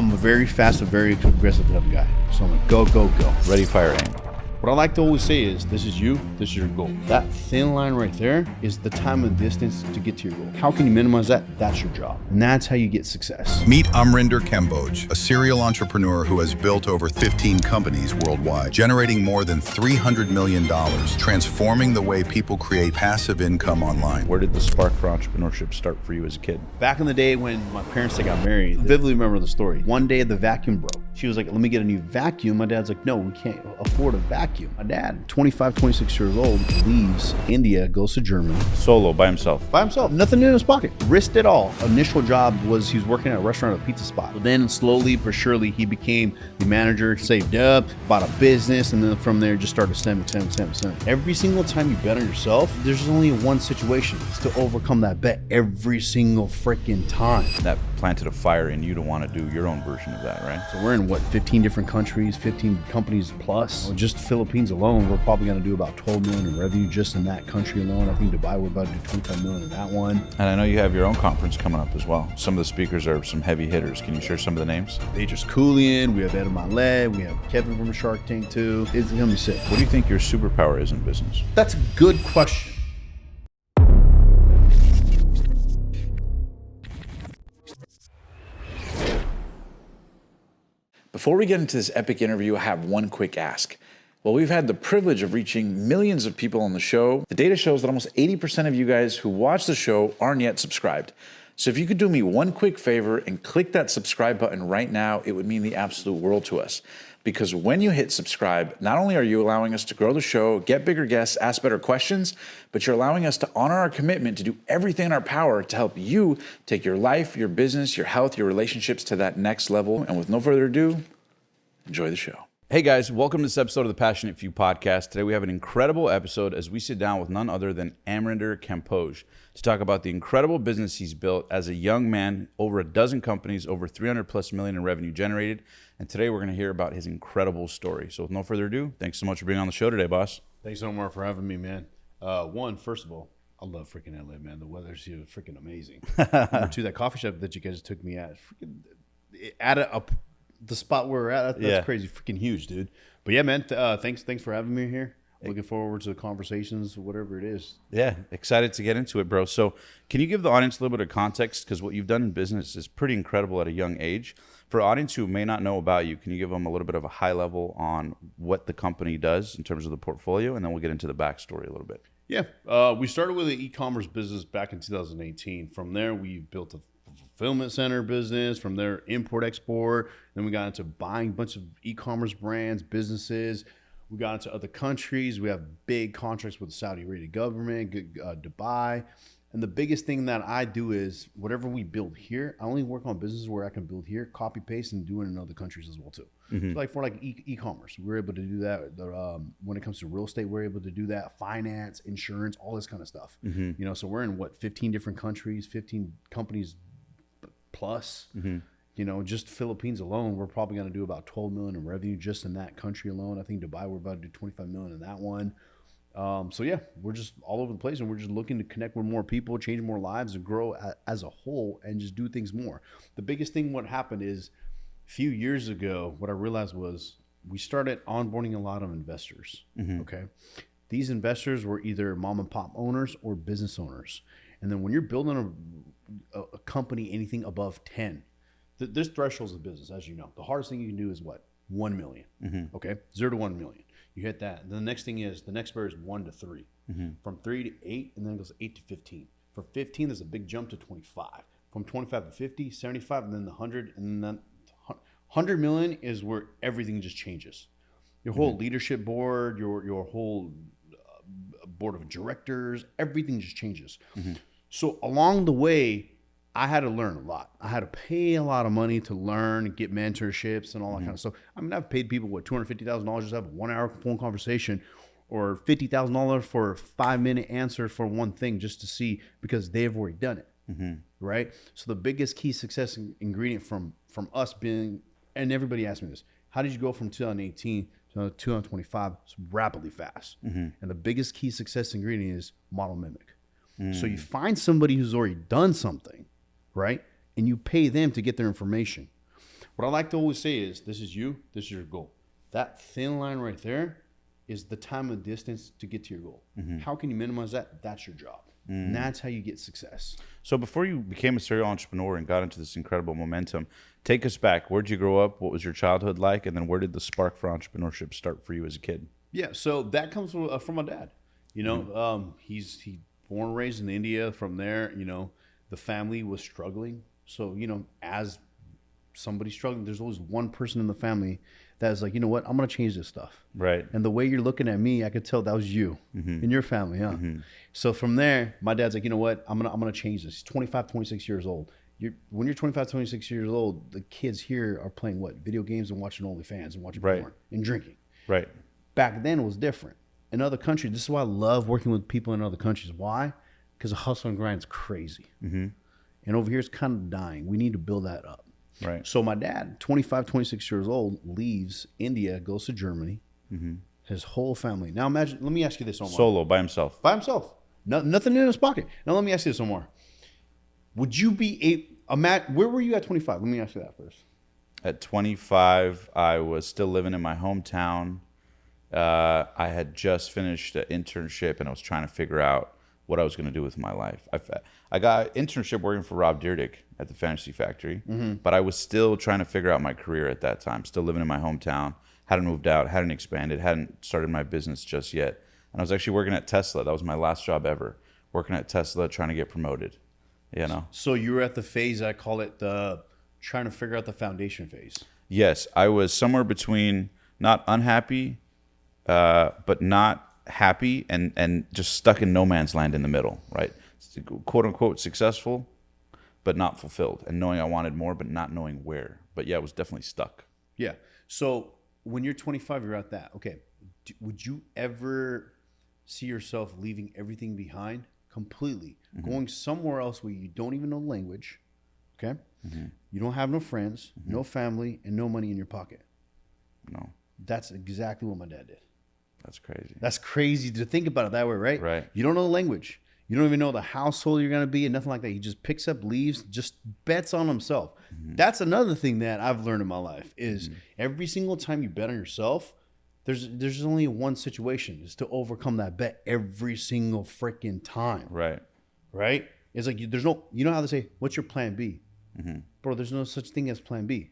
I'm a very fast and very aggressive type of guy. So I'm like, go, go, go. Ready, fire, aim. What I like to always say is, this is you, this is your goal. That thin line right there is the time and distance to get to your goal. How can you minimize that? That's your job. And that's how you get success. Meet Amrinder Kamboj, a serial entrepreneur who has built over 15 companies worldwide, generating more than $300 million, transforming the way people create passive income online. Where did the spark for entrepreneurship start for you as a kid? Back in the day when my parents got married, I vividly remember the story. One day the vacuum broke. She was like, let me get a new vacuum. My dad's like, no, we can't afford a vacuum. My dad, 25, 26 years old, leaves India, goes to Germany. Solo, by himself. By himself. Nothing in his pocket. Risked it all. Initial job was he was working at a restaurant at a pizza spot. But then slowly but surely he became the manager, saved up, bought a business, and then from there just started stemming. Every single time you bet on yourself, there's only one situation. It's to overcome that bet every single freaking time. That planted a fire in you to want to do your own version of that, right? So we're in what, 15 different countries, 15 companies plus. Well, just the Philippines alone, we're probably going to do about 12 million in revenue just in that country alone. I think Dubai, we're about to do 25 million in that one. And I know you have your own conference coming up as well. Some of the speakers are some heavy hitters. Can you share some of the names? Dejas Koulian, we have Ed Mallet, we have Kevin from Shark Tank too. It's going to be sick. What do you think your superpower is in business? That's a good question. Before we get into this epic interview, I have one quick ask. Well, we've had the privilege of reaching millions of people on the show. The data shows that almost 80% of you guys who watch the show aren't yet subscribed. So if you could do me one quick favor and click that subscribe button right now, it would mean the absolute world to us. Because when you hit subscribe, not only are you allowing us to grow the show, get bigger guests, ask better questions, but you're allowing us to honor our commitment to do everything in our power to help you take your life, your business, your health, your relationships to that next level. And with no further ado, enjoy the show. Hey guys, welcome to this episode of the Passionate Few podcast. Today we have an incredible episode as we sit down with none other than Amrinder Kamboj to talk about the incredible business he's built as a young man, over a dozen companies, over 300 plus million in revenue generated. And today we're going to hear about his incredible story. So with no further ado, thanks so much for being on the show today, boss. Thanks, Omar, for having me, man. First of all, I love freaking LA, man. The weather's here freaking amazing. Number two, that coffee shop that you guys took me at, the spot where we're at, that's crazy, freaking huge, dude. But yeah, man, thanks for having me here. Looking forward to the conversations, whatever it is. Yeah, excited to get into it, bro. So can you give the audience a little bit of context? Because what you've done in business is pretty incredible at a young age. For an audience who may not know about you, can you give them a little bit of a high level on what the company does in terms of the portfolio? And then we'll get into the backstory a little bit. Yeah, we started with an e-commerce business back in 2018. From there, we built a fulfillment center business. From there, import export. Then we got into buying a bunch of e-commerce brands, businesses. We got into other countries. We have big contracts with the Saudi Arabia government, Dubai. And the biggest thing that I do is whatever we build here, I only work on businesses where I can build here, copy paste, and do it in other countries as well too. Mm-hmm. So like for e-commerce, we're able to do that. When it comes to real estate, we're able to do that. Finance, insurance, all this kind of stuff. Mm-hmm. You know, so we're in 15 different countries, 15 companies plus. Mm-hmm. You know, just Philippines alone, we're probably going to do about 12 million in revenue just in that country alone. I think Dubai, we're about to do 25 million in that one. So yeah, we're just all over the place, and we're just looking to connect with more people, change more lives, and grow as a whole, and just do things more. The biggest thing what happened is a few years ago, what I realized was we started onboarding a lot of investors. Mm-hmm. Okay. These investors were either mom and pop owners or business owners. And then when you're building a company, anything above 10, there's thresholds of business, as you know. The hardest thing you can do is what? 1 million. Mm-hmm. Okay. 0 to 1 million. You hit that. And the next thing is, the next barrier is 1 to 3. Mm-hmm. From 3 to 8, and then it goes 8 to 15. For 15, there's a big jump to 25. From 25 to 50, 75, and then the 100, and then 100 million is where everything just changes. Your whole leadership board, your whole board of directors, everything just changes. Mm-hmm. So along the way, I had to learn a lot. I had to pay a lot of money to learn, get mentorships and all that kind of stuff. I mean, I've paid people, $250,000 just to have a 1 hour phone conversation, or $50,000 for a 5-minute answer for one thing just to see, because they've already done it, right? So the biggest key success ingredient from us being, and everybody asked me this, how did you go from 2018 to 2025 rapidly fast? And the biggest key success ingredient is model mimic. So you find somebody who's already done something, right? And you pay them to get their information. What I like to always say is, this is you, this is your goal. That thin line right there is the time and distance to get to your goal. How can you minimize that? That's your job. And that's how you get success. So before you became a serial entrepreneur and got into this incredible momentum, take us back. Where'd you grow up? What was your childhood like? And then where did the spark for entrepreneurship start for you as a kid? Yeah, so that comes from my dad. You know, he born and raised in India. From there, you know, the family was struggling. So, you know, as somebody struggling, there's always one person in the family that's like, you know what, I'm going to change this stuff. Right. And the way you're looking at me, I could tell that was you in your family, huh? So from there, my dad's like, you know what, I'm gonna change this. He's 25, 26 years old. When you're 25, 26 years old, the kids here are playing what? Video games and watching OnlyFans and watching porn and drinking. Right. Back then it was different. In other countries, this is why I love working with people in other countries. Why? Because the hustle and grind is crazy. And over here it's kind of dying. We need to build that up. Right. So my dad, 25, 26 years old, leaves India, goes to Germany, his whole family. Now imagine, let me ask you this, Omar. Solo, by himself. By himself. Nothing in his pocket. Now let me ask you this, Omar. Would you be where were you at 25? Let me ask you that first. At 25, I was still living in my hometown. I had just finished an internship and I was trying to figure out what I was going to do with my life. I got an internship working for Rob Dyrdek at the Fantasy Factory, but I was still trying to figure out my career at that time, still living in my hometown, hadn't moved out, hadn't expanded, hadn't started my business just yet. And I was actually working at Tesla. That was my last job ever, working at Tesla, trying to get promoted, you know? So you were at the phase, I call it the trying to figure out the foundation phase. Yes, I was somewhere between not unhappy, but not happy and just stuck in no man's land in the middle, right? Quote unquote successful, but not fulfilled, and knowing I wanted more, but not knowing where. But yeah, I was definitely stuck. Yeah. So when you're 25, you're at that. Okay. Would you ever see yourself leaving everything behind completely, going somewhere else where you don't even know the language? Okay. You don't have no friends, no family, and no money in your pocket. No. That's exactly what my dad did. That's crazy. That's crazy to think about it that way, right? Right. You don't know the language. You don't even know the household you're going to be and nothing like that. He just picks up, leaves, just bets on himself. That's another thing that I've learned in my life is every single time you bet on yourself, there's only one situation is to overcome that bet every single freaking time. Right. Right? It's like there's no, you know how they say, what's your plan B? Bro, there's no such thing as plan B.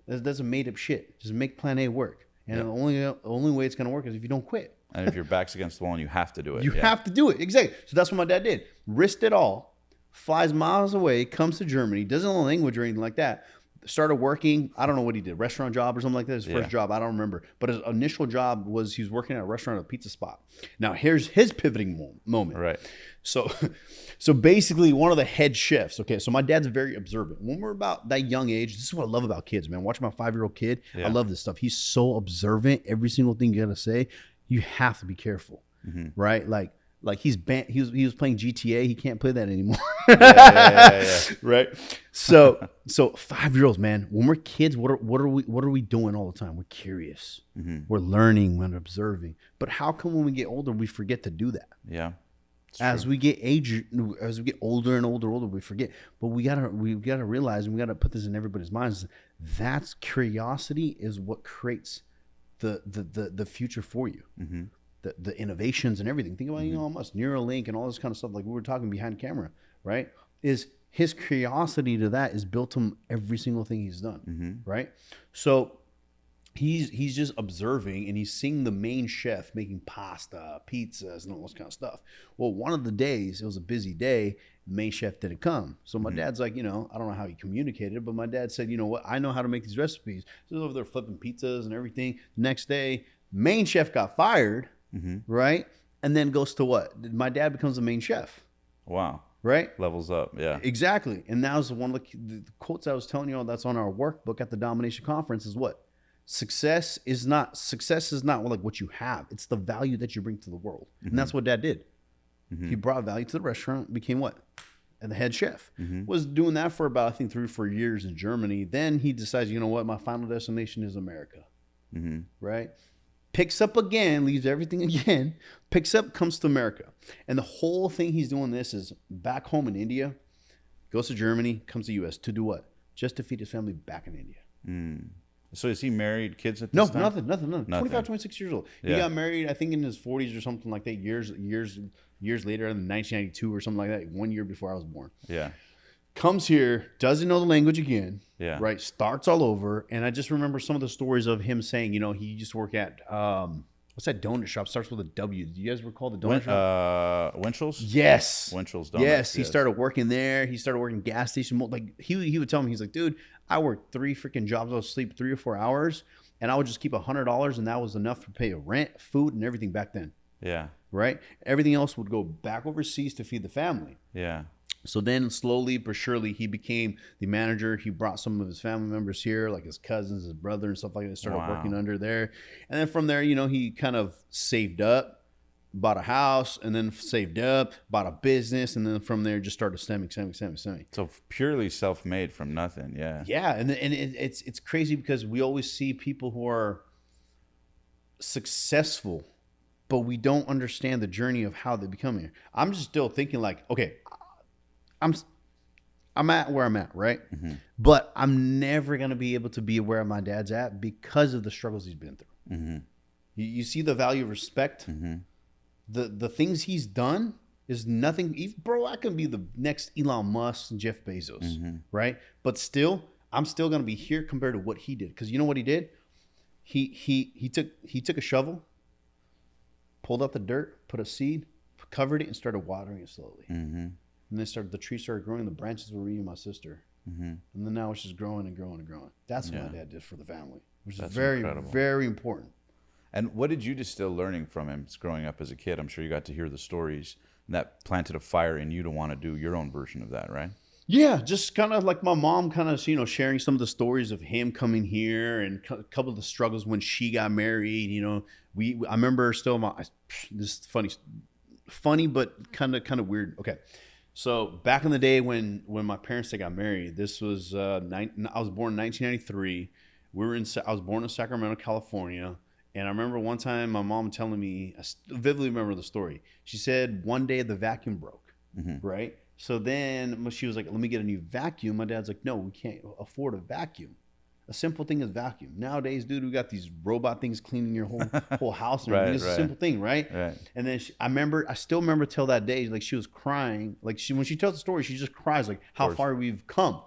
That's a made up shit. Just make plan A work. And the only way it's going to work is if you don't quit. And if your back's against the wall and you have to do it. You have to do it. Exactly. So that's what my dad did. Risked it all, flies miles away, comes to Germany, doesn't know the language or anything like that. Started working, I don't know what he did, restaurant job or something like that. His first job, I don't remember. But his initial job was he was working at a restaurant, a pizza spot. Now, here's his pivoting moment. Right. So basically, one of the head chefs. Okay, so my dad's very observant. When we're about that young age, this is what I love about kids, man. Watching my 5-year-old kid, I love this stuff. He's so observant. Every single thing you gotta say, you have to be careful, right? Like he's he was playing GTA. He can't play that anymore. Right. So 5-year-olds, man, when we're kids, what are we doing all the time? We're curious. We're learning. We're observing. But how come when we get older, we forget to do that? Yeah. As we get older and older, we forget. But we gotta realize, and we gotta put this in everybody's minds. That's curiosity is what creates the future for you. The innovations and everything. Think about Elon Musk, Neuralink, and all this kind of stuff. Like we were talking behind camera, right? Is his curiosity to that is built on every single thing he's done, right? So he's just observing and he's seeing the main chef making pasta, pizzas, and all this kind of stuff. Well, one of the days, it was a busy day, the main chef didn't come. So my dad's like, I don't know how he communicated, but my dad said, you know what, I know how to make these recipes. So he's over there flipping pizzas and everything. Next day, main chef got fired, right? And then goes to what? My dad becomes the main chef. Wow. Right? Levels up, yeah. Exactly. And that was one of the quotes I was telling you that's on our workbook at the Domination Conference is what? Success is not like what you have. It's the value that you bring to the world. And that's what dad did. He brought value to the restaurant, became what? And the head chef. Was doing that for about, I think, 3 or 4 years in Germany. Then he decides, you know what? My final destination is America. Right? Picks up again, leaves everything again, picks up, comes to America. And the whole thing he's doing this is back home in India, goes to Germany, comes to U.S. to do what? Just to feed his family back in India. So is he married, kids at this No, time? nothing. 25, 26 years old. He Yeah. got married, I think, in his 40s or something like that. Years later, in 1992 or something like that. 1 year before I was born. Yeah. Comes here, doesn't know the language again. Yeah. Right. Starts all over, and I just remember some of the stories of him saying, he used to work at what's that donut shop? Starts with a W. Do you guys recall the donut shop? Winchell's? Yes. Winchell's Donuts. Yes, he started working there. He started working gas station. Like he would tell me, he's like, dude, I worked 3 freaking jobs. I would sleep 3 or 4 hours, and I would just keep $100, and that was enough to pay rent, food, and everything back then. Yeah. Right. Everything else would go back overseas to feed the family. Yeah. So then slowly but surely he became the manager. He brought some of his family members here, like his cousins, his brother, and stuff like that. Started working under there. And then from there, he kind of saved up, bought a house, and then saved up, bought a business. And then from there just started stemming. So purely self-made from nothing. Yeah. Yeah. And it's crazy because we always see people who are successful, but we don't understand the journey of how they become here. I'm just still thinking like, okay, I'm at where I'm at, right? Mm-hmm. But I'm never going to be able to be where my dad's at because of the struggles he's been through. Mm-hmm. You see the value of respect. Mm-hmm. The things he's done is nothing. Bro, I can be the next Elon Musk and Jeff Bezos, right? But still, I'm still going to be here compared to what he did. Because you know what he did? He took a shovel, pulled out the dirt, put a seed, covered it, and started watering it slowly. Mm-hmm. And then the trees started growing. The branches were eating my sister. Mm-hmm. And then now it's just growing and growing and growing. That's what my dad did for the family, which is very, incredible. Very important. And what did you distill learning from him growing up as a kid? I'm sure you got to hear the stories, and that planted a fire in you to want to do your own version of that, right? Yeah, just kind of like my mom kind of, sharing some of the stories of him coming here and a couple of the struggles when she got married. I remember still this is funny, but kind of weird. Okay. So back in the day when my parents got married, this was I was born in 1993. I was born in Sacramento, California, and I remember one time my mom telling me, I vividly remember the story. She said one day the vacuum broke, right? So then she was like, "Let me get a new vacuum." My dad's like, "No, we can't afford a vacuum. A simple thing is vacuum. Nowadays, dude, we got these robot things cleaning your whole house. And Right, it's a simple thing, right? And then I still remember till that day, like she was crying. Like when she tells the story, she just cries like how far we've come.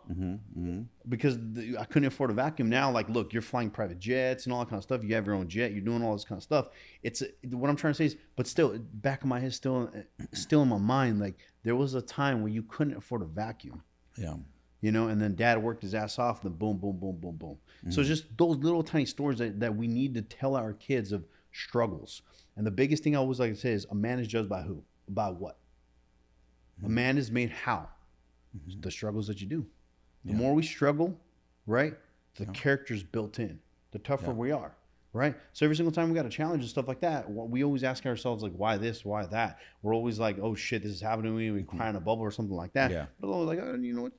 Because I couldn't afford a vacuum. Now, like, look, you're flying private jets and all that kind of stuff. You have your own jet. You're doing all this kind of stuff. What I'm trying to say is, but still, back of my head, still in my mind, like there was a time where you couldn't afford a vacuum. Yeah. And then dad worked his ass off, and then boom, boom, boom, boom, boom. Mm-hmm. So just those little tiny stories that we need to tell our kids of struggles. And the biggest thing I always like to say is a man is judged by who? By what? Mm-hmm. A man is made how? Mm-hmm. The struggles that you do. The more we struggle, right, the character's built in. The tougher we are, right? So every single time we got a challenge and stuff like that, we always ask ourselves, like, why this, why that? We're always like, oh, shit, this is happening to me. We cry in a bubble or something like that. Yeah. But I'm always like, oh, you know what?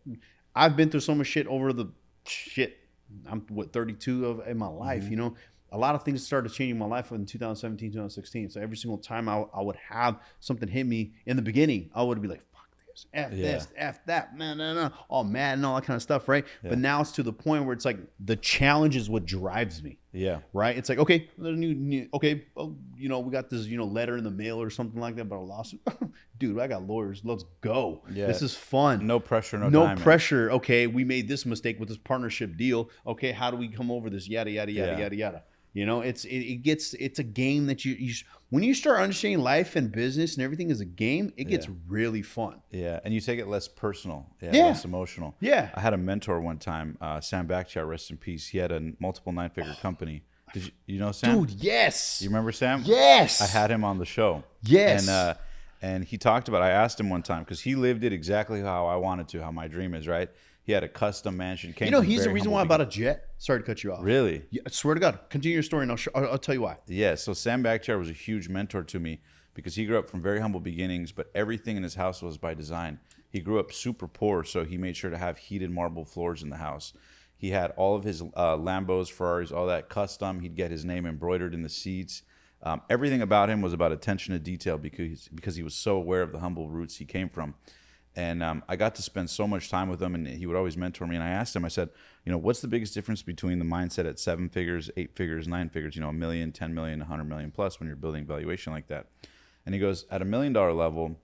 I've been through so much shit over the shit. I'm 32 in my life, A lot of things started changing my life in 2017, 2016. So every single time I would have something hit me in the beginning, I would be like, fuck this, this, F that, man, no, all mad and all that kind of stuff, right? Yeah. But now it's to the point where it's like the challenge is what drives me. Yeah. Right? It's like, okay, we got this, letter in the mail or something like that, but a lawsuit. Dude, I got lawyers. Let's go. Yeah. This is fun. No pressure, no pressure. Okay, we made this mistake with this partnership deal. Okay, how do we come over this? Yada, yada, yada, yada, yada. It's a game that you when you start understanding life and business and everything is a game, it gets really fun. Yeah, and you take it less personal, less emotional. Yeah. I had a mentor one time, Sam Bakhtiar, rest in peace. He had a multiple 9-figure company. Did you know Sam? Dude, yes. You remember Sam? Yes. I had him on the show. Yes. And he talked about, I asked him one time, because he lived it exactly how I wanted to, how my dream is, right? He had a custom mansion. He's the reason why I bought a jet. Sorry to cut you off. Really? Yeah, I swear to God. Continue your story, and I'll tell you why. Yeah, so Sam Bakhtiar was a huge mentor to me because he grew up from very humble beginnings, but everything in his house was by design. He grew up super poor, so he made sure to have heated marble floors in the house. He had all of his Lambos, Ferraris, all that custom. He'd get his name embroidered in the seats. Everything about him was about attention to detail because he was so aware of the humble roots he came from. And I got to spend so much time with him, and he would always mentor me. And I asked him, I said, what's the biggest difference between the mindset at 7 figures, 8 figures, 9 figures, $1 million, 10 million, 100 million plus when you're building valuation like that? And he goes, at $1 million level,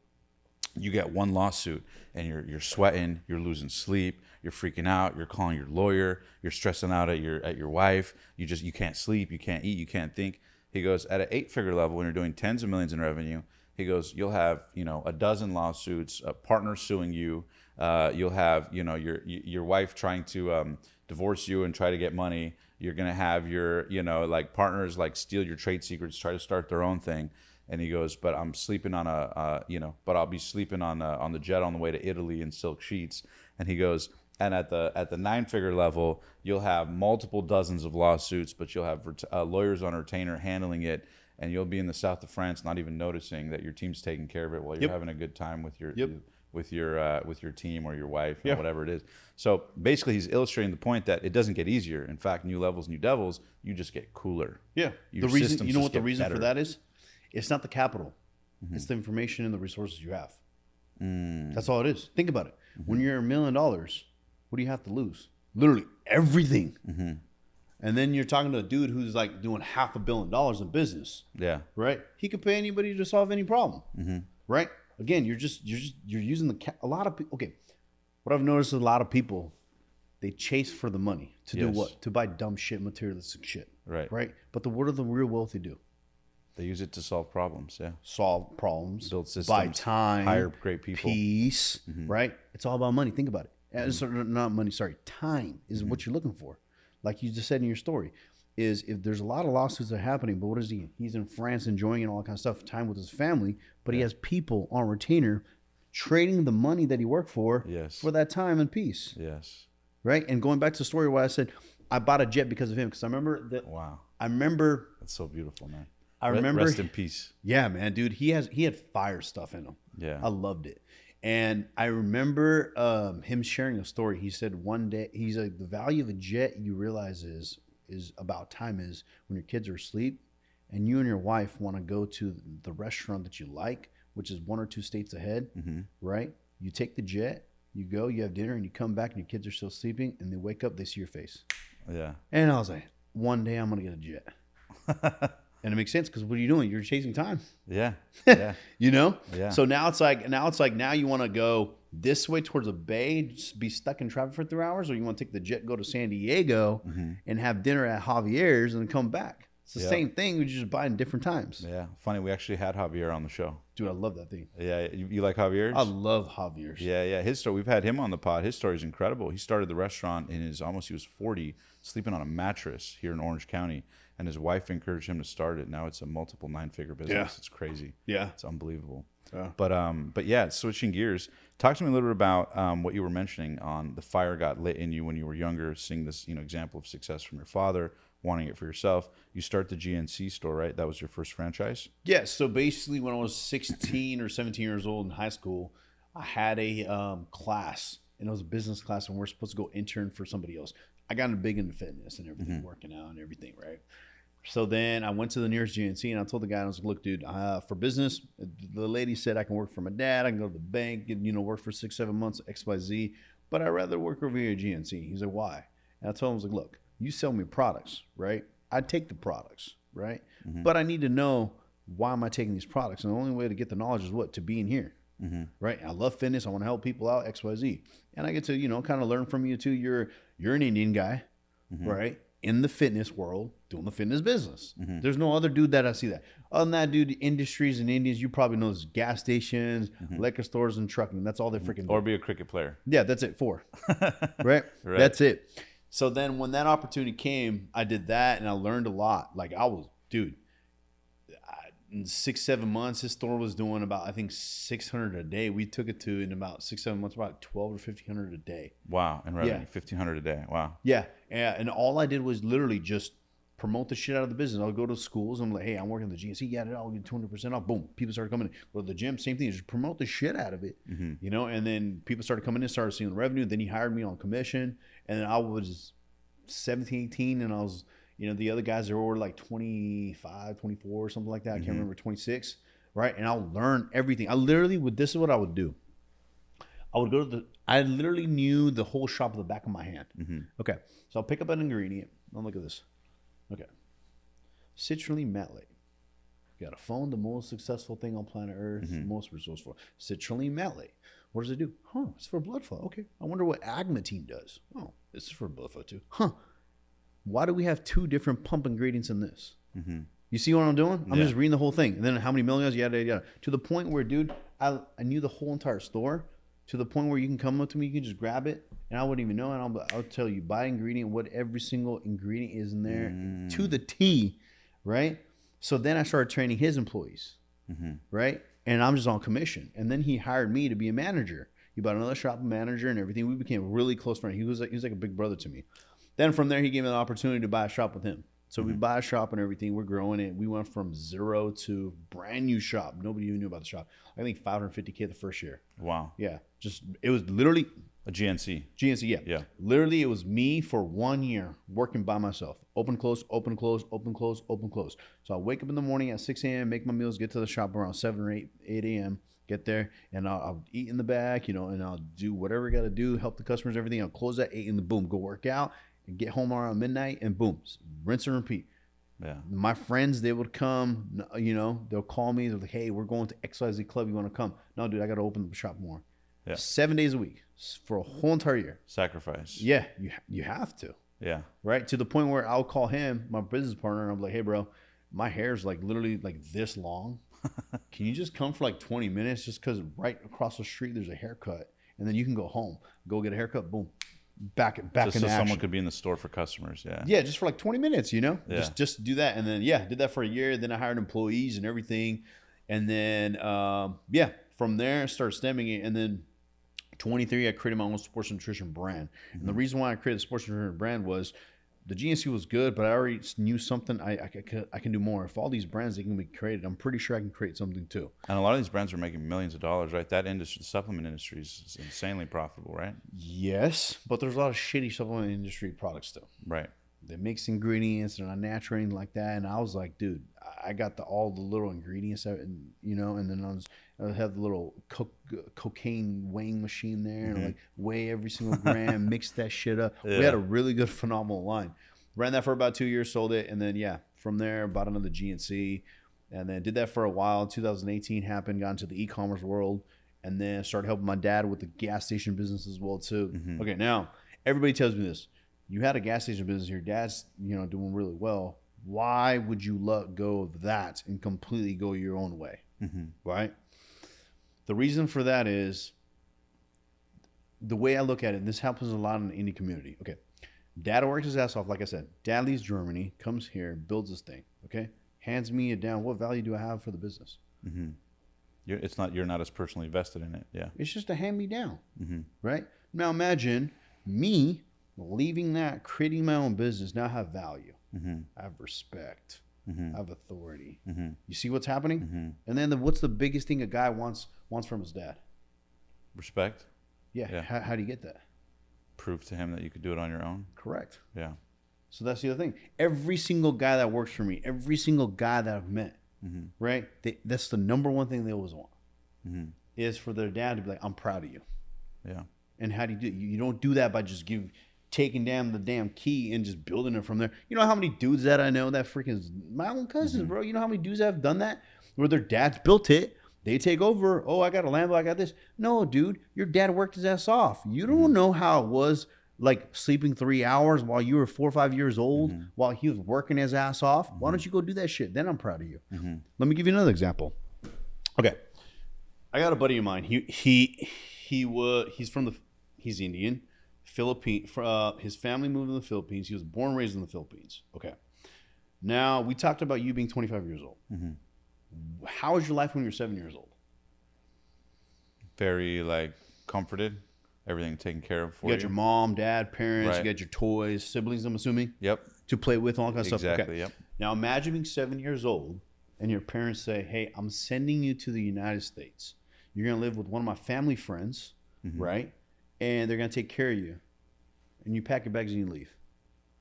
you get one lawsuit and you're sweating, you're losing sleep, you're freaking out, you're calling your lawyer, you're stressing out at your wife, you can't sleep, you can't eat, you can't think. He goes, at an 8-figure level, when you're doing tens of millions in revenue, he goes, you'll have, a dozen lawsuits, a partner suing you. You'll have, your wife trying to divorce you and try to get money. You're going to have your, partners steal your trade secrets, try to start their own thing. And he goes, but I'm sleeping on but I'll be sleeping on the jet on the way to Italy in silk sheets. And he goes, and at the 9-figure level, you'll have multiple dozens of lawsuits, but you'll have lawyers on retainer handling it. And you'll be in the south of France, not even noticing that your team's taking care of it while you're having a good time with your team or your wife or whatever it is. So basically, he's illustrating the point that it doesn't get easier. In fact, new levels, new devils. You just get cooler. Yeah. Your the reason, systems you know just what the get reason better. for that is? It's not the capital. It's the information and the resources you have. That's all it is. Think about it. When you're $1 million, what do you have to lose? Literally everything. And then you're talking to a dude who's doing $500 million in business. Yeah. Right? He can pay anybody to solve any problem. Right? Again, you're using a lot of people. Okay. What I've noticed is a lot of people, they chase for the money to do what? To buy dumb shit, materialistic shit. Right. Right? But what do the real wealthy do? They use it to solve problems. Yeah. Solve problems. Build systems. Buy time. Hire great people. Peace. Right? It's all about money. Think about it. It's not money. Sorry. Time is what you're looking for. Like you just said in your story, is if there's a lot of lawsuits that are happening, but what is he? He's in France enjoying and all that kind of stuff, time with his family, but he has people on retainer trading the money that he worked for that time and peace. Yes. Right? And going back to the story where I said, I bought a jet because of him, because I remember that. Wow. I remember. That's so beautiful, man. I remember. Rest in peace. Yeah, man, dude. He had fire stuff in him. Yeah. I loved it. And I remember him sharing a story. He said one day, he's like, the value of a jet you realize is about time is when your kids are asleep and you and your wife want to go to the restaurant that you like, which is 1 or 2 states ahead, right? You take the jet, you go, you have dinner, and you come back and your kids are still sleeping, and they wake up, they see your face. Yeah. And I was like, one day I'm going to get a jet. And it makes sense because what are you doing? You're chasing time. Yeah. Yeah. Yeah. So now it's like now you want to go this way towards the bay, just be stuck in traffic for 3 hours, or you want to take the jet, go to San Diego and have dinner at Javier's and then come back. It's the same thing. You just buy in different times. Yeah. Funny. We actually had Javier on the show. Dude, I love that thing. Yeah. You like Javier's? I love Javier's. Yeah. Yeah. His story, we've had him on the pod. His story is incredible. He started the restaurant he was 40, sleeping on a mattress here in Orange County. And his wife encouraged him to start it. Now it's a multiple 9-figure business. Yeah. It's crazy. Yeah. It's unbelievable. Yeah. But yeah, switching gears, talk to me a little bit about what you were mentioning on the fire got lit in you when you were younger, seeing this example of success from your father, wanting it for yourself. You start the GNC store, right? That was your first franchise? Yeah. So basically when I was 16 or 17 years old in high school, I had a class, and it was a business class, and we're supposed to go intern for somebody else. I got big into fitness and everything, working out and everything, right? So then I went to the nearest GNC and I told the guy, I was like, look, dude, for business, the lady said I can work for my dad. I can go to the bank and, work for 6-7 months, XYZ, but I'd rather work over here at GNC. He's like, why? And I told him, I was like, look, you sell me products, right? I take the products, right? But I need to know why am I taking these products? And the only way to get the knowledge is what? To be in here, right? I love fitness. I want to help people out, XYZ. And I get to, kind of learn from you too. You're an Indian guy, right? In the fitness world, doing the fitness business. There's no other dude that I see that. Other than that, dude, industries and Indians, you probably know, gas stations, liquor stores, and trucking. That's all they freaking do. Or be a cricket player. Yeah, that's it. 4. Right? That's it. So then when that opportunity came, I did that and I learned a lot. Like in 6-7 months, his store was doing about, I think, 600 a day. We took it to, in about 6-7 months, about 12 or 1,500 a day. Wow. And revenue, 1,500 a day. Wow. Yeah. And all I did was literally just promote the shit out of the business. I'll go to schools. I'm like, hey, I'm working at the GNC. Yeah, I'll get 200% off. Boom. People started coming in. Go to the gym. Same thing. Just promote the shit out of it. And then people started coming in, started seeing the revenue. Then he hired me on commission. And then I was 17, 18, and I was, the other guys, they were like 25, 24, or something like that. I can't remember, 26, right? And I'll learn everything. This is what I would do. I would go to I literally knew the whole shop at the back of my hand. Okay. So I'll pick up an ingredient. Oh, look at this. Okay. Citrulline malate. You got a phone, the most successful thing on planet Earth, most resourceful. Citrulline malate. What does it do? It's for blood flow. Okay. I wonder what agmatine does. Oh, this is for blood flow too. Why do we have 2 different pump ingredients in this? You see what I'm doing? I'm just reading the whole thing. And then how many milligrams, yada, yada. To the point where, dude, I knew the whole entire store. To the point where you can come up to me, you can just grab it, and I wouldn't even know. And I'll tell you by ingredient what every single ingredient is in there to the T, right? So then I started training his employees, right? And I'm just on commission. And then he hired me to be a manager. He bought another shop manager and everything. We became really close friends. He was like a big brother to me. Then from there, he gave me the opportunity to buy a shop with him. So we buy a shop and everything. We're growing it. We went from 0 to brand new shop. Nobody even knew about the shop. I think $550K the first year. Wow. Yeah. It was literally a GNC. GNC, yeah. Yeah. Literally, it was me for 1 year working by myself. Open, close, open, close, open, close, open, close. So I wake up in the morning at 6 a.m., make my meals, get to the shop around 7 or 8 a.m., get there, and I'll eat in the back, and I'll do whatever I got to do, help the customers, everything. I'll close at 8 and then boom, go work out and get home around midnight and boom, rinse and repeat. Yeah. My friends, they would come, they'll call me. They're like, hey, we're going to XYZ Club. You want to come? No, dude, I got to open the shop more. Yeah. 7 days a week for a whole entire year. Sacrifice. Yeah, you have to. Yeah. Right? To the point where I'll call him, my business partner, and I'm like, hey, bro, my hair's like literally like this long. Can you just come for like 20 minutes just because right across the street there's a haircut, and then you can go home, go get a haircut, boom. Back just in so action. Someone could be in the store for customers. Yeah, just for like 20 minutes, Yeah. just do that. And then did that for a year. Then I hired employees and everything, and then from there I started stemming it. And then 23, I created my own sports nutrition brand. And the reason why I created the sports nutrition brand was the GNC was good, but I already knew something. I can do more. If all these brands they can be created, I'm pretty sure I can create something too. And a lot of these brands are making millions of dollars, right? That industry, the supplement industry, is insanely profitable, right? Yes, but there's a lot of shitty supplement industry products still. Right. They mix ingredients, they're not natural, anything like that. And I was like, dude, I got all the little ingredients, and then I have the little cocaine weighing machine there, and like weigh every single gram, mix that shit up. Yeah. We had a really good, phenomenal line. Ran that for about 2 years, sold it, and then from there bought another GNC, and then did that for a while. 2018 happened, got into the e-commerce world, and then started helping my dad with the gas station business as well too. Okay, now everybody tells me this. You had a gas station business, your dad's doing really well. Why would you let go of that and completely go your own way? Right? The reason for that is the way I look at it, and this happens a lot in the indie community. Okay. Dad works his ass off, like I said. Dad leaves Germany, comes here, builds this thing. Okay. Hands me it down. What value do I have for the business? You're not as personally vested in it. Yeah. It's just a hand me down. Right? Now imagine me leaving that, creating my own business. Now I have value. I have respect. I have authority. You see what's happening? And then what's the biggest thing a guy wants from his dad? Respect. Yeah. How do you get that? Prove to him that you could do it on your own. Correct. Yeah. So that's the other thing. Every single guy that works for me, every single guy that I've met, right? That's the number one thing they always want is for their dad to be like, I'm proud of you. Yeah. And how do you do it? You don't do that by just taking down the damn key and just building it from there. You know how many dudes that I know that freaking my own cousins, bro. You know how many dudes that have done that where their dads built it. They take over. Oh, I got a Lambo. I got this. No, dude, your dad worked his ass off. You don't know how it was like sleeping 3 hours while you were 4 or 5 years old while he was working his ass off. Why don't you go do that shit? Then I'm proud of you. Let me give you another example. Okay. I got a buddy of mine. He's Indian. His family moved to the Philippines. He was born and raised in the Philippines. Okay. Now, we talked about you being 25 years old. How was your life when you were 7 years old? Very comforted, everything taken care of for you. You got your mom, dad, parents, Right. You got your toys, siblings, I'm assuming? Yep. To play with, all that kind of stuff. Exactly, Okay. yep. Now, imagine being 7 years old and your parents say, hey, I'm sending you to the United States. You're going to live with one of my family friends, right? And they're going to take care of you. And you pack your bags and you leave.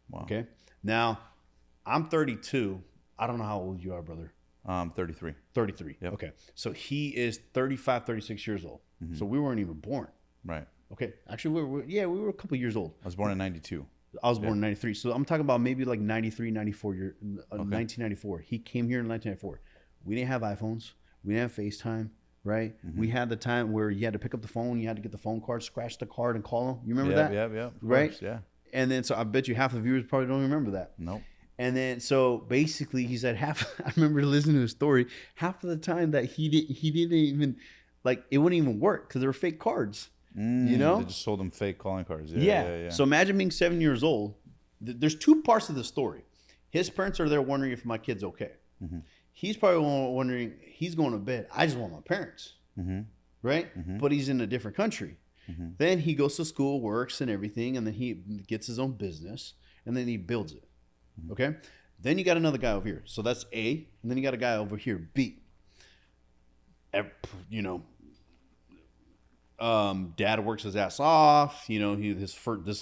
Wow. Okay? Now, I'm 32. I don't know how old you are, brother. 33. 33. Yep. Okay. So he is 35, 36 years old. So we weren't even born. Right. Okay. Actually, we were a couple years old. I was born in 92. I was born in 93. So I'm talking about maybe like 93, 94 1994. He came here in 1994. We didn't have iPhones. We didn't have FaceTime, right? We had the time where you had to pick up the phone. You had to get the phone card, scratch the card, and call them. You remember that? Yeah. Right? Course, yeah. And then, so I bet you half the viewers probably don't remember that. Nope. And then, so basically, he said I remember listening to his story. Half of the time that he didn't even, like, it wouldn't even work because they were fake cards. You know? They just sold them fake calling cards. Yeah. So imagine being 7 years old. There's two parts of the story. His parents are there wondering if my kid's okay. He's probably wondering, he's going to bed. I just want my parents. Right? But he's in a different country. Then he goes to school, works and everything, and then he gets his own business, and then he builds it. Okay? Then you got another guy over here. So that's A. And then you got a guy over here, B. You know, dad works his ass off. You know, this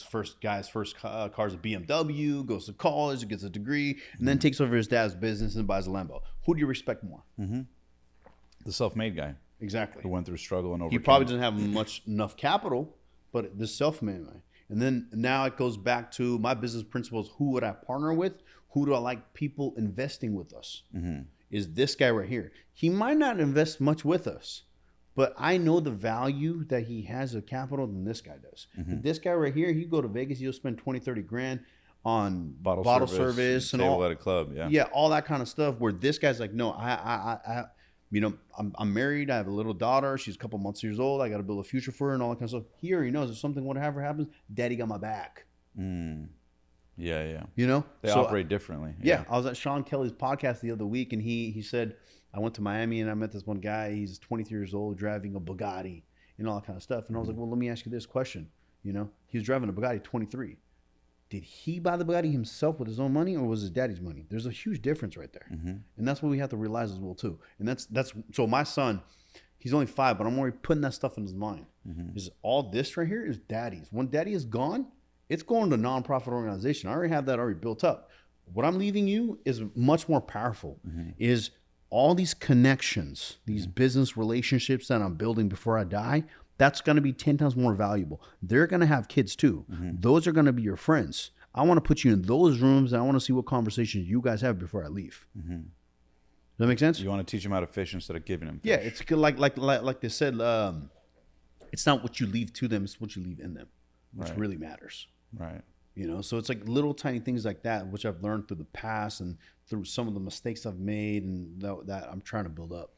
first guy's first car's a BMW, goes to college, gets a degree, and then takes over his dad's business and buys a Lambo. Who do you respect more? The self-made guy. Exactly. Who went through struggle and overcame. He probably doesn't have enough capital, but the self-made guy. And then now it goes back to my business principles. Who would I partner with? Who do I like people investing with us? Is this guy right here. He might not invest much with us, but I know the value that he has of capital than this guy does. This guy right here, you go to Vegas, you'll spend 20, 30 grand on bottle service and all at a club. Yeah, all that kind of stuff. Where this guy's like, no, I you know, I'm married. I have a little daughter. She's a couple months years old. I got to build a future for her and all that kind of stuff. He already knows if something, whatever happens, daddy got my back. Yeah. You know? They operate differently. Yeah. I was at Sean Kelly's podcast the other week, and he said, I went to Miami and I met this one guy. He's 23 years old, driving a Bugatti and all that kind of stuff. And I was like, well, let me ask you this question. You know, he was driving a Bugatti 23. Did he buy the Bugatti himself with his own money, or was his daddy's money? There's a huge difference right there. And that's what we have to realize as well too. And that's so my son, he's only 5, but I'm already putting that stuff in his mind. Is all this right here is daddy's. When daddy is gone, it's going to a nonprofit organization. I already have that already built up. What I'm leaving you is much more powerful. Is all these connections, these business relationships that I'm building before I die, that's going to be 10 times more valuable. They're going to have kids too. Those are going to be your friends. I want to put you in those rooms, and I want to see what conversations you guys have before I leave. Does that make sense? You want to teach them how to fish instead of giving them fish. Yeah, it's like they said, it's not what you leave to them, it's what you leave in them, which really matters. Right. You know, so it's like little tiny things like that, which I've learned through the past and through some of the mistakes I've made and that I'm trying to build up.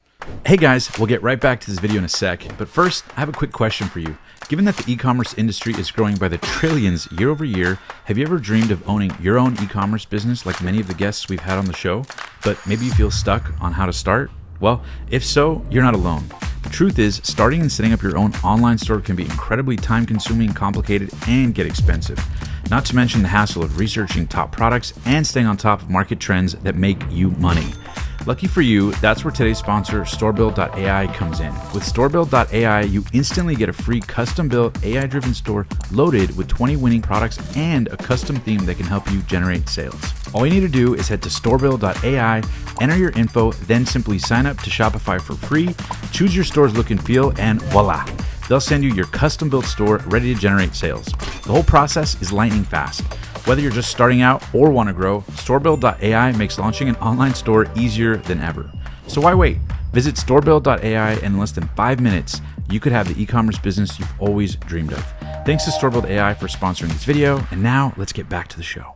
Hey guys, we'll get right back to this video in a sec, but first, I have a quick question for you. Given that the e-commerce industry is growing by the trillions year over year, have you ever dreamed of owning your own e-commerce business like many of the guests we've had on the show, but maybe you feel stuck on how to start? Well, if so, you're not alone. The truth is, starting and setting up your own online store can be incredibly time-consuming, complicated, and get expensive. Not to mention the hassle of researching top products and staying on top of market trends that make you money. Lucky for you, that's where today's sponsor, StoreBuild.ai, comes in. With StoreBuild.ai, you instantly get a free custom-built, AI-driven store loaded with 20 winning products and a custom theme that can help you generate sales. All you need to do is head to StoreBuild.ai, enter your info, then simply sign up to Shopify for free, choose your store's look and feel, and voila! They'll send you your custom-built store ready to generate sales. The whole process is lightning fast. Whether you're just starting out or want to grow, StoreBuild.ai makes launching an online store easier than ever. So why wait? Visit StoreBuild.ai and in less than 5 minutes, you could have the e-commerce business you've always dreamed of. Thanks to StoreBuild.ai for sponsoring this video. And now let's get back to the show.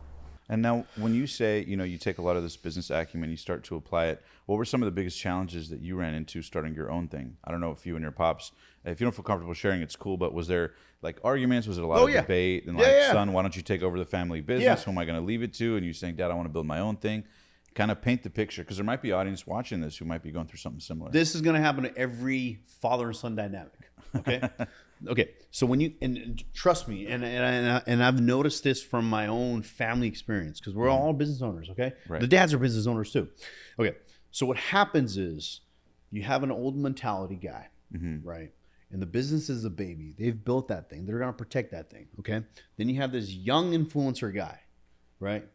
And now when you say, you know, you take a lot of this business acumen, you start to apply it, what were some of the biggest challenges that you ran into starting your own thing? I don't know if you and your pops, if you don't feel comfortable sharing, it's cool, but was there like arguments? Was it a lot of debate? And son, why don't you take over the family business? Who am I going to leave it to? And you saying, Dad, I want to build my own thing. Kind of paint the picture, because there might be audience watching this who might be going through something similar. This is going to happen to every father and son dynamic. Okay. Okay. So when you, and trust me, and I've noticed this from my own family experience, because we're all business owners. Okay. Right. The dads are business owners too. Okay. So what happens is you have an old mentality guy, right? And the business is a baby. They've built that thing. They're going to protect that thing. Okay. Then you have this young influencer guy, right?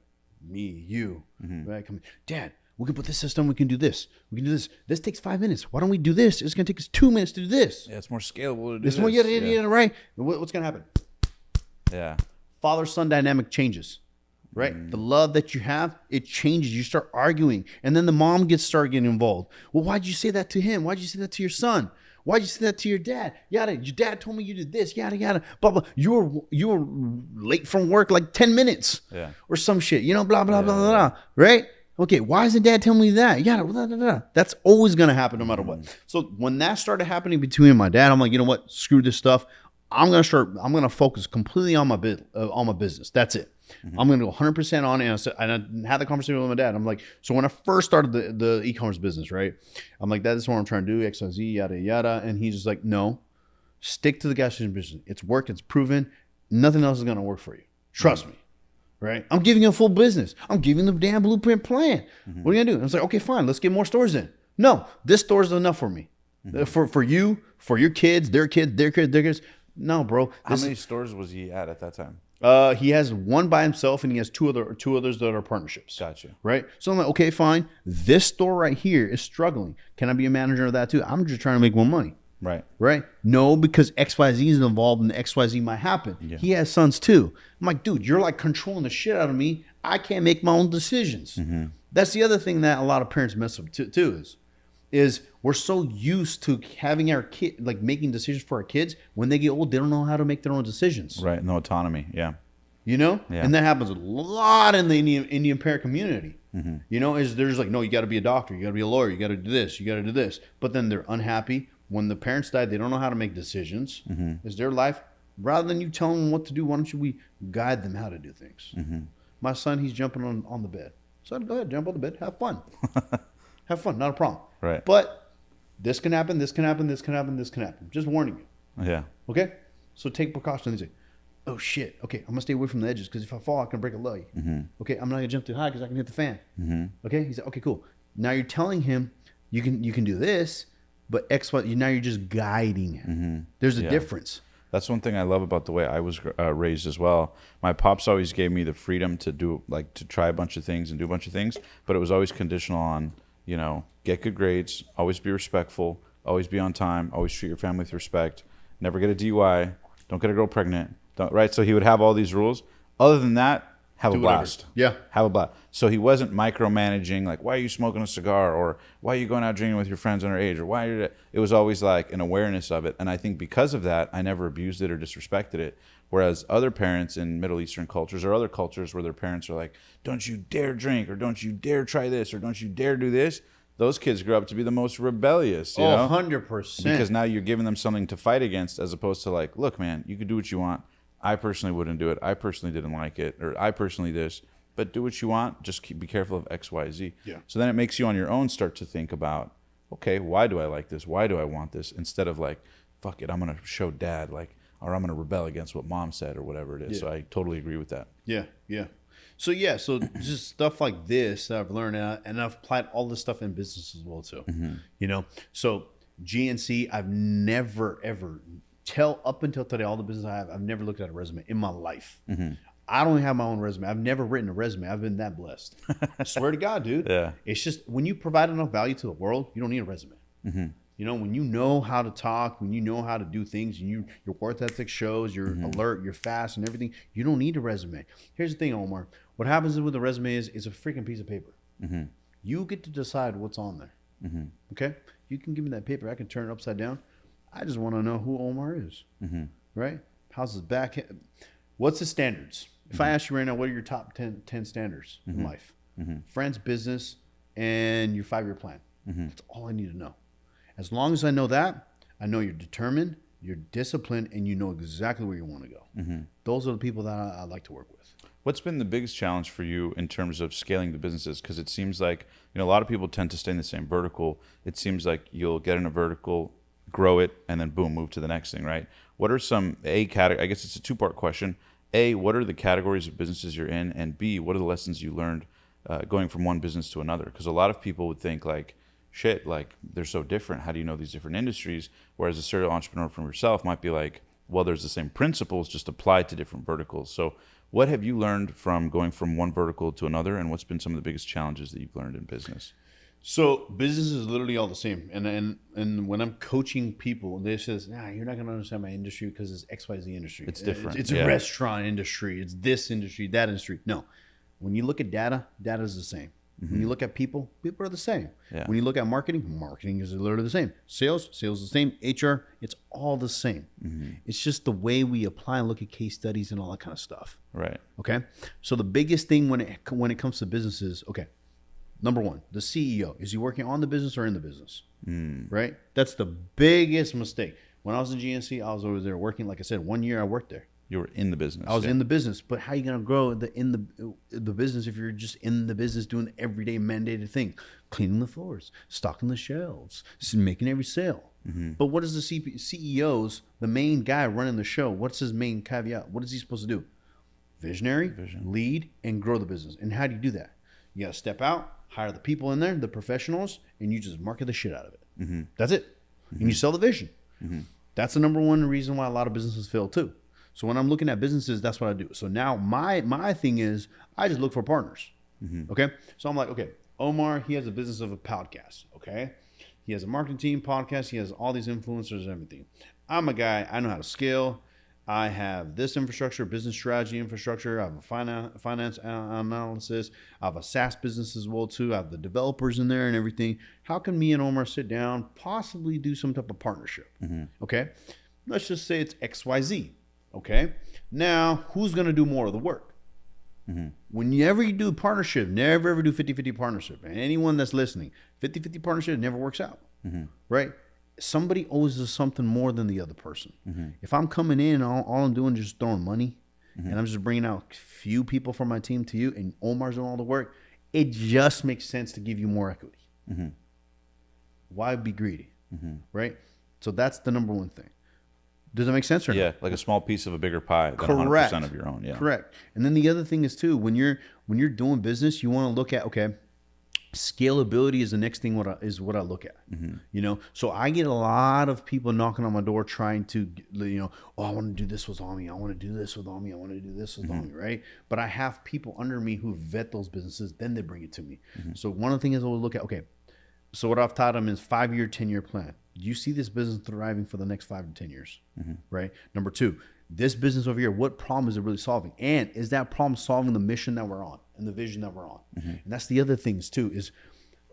Me, you, right? Come, Dad, We can put this system. We can do this. We can do this. This takes 5 minutes. Why don't we do this? It's going to take us 2 minutes to do this. Yeah, it's more scalable to do It's this. more, yeah, right? What's going to happen? Yeah. Father-son dynamic changes, right? The love that you have, it changes. You start arguing. And then the mom start getting involved. Well, why'd you say that to him? Why'd you say that to your son? Why'd you say that to your dad? Yada. Your dad told me you did this. Yada yada. Blah blah. You were late from work like 10 minutes. Yeah. Or some shit. Blah blah blah blah blah. Right? Okay. Why isn't dad telling me that? Yada blah blah blah. That's always gonna happen no matter what. So when that started happening between my dad, I'm like, you know what? Screw this stuff. I'm gonna focus completely on my business. That's it. I'm gonna go 100% on it. And I had the conversation with my dad. I'm like, so when I first started the e-commerce business, right? I'm like, that is what I'm trying to do, XYZ, yada yada. And he's just like, no, stick to the gas station business. It's worked. It's proven. Nothing else is gonna work for you. Trust me, right? I'm giving you a full business. I'm giving the damn blueprint plan. What are you gonna do? And I was like, okay, fine. Let's get more stores in. No, this store is enough for me. For you, for your kids, their kids, their kids, their kids. No, bro. How many stores was he at that time? He has one by himself, and he has two others that are partnerships. Gotcha. Right. So I'm like, okay, fine. This store right here is struggling. Can I be a manager of that too? I'm just trying to make more money. Right. Right. No, because XYZ is involved, and XYZ might happen. Yeah. He has sons too. I'm like, dude, you're like controlling the shit out of me. I can't make my own decisions. That's the other thing that a lot of parents mess up too is we're so used to having our kid, like making decisions for our kids. When they get old, they don't know how to make their own decisions. Right. No autonomy. Yeah. Yeah. And that happens a lot in the Indian parent community. Is there's like, no, you got to be a doctor. You got to be a lawyer. You got to do this. You got to do this. But then they're unhappy. When the parents die, they don't know how to make decisions. Is their life, rather than you telling them what to do, why don't we guide them how to do things? My son, he's jumping on the bed. Son, go ahead, jump on the bed. Have fun. Have fun. Not a problem. Right. But this can happen, this can happen, this can happen, this can happen. Just warning you. Yeah. Okay? So take precautions. Say, oh shit, okay, I'm gonna stay away from the edges because if I fall, I can break a leg. Okay, I'm not gonna jump too high because I can hit the fan. Okay? He said, okay, cool. Now you're telling him you can do this, but X, Y, now you're just guiding him. There's a difference. That's one thing I love about the way I was raised as well. My pops always gave me the freedom to do, like, to try a bunch of things and do a bunch of things, but it was always conditional on, get good grades, always be respectful, always be on time, always treat your family with respect, never get a DUI, don't get a girl pregnant, right? So he would have all these rules. Other than that, have a blast. Yeah. Have a blast. So he wasn't micromanaging, like, why are you smoking a cigar? Or why are you going out drinking with your friends underage? Or why are you... It was always like an awareness of it. And I think because of that, I never abused it or disrespected it. Whereas other parents in Middle Eastern cultures or other cultures where their parents are like, don't you dare drink, or don't you dare try this, or don't you dare do this. Those kids grew up to be the most rebellious, you know? 100%. Because now you're giving them something to fight against, as opposed to like, look, man, you can do what you want. I personally wouldn't do it. I personally didn't like it. Or I personally this. But do what you want. Just be careful of X, Y, Z. Yeah. So then it makes you on your own start to think about, okay, why do I like this? Why do I want this? Instead of like, fuck it, I'm going to show dad, like, or I'm going to rebel against what mom said or whatever it is. So I totally agree with that. Yeah, yeah. So just stuff like this that I've learned, and I've applied all this stuff in business as well too. So GNC, I've never ever up until today, all the business I have, I've never looked at a resume in my life. I don't have my own resume. I've never written a resume. I've been that blessed. I swear to God, dude. Yeah. It's just when you provide enough value to the world, you don't need a resume. When you know how to talk, when you know how to do things, and your work ethic shows, you're alert, you're fast, and everything, you don't need a resume. Here's the thing, Omar. What happens with a resume is it's a freaking piece of paper. You get to decide what's on there. Okay? You can give me that paper. I can turn it upside down. I just want to know who Omar is. Right? How's his back? What's his standards? If I ask you right now, what are your top 10 standards in life? Friends, business, and your 5-year plan. That's all I need to know. As long as I know that, I know you're determined, you're disciplined, and you know exactly where you want to go. Those are the people that I like to work with. What's been the biggest challenge for you in terms of scaling the businesses? Because it seems like, a lot of people tend to stay in the same vertical. It seems like you'll get in a vertical, grow it, and then boom, move to the next thing, right? What are some I guess it's a two-part question. A, what are the categories of businesses you're in? And B, what are the lessons you learned going from one business to another? Because a lot of people would think like, shit, like they're so different. How do you know these different industries? Whereas a serial entrepreneur from yourself might be like, well, there's the same principles just applied to different verticals. So What have you learned from going from one vertical to another, and what's been some of the biggest challenges that you've learned in business? So business is literally all the same. And when I'm coaching people, they says, you're not going to understand my industry because it's XYZ industry. It's different. It's a restaurant industry. It's this industry, that industry. No. When you look at data is the same. When you look at people are the same. Yeah. When you look at marketing is literally the same. Sales is the same. HR, it's all the same. It's just the way we apply and look at case studies and all that kind of stuff. Right. Okay. So the biggest thing when it comes to business is, okay, number one, the CEO, is he working on the business or in the business? Right? That's the biggest mistake. When I was in GNC, I was over there working. Like I said, 1 year I worked there. You were in the business. I was in the business, but how are you going to grow in the business if you're just in the business doing everyday mandated thing, cleaning the floors, stocking the shelves, making every sale? But what is the CEO's, the main guy running the show? What's his main caveat? What is he supposed to do? Visionary, lead, and grow the business. And how do you do that? You got to step out, hire the people in there, the professionals, and you just market the shit out of it. That's it. And you sell the vision. That's the number one reason why a lot of businesses fail too. So when I'm looking at businesses, that's what I do. So now my thing is I just look for partners. Okay. So I'm like, okay, Omar, he has a business of a podcast. Okay. He has a marketing team, podcast. He has all these influencers and everything. I'm a guy, I know how to scale. I have this infrastructure, business strategy infrastructure. I have a finance analysis. I have a SaaS business as well too. I have the developers in there and everything. How can me and Omar sit down, possibly do some type of partnership? Okay. Let's just say it's XYZ. Okay. Now, who's going to do more of the work? Whenever you do partnership, never ever do 50-50 partnership. And anyone that's listening, 50-50 partnership never works out. Right? Somebody owes us something more than the other person. If I'm coming in, all I'm doing is just throwing money, and I'm just bringing out a few people from my team to you, and Omar's doing all the work, it just makes sense to give you more equity. Why be greedy? Right? So that's the number one thing. Does that make sense or not? Yeah, like a small piece of a bigger pie than Correct. 100% of your own. Yeah. Correct. And then the other thing is too, when you're doing business, you want to look at, okay, scalability is the next thing what I look at. You know, so I get a lot of people knocking on my door trying to, I want to do this with Omni. I want to do this with Omni. I want to do this with Omni, right? But I have people under me who vet those businesses, then they bring it to me. So one of the things I will look at, okay, so what I've taught them is 5-year, 10-year plan. Do you see this business thriving for the next 5 to 10 years? Right? Number two, this business over here, what problem is it really solving? And is that problem solving the mission that we're on and the vision that we're on? And that's the other things too, is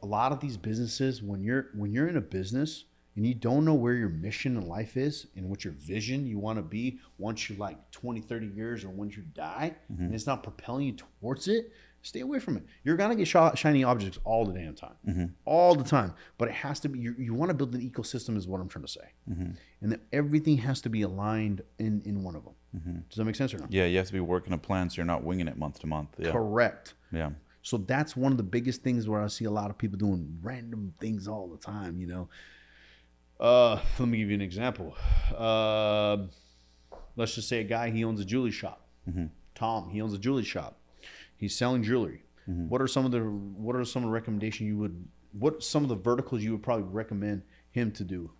a lot of these businesses, when you're in a business and you don't know where your mission in life is and what your vision you want to be once you're like 20, 30 years or once you die, and it's not propelling you towards it, stay away from it. You're going to get shiny objects all the damn time. All the time. But it has to be, you want to build an ecosystem is what I'm trying to say. And then everything has to be aligned in one of them. Does that make sense or not? Yeah, you have to be working a plan so you're not winging it month to month. Yeah. Correct. Yeah. So that's one of the biggest things where I see a lot of people doing random things all the time, Let me give you an example. Let's just say a guy, he owns a jewelry shop. Tom, he owns a jewelry shop. He's selling jewelry. What are some of the recommendations what some of the verticals you would probably recommend him to do?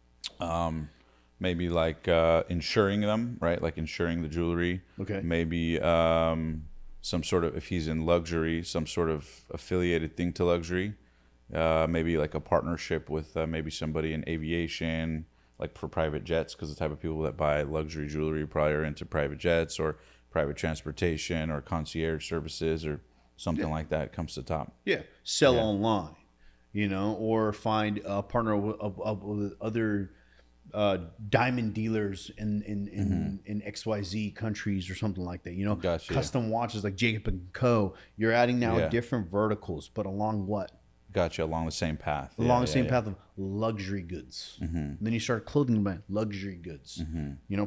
Maybe like insuring them, right? Like insuring the jewelry. Okay. Maybe some sort of, if he's in luxury, some sort of affiliated thing to luxury. Maybe like a partnership with maybe somebody in aviation, like for private jets, because the type of people that buy luxury jewelry probably are into private jets or private transportation or concierge services or something like that comes to top. Yeah. Sell online, or find a partner with other diamond dealers in XYZ countries or something like that. Gotcha. Custom watches like Jacob & Co. You're adding now different verticals, but along what? Gotcha, along the same path. Along the same path of luxury goods. And then you start clothing brand, luxury goods.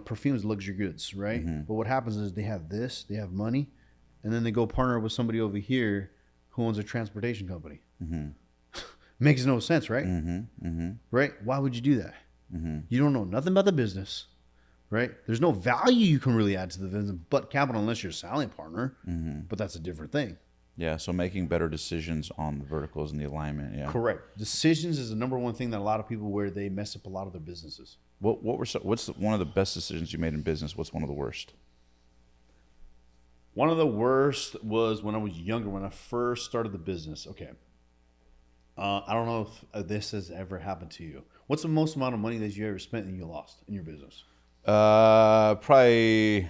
Perfumes, luxury goods, right? But what happens is they have this, they have money, and then they go partner with somebody over here who owns a transportation company. Makes no sense, right? Right? Why would you do that? You don't know nothing about the business, right? There's no value you can really add to the business but capital unless you're a selling partner, but that's a different thing. Yeah, so making better decisions on the verticals and the alignment. Yeah, correct. Decisions is the number one thing that a lot of people where they mess up a lot of their businesses. What's one of the best decisions you made in business? What's one of the worst? One of the worst was when I was younger, when I first started the business. Okay. I don't know if this has ever happened to you. What's the most amount of money that you ever spent and you lost in your business? Probably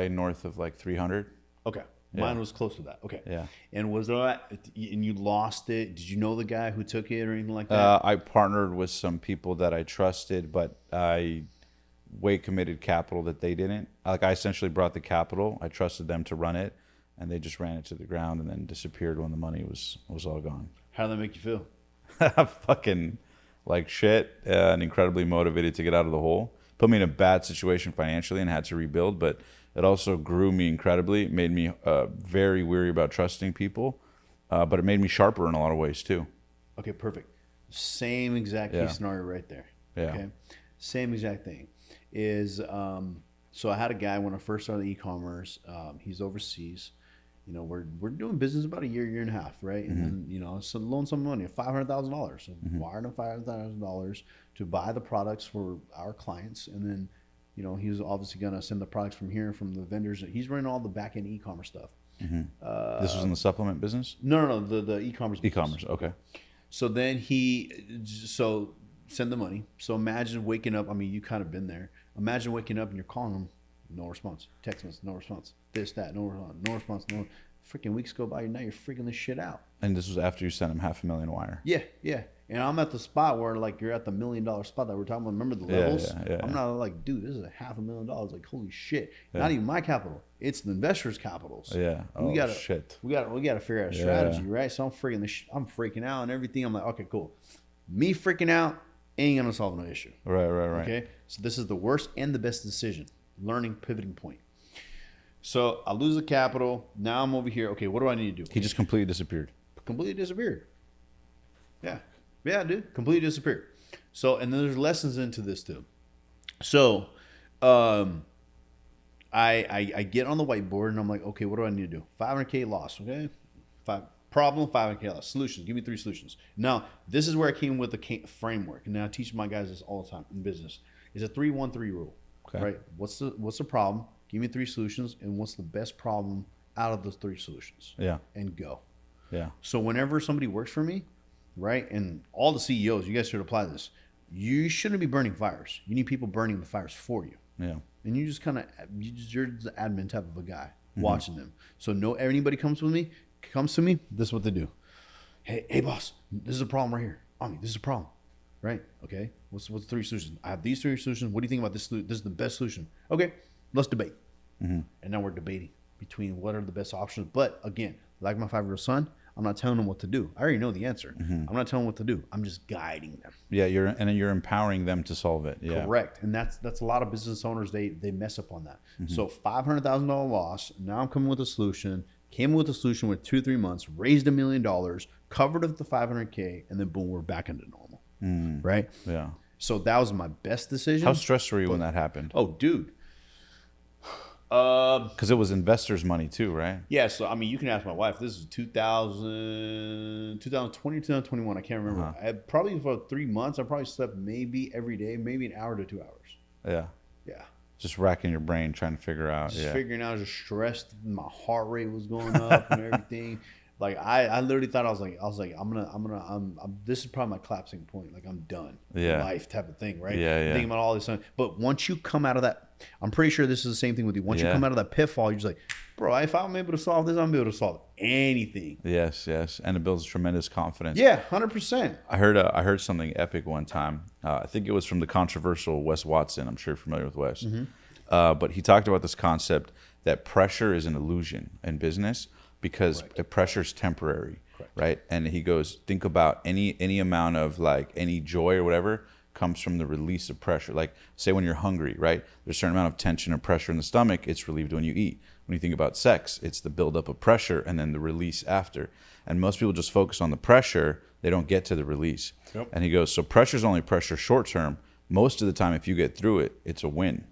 north of like 300. Okay. Mine was close to that. Okay. Yeah. And was that, and you lost it? Did you know the guy who took it or anything like that? I partnered with some people that I trusted, but I way committed capital that they didn't. Like I essentially brought the capital. I trusted them to run it, and they just ran it to the ground and then disappeared when the money was all gone. How did that make you feel? Fucking like shit, and incredibly motivated to get out of the hole. Put me in a bad situation financially and had to rebuild, but it also grew me incredibly. It made me very weary about trusting people, but it made me sharper in a lot of ways too. Okay, perfect. Same exact case scenario right there. Yeah. Okay. Same exact thing is, so I had a guy when I first started e-commerce, he's overseas. You know, we're doing business about a year and a half, right? And then, you know, so loan some money, $500,000. So wired him $500,000 to buy the products for our clients. And then, you know, he was obviously going to send the products from here, from the vendors. He's running all the back-end e-commerce stuff. This was in the supplement business? No, the e-commerce business. E-commerce, okay. So then so send the money. So imagine waking up. I mean, you kind of been there. Imagine waking up and you're calling him, no response. Text message, no response. This, that, no response. Freaking weeks go by. Now you're freaking this shit out. And this was after you sent him $500,000 wire. Yeah. And I'm at the spot where like you're at the $1 million spot that we're talking about. Remember the levels? Yeah. I'm not like, dude, this is $500,000. Like, holy shit. Not even my capital. It's the investors' capitals. Yeah. Oh, shit. We gotta figure out a strategy, right? So I'm freaking out and everything. I'm like, okay, cool. Me freaking out ain't gonna solve no issue. Right. Okay. So this is the worst and the best decision. Learning pivoting point. So I lose the capital. Now I'm over here. Okay, what do I need to do? He just completely disappeared. Completely disappeared. Yeah, dude. Completely disappeared. So, and then there's lessons into this too. So, I get on the whiteboard and I'm like, okay, what do I need to do? 500K loss. Okay. Problem, 500K loss. Solutions. Give me 3 solutions. Now, this is where I came with the framework. And now I teach my guys this all the time in business. It's a 3-1-3 rule. Okay. Right? What's the problem? Give me 3 solutions, and what's the best problem out of those 3 solutions? Yeah. And go. Yeah. So whenever somebody works for me, right, and all the CEOs, you guys should apply this. You shouldn't be burning fires. You need people burning the fires for you. Yeah. And you just you're the admin type of a guy watching them. So anybody comes to me, this is what they do. Hey boss, this is a problem right here. This is a problem. Right? Okay. What's the 3 solutions? I have these 3 solutions. What do you think about this? This is the best solution. Okay. Let's debate. And now we're debating between what are the best options. But again, like my 5-year-old son, I'm not telling him what to do. I already know the answer. I'm not telling them what to do. I'm just guiding them. Yeah, you're empowering them to solve it. Yeah. Correct. And that's a lot of business owners, they mess up on that. So $500,000 loss. Now I'm coming with a solution. Came with a solution with 2-3 months, raised $1 million, covered up the 500K, and then boom, we're back into normal. Right? Yeah. So that was my best decision. How stressed were you when that happened? Oh, dude. Because it was investors' money too, right? Yeah, so I mean, you can ask my wife. This is 2020, 2021. I can't remember. Probably for 3 months, I probably slept maybe every day, maybe an hour to 2 hours. Yeah. Just racking your brain, trying to figure out. Just figuring out, just stressed. My heart rate was going up and everything. Like I literally thought I was like this is probably my collapsing point. Like I'm done. Yeah. Life type of thing, right? Yeah. Thinking about all this stuff. But once you come out of that, I'm pretty sure this is the same thing with you. Once you come out of that pitfall, you're just like, bro, if I'm able to solve this, I'm able to solve anything. Yes. And it builds tremendous confidence. Yeah, 100%. I heard something epic one time. I think it was from the controversial Wes Watson. I'm sure you're familiar with Wes. But he talked about this concept that pressure is an illusion in business because pressure is temporary, right? And he goes, think about any amount of like any joy or whatever comes from the release of pressure. Like say when you're hungry, right? There's a certain amount of tension or pressure in the stomach. It's relieved when you eat. When you think about sex, it's the buildup of pressure and then the release after. And most people just focus on the pressure. They don't get to the release. Yep. And he goes, so pressure is only pressure short term. Most of the time, if you get through it, it's a win.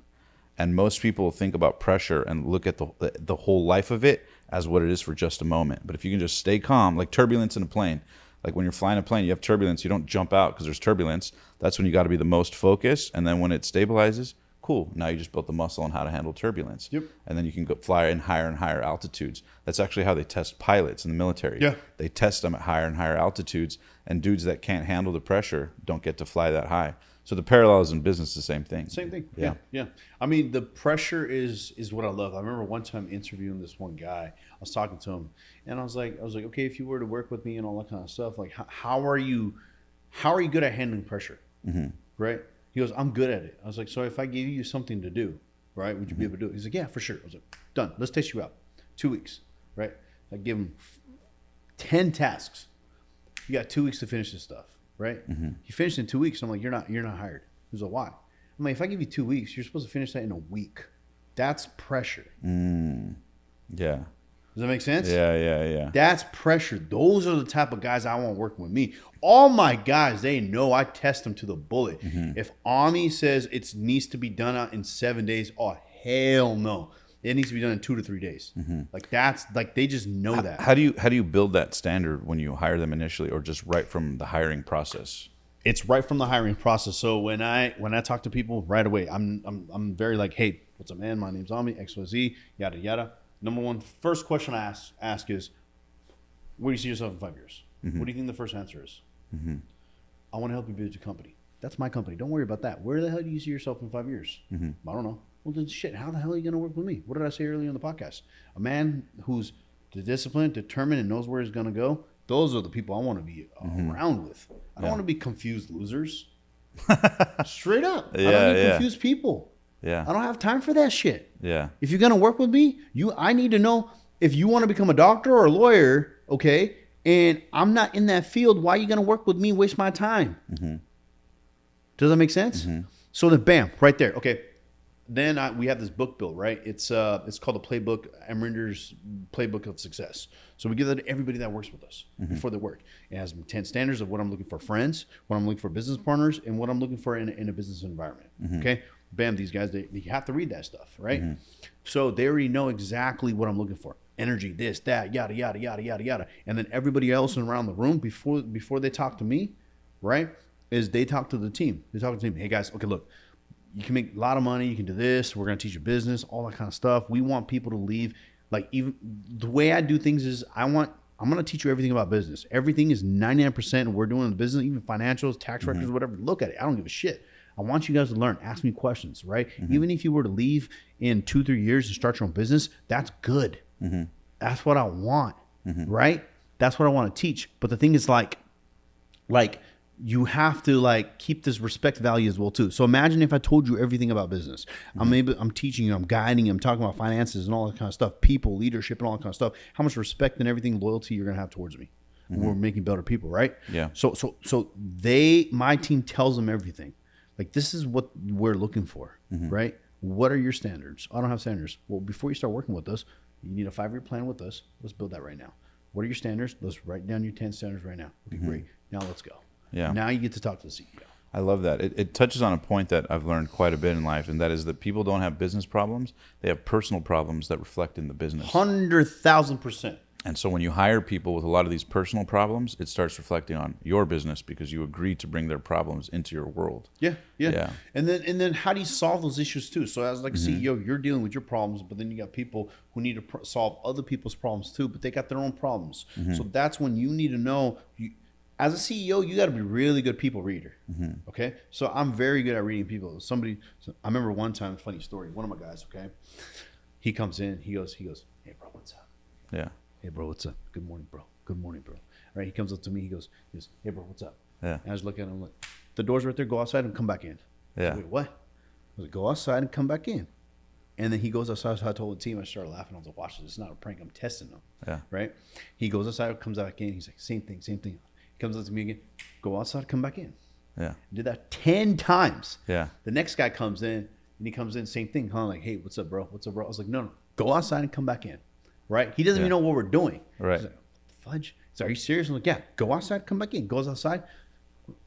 And most people think about pressure and look at the whole life of it as what it is for just a moment. But if you can just stay calm, like turbulence in a plane, like when you're flying a plane, you have turbulence, you don't jump out because there's turbulence. That's when you got to be the most focused. And then when it stabilizes, Cool. Now you just built the muscle on how to handle turbulence. Yep. And then you can go fly in higher and higher altitudes. That's actually how they test pilots in the military. Yeah. They test them at higher and higher altitudes, and dudes that can't handle the pressure don't get to fly that high. So the parallels in business is the same thing. Same thing. Yeah. I mean, the pressure is what I love. I remember one time interviewing this one guy. I was talking to him, and I was like, okay, if you were to work with me and all that kind of stuff, like, how are you good at handling pressure? Mm-hmm. Right? He goes, I'm good at it. I was like, so if I gave you something to do, right, would you be able to do it? He's like, yeah, for sure. I was like, done. Let's test you out. 2 weeks, right? I give him 10 tasks. You got 2 weeks to finish this stuff, right? Mm-hmm. He finished in 2 weeks. I'm like, you're not hired. He's like, why? I'm like, if I give you 2 weeks, you're supposed to finish that in a week. That's pressure. Yeah. Does that make sense? Yeah. That's pressure. Those are the type of guys I want working with me. All my guys, they know I test them to the bullet. Mm-hmm. If Ami says it needs to be done out in 7 days, oh, hell no. It needs to be done in 2 to 3 days. Mm-hmm. Like that's like they just know that. How do you build that standard when you hire them initially, or just right from the hiring process? It's right from the hiring process. So when I talk to people right away, I'm very like, hey, what's up, man? My name's Ami, XYZ, yada yada. Number one, first question I ask is, where do you see yourself in 5 years? Mm-hmm. What do you think the first answer is? Mm-hmm. I want to help you build your company. That's my company. Don't worry about that. Where the hell do you see yourself in 5 years? Mm-hmm. I don't know. Well, then shit, how the hell are you going to work with me? What did I say earlier in the podcast? A man who's disciplined, determined, and knows where he's going to go, those are the people I want to be around with. I don't want to be confused losers. Straight up. I don't need confused people. Yeah. I don't have time for that shit. Yeah. If you're gonna work with me, I need to know if you want to become a doctor or a lawyer, okay? And I'm not in that field. Why are you gonna work with me? Waste my time. Mm-hmm. Does that make sense? Mm-hmm. So then, bam, right there. Okay. Then we have this book built, right? It's called the Playbook, Amrinder's Playbook of Success. So we give that to everybody that works with us before they work. It has 10 standards of what I'm looking for friends, what I'm looking for business partners, and what I'm looking for in a business environment. Mm-hmm. Okay. Bam, these guys, they have to read that stuff, right? Mm-hmm. So they already know exactly what I'm looking for. Energy, this, that, yada, yada, yada, yada, yada. And then everybody else around the room, before they talk to me, right, is they talk to the team. They talk to the team. Hey, guys, okay, look, you can make a lot of money. You can do this. We're going to teach you business, all that kind of stuff. We want people to leave. Like, even the way I do things is I'm going to teach you everything about business. Everything is 99%. We're doing the business, even financials, tax records, whatever. Look at it. I don't give a shit. I want you guys to learn. Ask me questions, right? Mm-hmm. Even if you were to leave in 2-3 years and start your own business, that's good. Mm-hmm. That's what I want, right? That's what I want to teach. But the thing is, like you have to like keep this respect value as well too. So imagine if I told you everything about business. I'm teaching you, I'm guiding you, I'm talking about finances and all that kind of stuff, people, leadership, and all that kind of stuff. How much respect and everything, loyalty you're gonna have towards me. We're making better people, right? Yeah. So my team tells them everything. Like, this is what we're looking for, right? What are your standards? I don't have standards. Well, before you start working with us, you need a 5-year plan with us. Let's build that right now. What are your standards? Let's write down your 10 standards right now. Okay, great. Now let's go. Yeah. Now you get to talk to the CEO. I love that. It touches on a point that I've learned quite a bit in life, and that is that people don't have business problems. They have personal problems that reflect in the business. 100,000%. And so when you hire people with a lot of these personal problems, it starts reflecting on your business because you agreed to bring their problems into your world. Yeah. And then how do you solve those issues too? So as like a CEO, you're dealing with your problems, but then you got people who need to solve other people's problems too, but they got their own problems. So that's when you need to know, as a CEO, you got to be really good people reader. Okay. So I'm very good at reading people. I remember one time, funny story, one of my guys, okay, he comes in, he goes, hey bro, what's up? Yeah. Hey bro, what's up? Good morning, bro. Good morning, bro. All right, he comes up to me. He goes, hey bro, what's up? Yeah. And I was looking at him like, the door's right there. Go outside and come back in. Yeah. Wait, what? I was like, go outside and come back in. And then he goes outside. So I told the team. I started laughing. I was like, watch this. It's not a prank. I'm testing them. Yeah. Right. He goes outside, comes back in. He's like, same thing. He comes up to me again. Go outside, come back in. Yeah. I did that 10 times. Yeah. The next guy comes in and he comes in, same thing. Kind of like, hey, what's up, bro? What's up, bro? I was like, no. Go outside and come back in. Right? He doesn't even know what we're doing. Right. He's like, fudge. So are you serious? I'm like, yeah, go outside, come back in. Goes outside,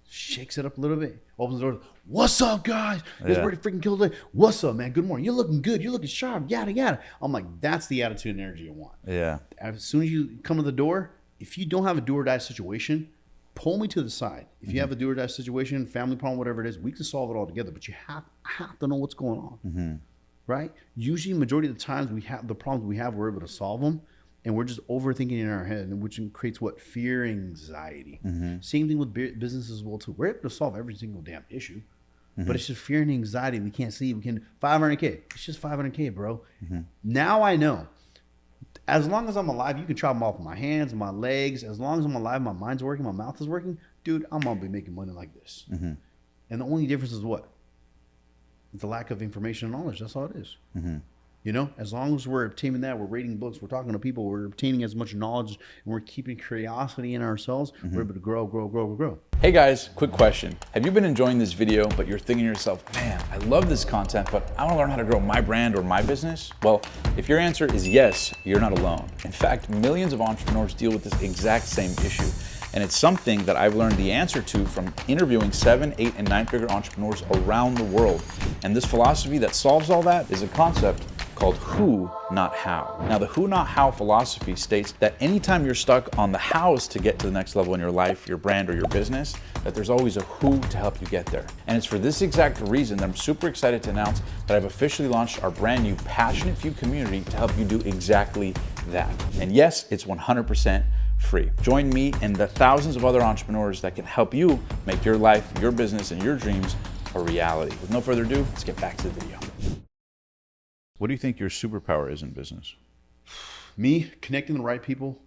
shakes it up a little bit, opens the door. What's up, guys? It's ready to freaking kill the day. What's up, man? Good morning. You're looking good. You're looking sharp. Yada, yada. I'm like, that's the attitude and energy I want. Yeah. As soon as you come to the door, if you don't have a do or die situation, pull me to the side. If you have a do or die situation, family problem, whatever it is, we can solve it all together. But you have to know what's going on, right? Usually, majority of the times, the problems we have, we're able to solve them, and we're just overthinking in our head, which creates what? Fear, anxiety. Same thing with businesses as well too. We're able to solve every single damn issue, but it's just fear and anxiety. We can't see. We can 500K. It's just 500K, bro. Now I know. As long as I'm alive, you can chop them off with my hands, my legs. As long as I'm alive, my mind's working, my mouth is working, dude, I'm gonna be making money like this. And the only difference is what? The lack of information and knowledge. That's all it is. You know, as long as we're obtaining that, we're reading books, we're talking to people, we're obtaining as much knowledge, and we're keeping curiosity in ourselves, we're able to grow. Hey guys, quick question. Have you been enjoying this video, but you're thinking to yourself, man, I love this content, but I want to learn how to grow my brand or my business? Well, if your answer is yes, you're not alone. In fact, millions of entrepreneurs deal with this exact same issue. And it's something that I've learned the answer to from interviewing 7, 8, and 9-figure entrepreneurs around the world. And this philosophy that solves all that is a concept called who, not how. Now, the who, not how philosophy states that anytime you're stuck on the hows to get to the next level in your life, your brand, or your business, that there's always a who to help you get there. And it's for this exact reason that I'm super excited to announce that I've officially launched our brand new Passionate Few community to help you do exactly that. And yes, it's 100% free. Join me and the thousands of other entrepreneurs that can help you make your life, your business, and your dreams a reality. With no further ado, let's get back to the video. What do you think your superpower is in business? Me, connecting the right people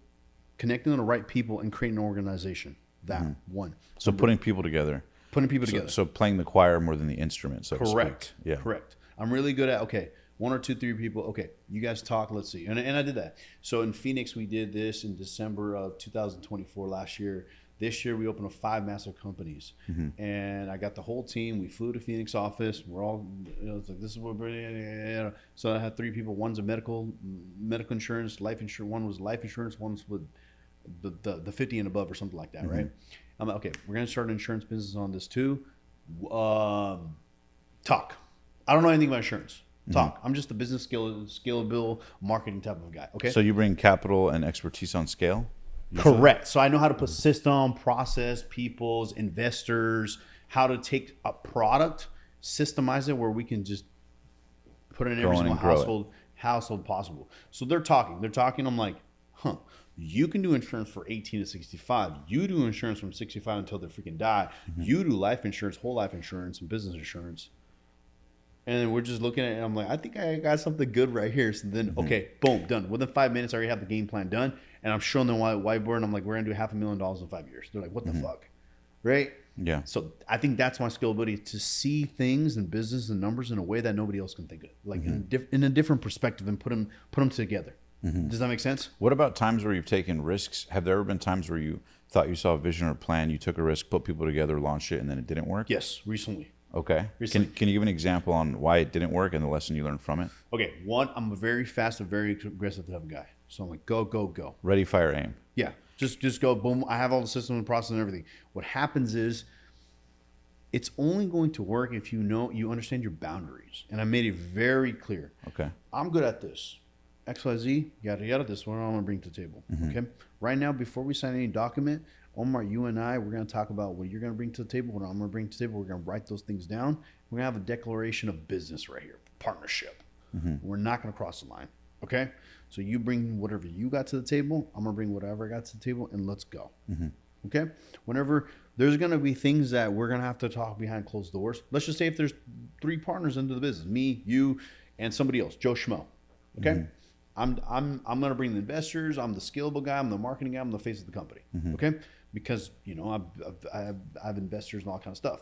and creating an organization. That one. So putting people together. So playing the choir more than the instrument, so Correct. To speak. Yeah. Correct. I'm really good at, okay, 1 or 2, 3 people. Okay, you guys talk, let's see. And I did that. So in Phoenix, we did this in December of 2024 last year. This year, we opened up 5 massive companies. And I got the whole team. We flew to Phoenix office. We're all, it's like, this is what we're, so I had 3 people. One's a medical insurance, life insurance. One was life insurance. One's with the 50 and above or something like that, right? I'm like, okay, we're going to start an insurance business on this too. Talk. I don't know anything about insurance. Talk. I'm just a business scalable marketing type of guy. Okay. So you bring capital and expertise on scale? Correct. So I know how to put system, process, people's, investors, how to take a product, systemize it where we can just put it in every single household possible. So they're talking. I'm like, you can do insurance for 18 to 65. You do insurance from 65 until they freaking die. You do life insurance, whole life insurance, and business insurance. And then we're just looking at it, and I'm like, I think I got something good right here. So then, okay, boom, done. Within 5 minutes, I already have the game plan done. And I'm showing them whiteboard, and I'm like, we're going to do $500,000 in 5 years. They're like, what the fuck? Right? Yeah. So I think that's my skill ability, to see things and business and numbers in a way that nobody else can think of, like in a different perspective, and put them together. Does that make sense? What about times where you've taken risks? Have there ever been times where you thought you saw a vision or plan, you took a risk, put people together, launched it, and then it didn't work? Yes, recently. Okay. Can you give an example on why it didn't work and the lesson you learned from it? Okay. One, I'm a very fast and very aggressive type of guy. So I'm like, go. Ready, fire, aim. Yeah. Just go, boom. I have all the system and process and everything. What happens is, it's only going to work if you understand your boundaries. And I made it very clear. Okay. I'm good at this. XYZ, yada, yada, this is what I'm going to bring to the table. Okay. Right now, before we sign any document, Omar, you and I, we're going to talk about what you're going to bring to the table, what I'm going to bring to the table. We're going to write those things down. We're going to have a declaration of business right here, partnership. We're not going to cross the line. Okay. So you bring whatever you got to the table. I'm going to bring whatever I got to the table, and let's go. Okay. Whenever there's going to be things that we're going to have to talk behind closed doors. Let's just say if there's 3 partners into the business, me, you, and somebody else, Joe Schmo. Okay. I'm going to bring the investors. I'm the scalable guy. I'm the marketing guy. I'm the face of the company. Okay. Because, I have investors and all kind of stuff.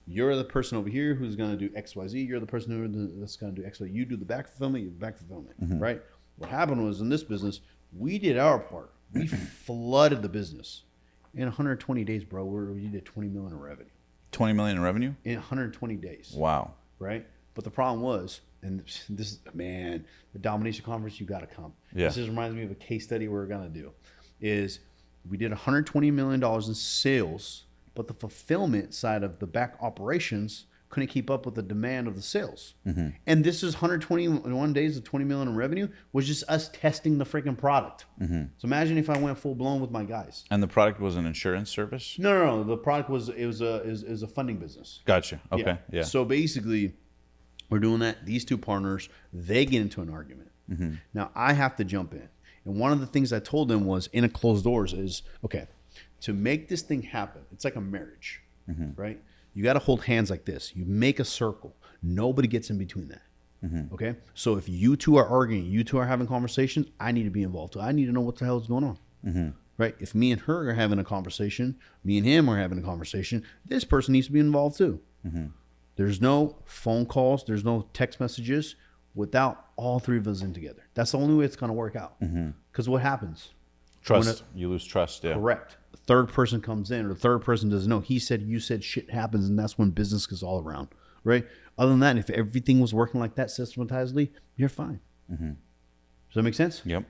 You're the person over here who's going to do XYZ. You're the person that's going to do XYZ. You do the back fulfillment, you do the back fulfillment, right? What happened was, in this business, we did our part. We flooded the business. In 120 days, bro, we did 20 million in revenue. 20 million in revenue? In 120 days. Wow. Right? But the problem was, and this, man, the Domination Conference, you got to come. Yeah. This just reminds me of a case study we're going to do. Is we did $120 million in sales, but the fulfillment side of the back operations, couldn't keep up with the demand of the sales. And this is 121 days of 20 million in revenue was just us testing the freaking product. So imagine if I went full blown with my guys. And the product was an insurance service? No. The product was a funding business. Gotcha. Okay. Yeah. So basically, we're doing that. These two partners, they get into an argument. Now I have to jump in. And one of the things I told them was in a closed doors is, okay, to make this thing happen, it's like a marriage, right? You got to hold hands like this. You make a circle. Nobody gets in between that. Okay. So if you two are arguing, you two are having conversations, I need to be involved too. I need to know what the hell is going on. Right. If me and her are having a conversation, me and him are having a conversation, this person needs to be involved too. There's no phone calls. There's no text messages without all three of us in together. That's the only way it's going to work out. Because what happens? Trust. You lose trust. Yeah. Correct. The third person comes in, or the third person doesn't know. He said, you said, shit happens, and that's when business goes all around, right? Other than that, if everything was working like that systematizedly, you're fine. Does that make sense? Yep.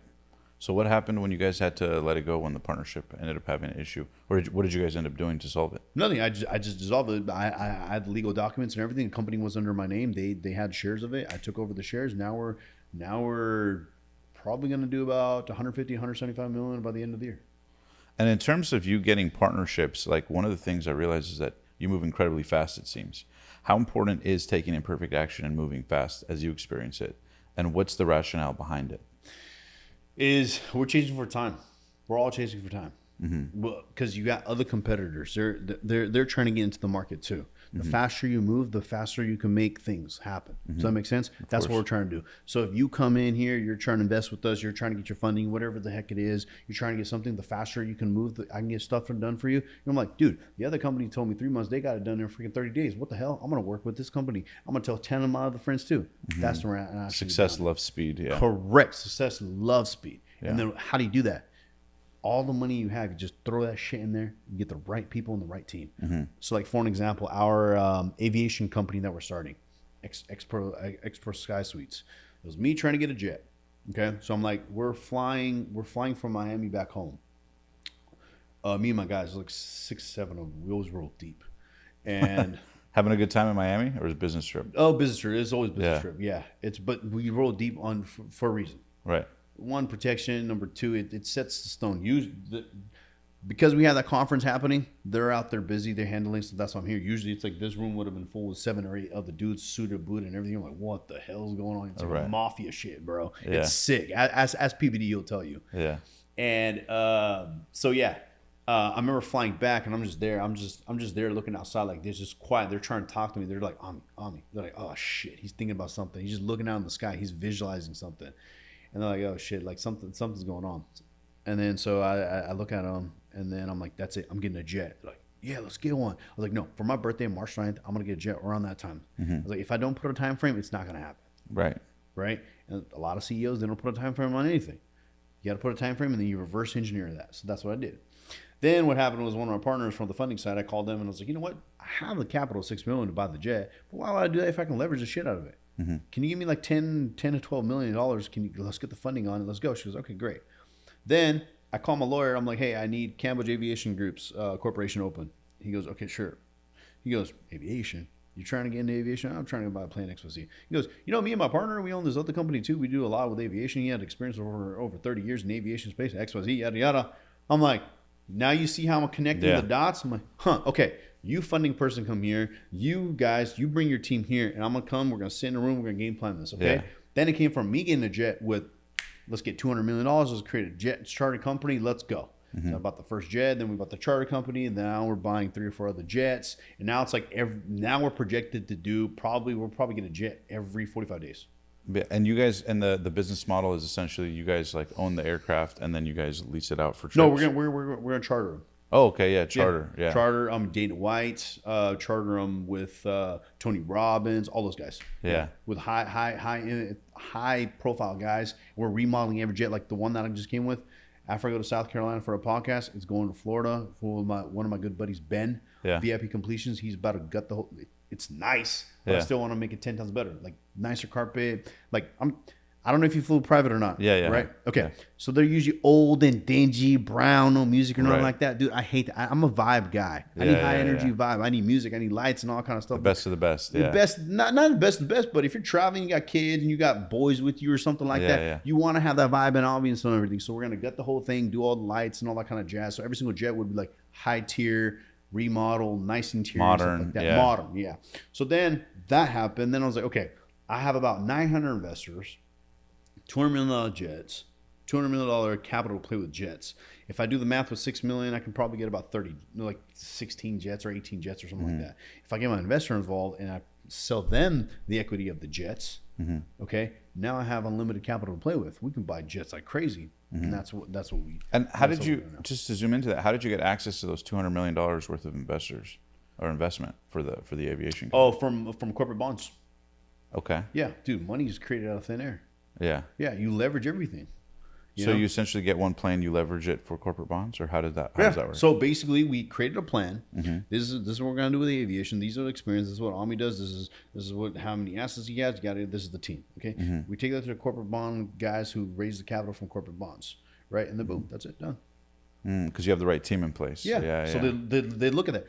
So what happened when you guys had to let it go when the partnership ended up having an issue? Or what did you guys end up doing to solve it? Nothing. I just dissolved it. I had the legal documents and everything. The company was under my name. They had shares of it. I took over the shares. Now we're probably going to do about 150, 175 million by the end of the year. And in terms of you getting partnerships, like one of the things I realize is that you move incredibly fast, it seems. How important is taking imperfect action and moving fast as you experience it? And what's the rationale behind it? Is we're chasing for time. We're all chasing for time. Because you got other competitors. They're trying to get into the market too. The faster you move, the faster you can make things happen. Does that make sense? That's what we're trying to do. So if you come in here, you're trying to invest with us, you're trying to get your funding, whatever the heck it is, you're trying to get something, the faster you can move, I can get stuff done for you. And I'm like, dude, the other company told me 3 months, they got it done in freaking 30 days. What the hell? I'm going to work with this company. I'm going to tell 10 of my other friends too. That's the right. Success loves speed. Yeah. Correct. Success loves speed. Yeah. And then how do you do that? All the money you have, you just throw that shit in there. You get the right people and the right team. So, like for an example, our aviation company that we're starting, Expro Sky Suites. It was me trying to get a jet. Okay, so I'm like, we're flying from Miami back home. Me and my guys, like 6, 7 of them. We always roll deep, and having a good time in Miami, or is it business trip? Oh, business trip. It's always business trip. Yeah, but we roll deep for a reason. Right. One, protection. Number two, it sets the stone. Because we have that conference happening, they're out there busy, they're handling, so that's why I'm here. Usually it's like this room would have been full with 7 or 8 other dudes, suited, booted, and everything. I'm like, what the hell's going on? It's like mafia shit, bro. Yeah. It's sick. As PBD, he'll tell you. Yeah. And I remember flying back, and I'm just there. I'm just there looking outside, like this, just quiet. They're trying to talk to me. They're like, Ami. They're like, oh shit, he's thinking about something. He's just looking out in the sky. He's visualizing something. And they're like, oh shit, like something's going on. And then so I look at them, and then I'm like, that's it. I'm getting a jet. They're like, yeah, let's get one. I was like, no, for my birthday, March 9th, I'm gonna get a jet around that time. I was like, if I don't put a time frame, it's not gonna happen. Right. And a lot of CEOs, they don't put a time frame on anything. You got to put a time frame, and then you reverse engineer that. So that's what I did. Then what happened was one of my partners from the funding side, I called them and I was like, you know what? I have the capital of $6 million to buy the jet, but why would I do that if I can leverage the shit out of it? Can you give me like $10 to $12 million? Let's get the funding on it. Let's go. She goes, okay, great. Then I call my lawyer. I'm like, hey, I need Kamboj Aviation Group's corporation open. He goes, okay, sure. He goes, aviation? You're trying to get into aviation? I'm trying to buy a plane XYZ. He goes, you know, me and my partner, we own this other company too. We do a lot with aviation. He had experience over 30 years in aviation space, XYZ, yada, yada. I'm like, now you see how I'm connecting the dots? I'm like, okay. You funding person come here. You guys, you bring your team here, and I'm going to come. We're going to sit in a room. We're going to game plan this, okay? Yeah. Then it came from me getting a jet with, let's get $200 million. Let's create a jet charter company. Let's go. So I bought the first jet. Then we bought the charter company. And now we're buying 3 or 4 other jets. And now it's like, now we're projected to do we'll probably get a jet every 45 days. And you guys, and the business model is essentially you guys like own the aircraft and then you guys lease it out for trips. No, we're gonna charter them. Oh, okay, yeah, charter, yeah. Charter, Dana White, charter them with Tony Robbins, all those guys. Yeah. With high profile guys. We're remodeling every jet, like the one that I just came with. After I go to South Carolina for a podcast, it's going to Florida for one of my good buddies, Ben. Yeah. VIP Completions. He's about to gut the whole. It's nice, but I still want to make it 10 times better. Like nicer carpet. Like I don't know if you flew private or not. Yeah. Right? Okay. Yeah. So they're usually old and dingy, brown, no music or nothing Right. like that. Dude, I hate that. I'm a vibe guy. I need Yeah, high yeah, energy yeah. vibe. I need music. I need lights and all kind of stuff. The best of the best. The Yeah. best, not the best of the best, but if you're traveling, you got kids and you got boys with you or something like that, Yeah. you want to have that vibe and ambience and everything. So we're going to gut the whole thing, do all the lights and all that kind of jazz. So every single jet would be like high tier, remodel, nice interior, Modern, stuff like that. yeah. Modern, yeah. So then that happened. Then I was like, okay, I have about 900 investors, $200 million jets, $200 million capital to play with jets. If I do the math with $6 million, I can probably get about 30, like 16 jets or 18 jets or something like that. If I get my investor involved and I sell them the equity of the jets, okay, now I have unlimited capital to play with. We can buy jets like crazy, and that's what we. And how that's did what we're you, doing now. just to zoom into that, how did you get access to those $200 million worth of investors or investment for the aviation company? Oh, from corporate bonds. Okay. Yeah, dude, money is created out of thin air. Yeah. Yeah, you leverage everything. So know? you essentially get one plane, you leverage it for corporate bonds, or how does that work? So basically, we created a plan. This is what we're gonna do with the aviation. These are the experiences. This is what Omni does. This is what how many assets he has. You got it. This is the team. Okay. We take that to the corporate bond guys who raise the capital from corporate bonds, right? And then boom, that's it, done. Because you have the right team in place. Yeah. So they look at that.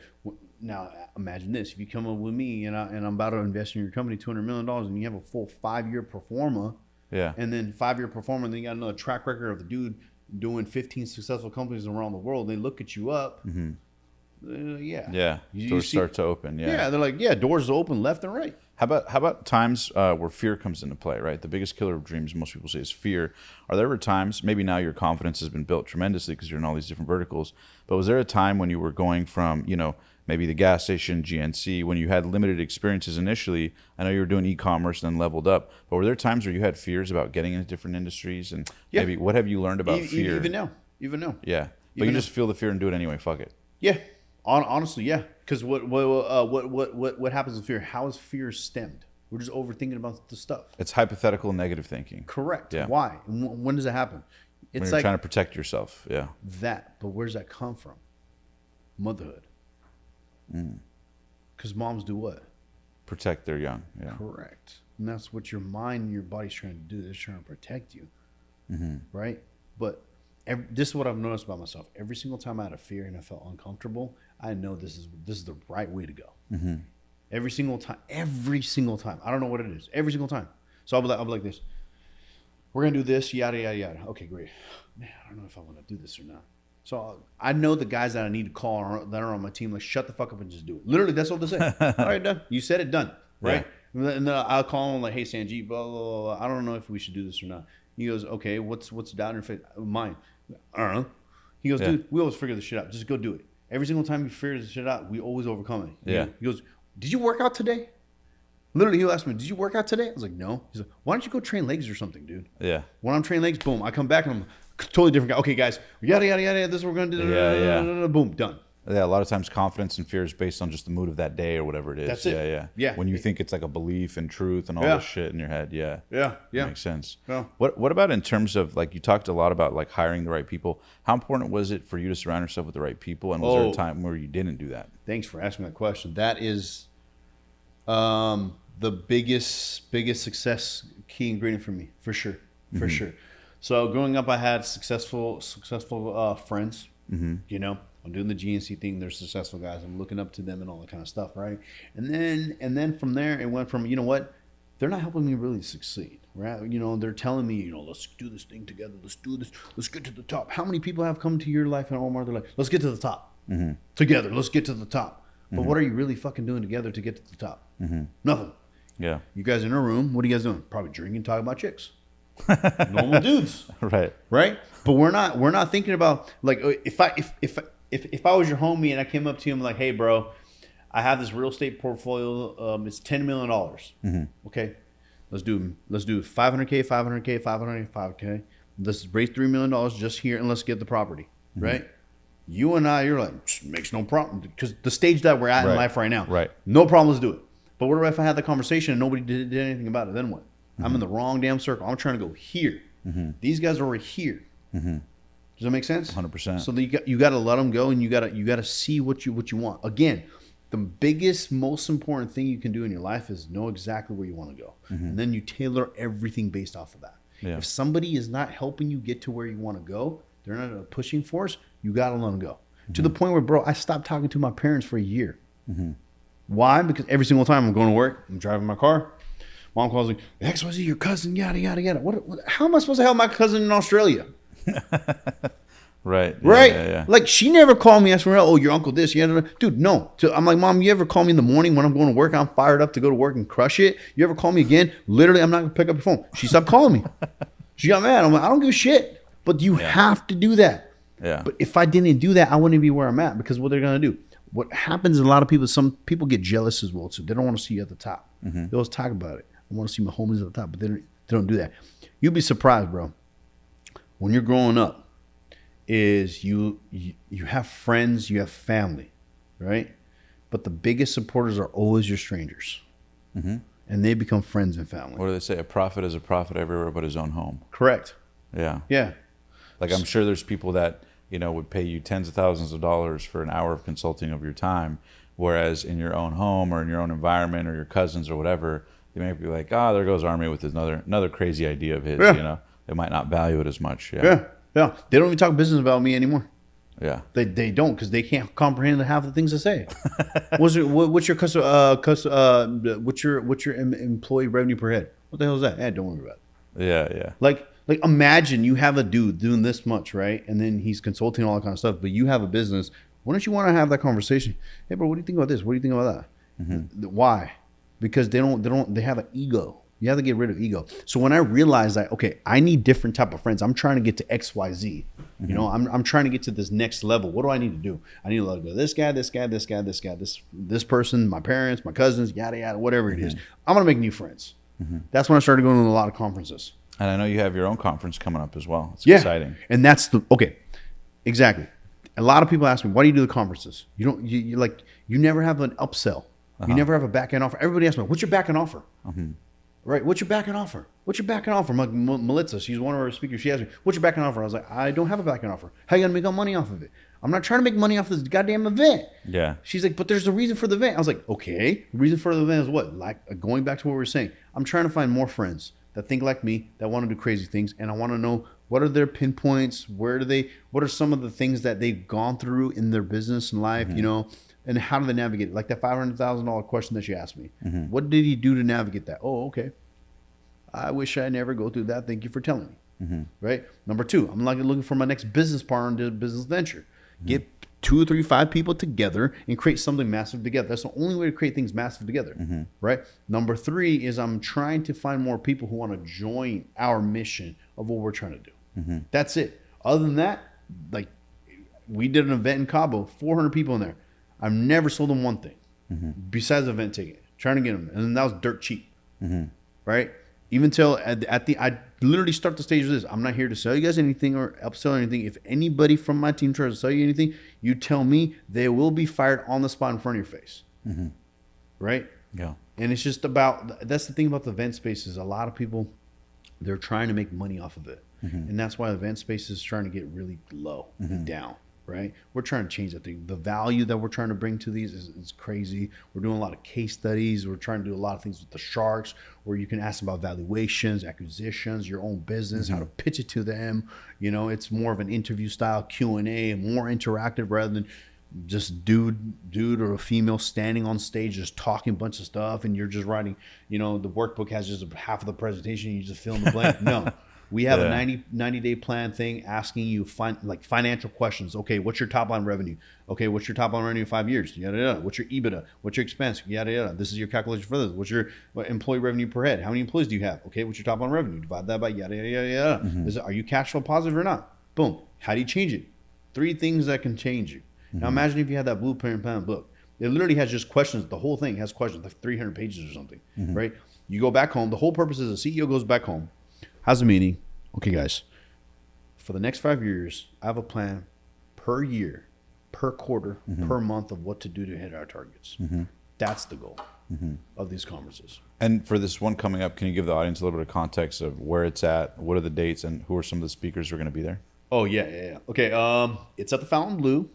Now imagine this: if you come up with me and I'm about to invest in your company $200 million, and you have a full 5-year pro forma. Yeah. And then 5-year performance, then you got another track record of the dude doing 15 successful companies around the world. They look at you up. Yeah. Yeah. Doors start to open. Yeah. Yeah. They're like, yeah, doors open left and right. How about times where fear comes into play, right? The biggest killer of dreams, most people say, is fear. Are there ever times, maybe now your confidence has been built tremendously because you're in all these different verticals, but was there a time when you were going from, maybe the gas station, GNC, when you had limited experiences initially? I know you were doing e-commerce and then leveled up, but were there times where you had fears about getting into different industries? And maybe what have you learned about fear? Even now. Yeah. But you just feel the fear and do it anyway. Fuck it. Yeah. Honestly, yeah. Because what happens with fear? How is fear stemmed? We're just overthinking about the stuff. It's hypothetical negative thinking. Correct. Yeah. Why? And when does it happen? When It's you're like trying to protect yourself. Yeah. that. But where does that come from? Motherhood. Because moms do what? Protect their young. Yeah. Correct. And that's what your mind and your body's trying to do. They're trying to protect you. Right? But this is what I've noticed about myself. Every single time I had a fear and I felt uncomfortable, I know this is the right way to go. Every single time. I don't know what it is. Every single time. So I'll be like this. We're going to do this, yada, yada, yada. Okay, great. Man, I don't know if I want to do this or not. So I know the guys that I need to call that are on my team, like, shut the fuck up and just do it. Literally, that's all they say. All right, done. You said it, done. Right? Yeah. And then I'll call him like, hey, Sanjeev, blah, blah, blah. I don't know if we should do this or not. He goes, okay, what's down in your face? Mine. I don't know. He goes, dude, we always figure this shit out. Just go do it. Every single time you figure this shit out, we always overcome it. Yeah. He goes, did you work out today? Literally, he'll ask me, did you work out today? I was like, no. He's like, why don't you go train legs or something, dude? Yeah. When I'm training legs, boom, I come back and I'm a totally different guy. Okay, guys, yada, yada, yada, this is what we're going to do. Yeah. Boom, done. Yeah, a lot of times confidence and fear is based on just the mood of that day or whatever it is. That's it. Yeah. When you think it's like a belief and truth and all this shit in your head. Yeah. Yeah. That makes sense. Yeah. What about in terms of, like, you talked a lot about like hiring the right people. How important was it for you to surround yourself with the right people? And was there a time where you didn't do that? Thanks for asking that question. That is the biggest success key ingredient for me, for sure. For sure. So growing up, I had successful friends, I'm doing the GNC thing. They're successful guys. I'm looking up to them and all that kind of stuff, right? And then from there, it went from, you know what? They're not helping me really succeed, right? They're telling me, let's do this thing together. Let's do this. Let's get to the top. How many people have come to your life and Omar? They're like, let's get to the top together. Let's get to the top. But what are you really fucking doing together to get to the top? Nothing. Yeah. You guys in a room, what are you guys doing? Probably drinking, talking about chicks. Normal dudes. Right. But we're not thinking about, like, if I was your homie and I came up to him like, hey bro, I have this real estate portfolio, it's $10 million. Okay. Let's do 500K, 500K, 500K, 500K. Let's raise $3 million just here and let's get the property. Right? You and I, you're like, makes no problem, because the stage that we're at in life right now, no problem, let's do it. But what if I had the conversation and nobody did anything about it? Then what? I'm in the wrong damn circle. I'm trying to go here. These guys are over here. Does that make sense? 100%. So you got to let them go, and you got to see what you want. Again, the biggest, most important thing you can do in your life is know exactly where you want to go, and then you tailor everything based off of that. Yeah. If somebody is not helping you get to where you want to go, they're not a pushing force, you got to let them go. To the point where, bro, I stopped talking to my parents for a year. Why? Because every single time I'm going to work, I'm driving my car, mom calls me, XYZ, your cousin, yada, yada, yada. How am I supposed to help my cousin in Australia? Right. Right? Yeah. Like, she never called me, asked for help. Oh, your uncle this. Yeah, dude, no. So I'm like, Mom, you ever call me in the morning when I'm going to work? I'm fired up to go to work and crush it. You ever call me again? Literally, I'm not going to pick up your phone. She stopped calling me. She got mad. I'm like, I don't give a shit. But you have to do that. Yeah. But if I didn't do that, I wouldn't be where I'm at, because what they're going to do. What happens is a lot of people, some people get jealous as well. So they don't want to see you at the top. They always talk about it. I want to see my homies at the top, but they don't do that. You'll be surprised, bro. When you're growing up, is you have friends, you have family, right? But the biggest supporters are always your strangers. And they become friends and family. What do they say? A prophet is a prophet everywhere but his own home. Correct. Yeah. Yeah. Like, I'm sure there's people that, would pay you tens of thousands of dollars for an hour of consulting of your time, whereas in your own home or in your own environment or your cousins or whatever, they may be like, there goes Army with another crazy idea of his. They might not value it as much. Yeah. They don't even talk business about me anymore. Yeah. They don't, because they can't comprehend half the things I say. What's your employee revenue per head? What the hell is that? Don't worry about it. Yeah. Like imagine you have a dude doing this much, right? And then he's consulting all that kind of stuff, but you have a business. Why don't you want to have that conversation? Hey, bro, what do you think about this? What do you think about that? Why? Because they have an ego. You have to get rid of ego. So when I realized that, okay, I need different type of friends. I'm trying to get to XYZ. I'm trying to get to this next level. What do I need to do? I need to let go this guy, this person, my parents, my cousins, yada, yada, whatever it is. I'm going to make new friends. That's when I started going to a lot of conferences. And I know you have your own conference coming up as well. It's exciting. And that's exactly. A lot of people ask me, why do you do the conferences? You never have an upsell. You never have a back end offer. Everybody asks me, what's your back end offer? Right? What's your back end offer? What's your back end offer? Like Melissa, she's one of our speakers. She asked me, what's your back end offer? I was like, I don't have a back end offer. How are you going to make money off of it? I'm not trying to make money off this goddamn event. Yeah. She's like, but there's a reason for the event. I was like, okay. The reason for the event is what? Like, going back to what we were saying. I'm trying to find more friends that think like me, that want to do crazy things. And I want to know, what are their pinpoints? What are some of the things that they've gone through in their business and life, and how do they navigate it? Like that $500,000 question that you asked me. What did he do to navigate that? Oh, okay. I wish I never go through that. Thank you for telling me. Right? Number 2, I'm like looking for my next business partner to business venture. Get 2 or 3, 5 people together and create something massive together. That's the only way to create things massive together. Right? Number 3 is I'm trying to find more people who want to join our mission of what we're trying to do. That's it. Other than that, like, we did an event in Cabo, 400 people in there. I've never sold them one thing besides the event ticket. Trying to get them, and that was dirt cheap. Right? Even till I literally start the stage with this. I'm not here to sell you guys anything or upsell anything. If anybody from my team tries to sell you anything, you tell me. They will be fired on the spot in front of your face. Right? Yeah. And it's just about, that's the thing about the event space is a lot of people, they're trying to make money off of it. And that's why the event space is trying to get really low and down. Right? We're trying to change that thing. The value that we're trying to bring to these is crazy. We're doing a lot of case studies. We're trying to do a lot of things with the sharks where you can ask about valuations, acquisitions, your own business, how to pitch it to them. It's more of an interview style Q&A and more interactive rather than just dude or a female standing on stage just talking a bunch of stuff and you're just writing, the workbook has just half of the presentation and you just fill in the blank. No. We have a 90-day plan thing asking you financial questions. Okay, what's your top line revenue? Okay, what's your top line revenue in 5 years? Yada, yada. What's your EBITDA? What's your expense? Yada, yada. This is your calculation for this. What's your employee revenue per head? How many employees do you have? Okay, what's your top line revenue? Divide that by yada, yada, yada. Are you cash flow positive or not? Boom. How do you change it? 3 things that can change you. Now imagine if you had that blueprint plan book. It literally has just questions. The whole thing has questions, like 300 pages or something, right? You go back home. The whole purpose is the CEO goes back home. How's the meeting? Okay, guys, for the next 5 years, I have a plan per year, per quarter, per month of what to do to hit our targets. That's the goal of these conferences. And for this one coming up, can you give the audience a little bit of context of where it's at, what are the dates, and who are some of the speakers who are going to be there? Oh, yeah. Okay, it's at the Fountain Blue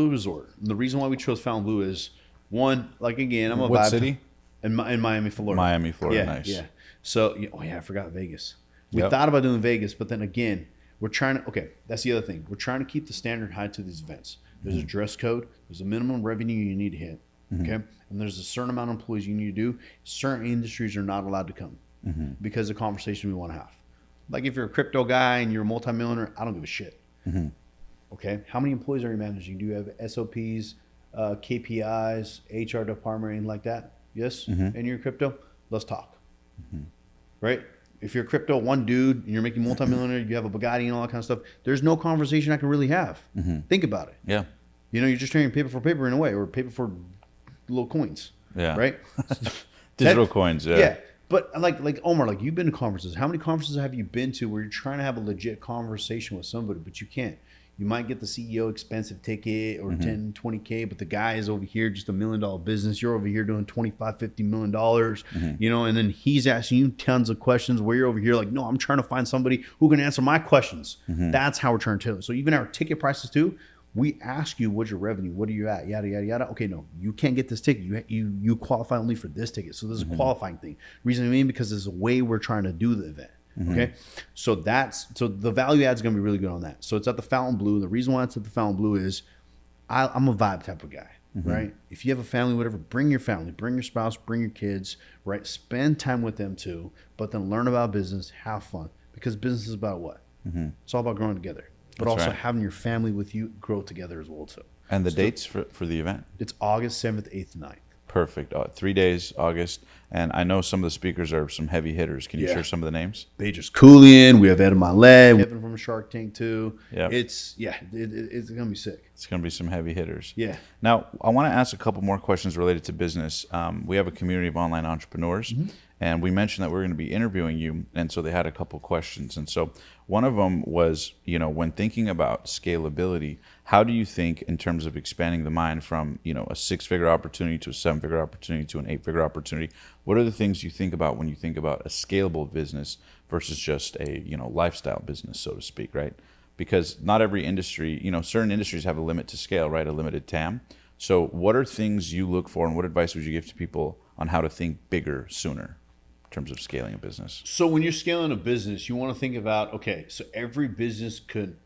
Resort. And the reason why we chose Fountain Blue is, one, like, again, I'm a What vibe city? in Miami, Florida. Miami, Florida. Yeah, Nice. yeah. So, I forgot Vegas. We Yep. thought about doing Vegas, but then again, we're trying to, okay, that's the other thing. We're trying to keep the standard high to these events. There's a dress code. There's a minimum revenue you need to hit. Okay. And there's a certain amount of employees you need to do. Certain industries are not allowed to come because of the conversation we want to have. Like if you're a crypto guy and you're a multimillionaire, I don't give a shit. Okay. How many employees are you managing? Do you have SOPs, KPIs, HR department, anything like that? Yes. And you're crypto? Let's talk. Right? If you're crypto, one dude, and you're making multimillionaire, you have a Bugatti and all that kind of stuff, there's no conversation I can really have. Think about it. Yeah. You know, you're just trading paper for paper in a way, or paper for little coins. Yeah. Right? Digital coins. Yeah. Yeah. But like Omar, like you've been to conferences. How many conferences have you been to where you're trying to have a legit conversation with somebody, but you can't? You might get the CEO expensive ticket or 10, 20K, but the guy is over here just $1 million business. You're over here doing $25, $50 million, you know, and then he's asking you tons of questions where you're over here like, no, I'm trying to find somebody who can answer my questions. That's how we're trying to. So even our ticket prices too, we ask you, what's your revenue? What are you at? Yada, yada, yada. Okay, no, you can't get this ticket. You qualify only for this ticket. So there's a qualifying thing. Reason I mean, because there's a way we're trying to do the event. Okay. So the value add is going to be really good on that. So it's at the Fontainebleau. The reason why it's at the Fontainebleau is I'm a vibe type of guy, right? If you have a family, whatever, bring your family, bring your spouse, bring your kids, right? Spend time with them too, but then learn about business, have fun, because business is about what? It's all about growing together, but That's also right. having your family with you grow together as well too. And the dates for the event? It's August 7th, 8th, 9th. Perfect. 3 days, August. And I know some of the speakers are some heavy hitters. Can you Yeah. share some of the names? Bejas Coolian, we have Ed Malay, Kevin from Shark Tank too. Yep. It's gonna be sick. It's going to be some heavy hitters. Yeah. Now, I want to ask a couple more questions related to business. We have a community of online entrepreneurs, and we mentioned that we're going to be interviewing you, and so they had a couple questions. And so one of them was, you know, when thinking about scalability, how do you think in terms of expanding the mind from, you know, a 6-figure opportunity to a 7-figure opportunity to an 8-figure opportunity? What are the things you think about when you think about a scalable business versus just a, you know, lifestyle business, so to speak, right? Because not every industry, you know, certain industries have a limit to scale, right? A limited TAM. So what are things you look for, and what advice would you give to people on how to think bigger sooner in terms of scaling a business? So when you're scaling a business, you want to think about, okay, so every business could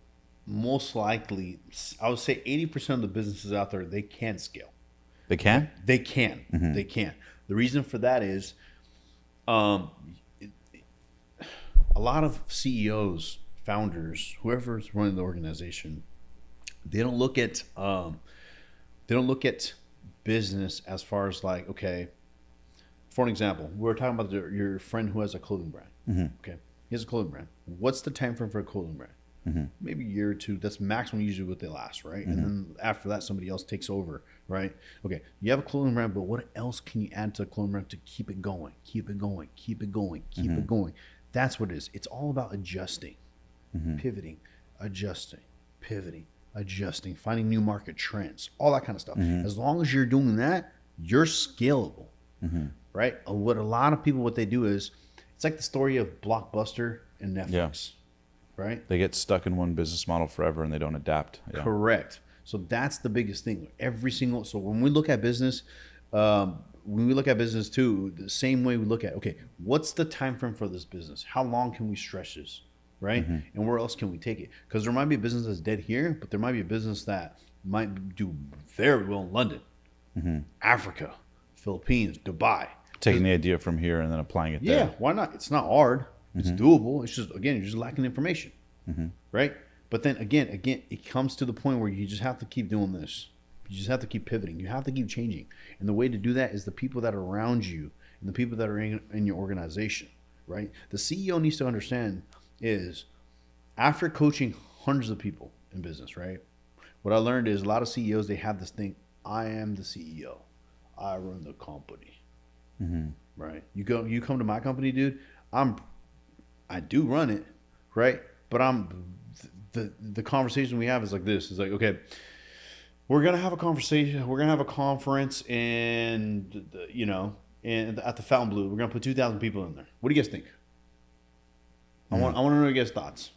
most likely, I would say 80% of the businesses out there, they can scale. They can? They can. They can. The reason for that is a lot of CEOs, founders, whoever's running the organization, they don't look at business as far as like, okay, for an example, we were talking about your friend who has a clothing brand. Okay, he has a clothing brand. What's the time frame for a clothing brand? Maybe a year or two. That's maximum usually what they last, right? And then after that, somebody else takes over, right? Okay, you have a clothing brand, but what else can you add to a clothing brand to keep it going, keep it going, keep it going, keep it going? That's what it is. It's all about adjusting, pivoting, adjusting, pivoting, adjusting, finding new market trends, all that kind of stuff. As long as you're doing that, you're scalable, right? What a lot of people, what they do is, it's like the story of Blockbuster and Netflix. Right? They get stuck in one business model forever and they don't adapt. Yeah. Correct. So that's the biggest thing. So when we look at business, too, the same way we look at, okay, what's the time frame for this business? How long can we stretch this? Right? And where else can we take it? Because there might be a business that's dead here, but there might be a business that might do very well in London, Africa, Philippines, Dubai. Taking the idea from here and then applying it Yeah, there. why not? It's not hard. It's doable. It's just, again, you're just lacking information, right? But then again, it comes to the point where you just have to keep doing this. You just have to keep pivoting. You have to keep changing. And the way to do that is the people that are around you and the people that are in your organization, right? The CEO needs to understand is after coaching hundreds of people in business, right? What I learned is a lot of CEOs, they have this thing, I am the CEO. I run the company, right? You come to my company, dude, I do run it, right? But the conversation we have is like this. It's like, okay, we're gonna have a conversation. We're gonna have a conference, and at the Fontainebleau, we're gonna put 2,000 people in there. What do you guys think? I want to know your guys' thoughts.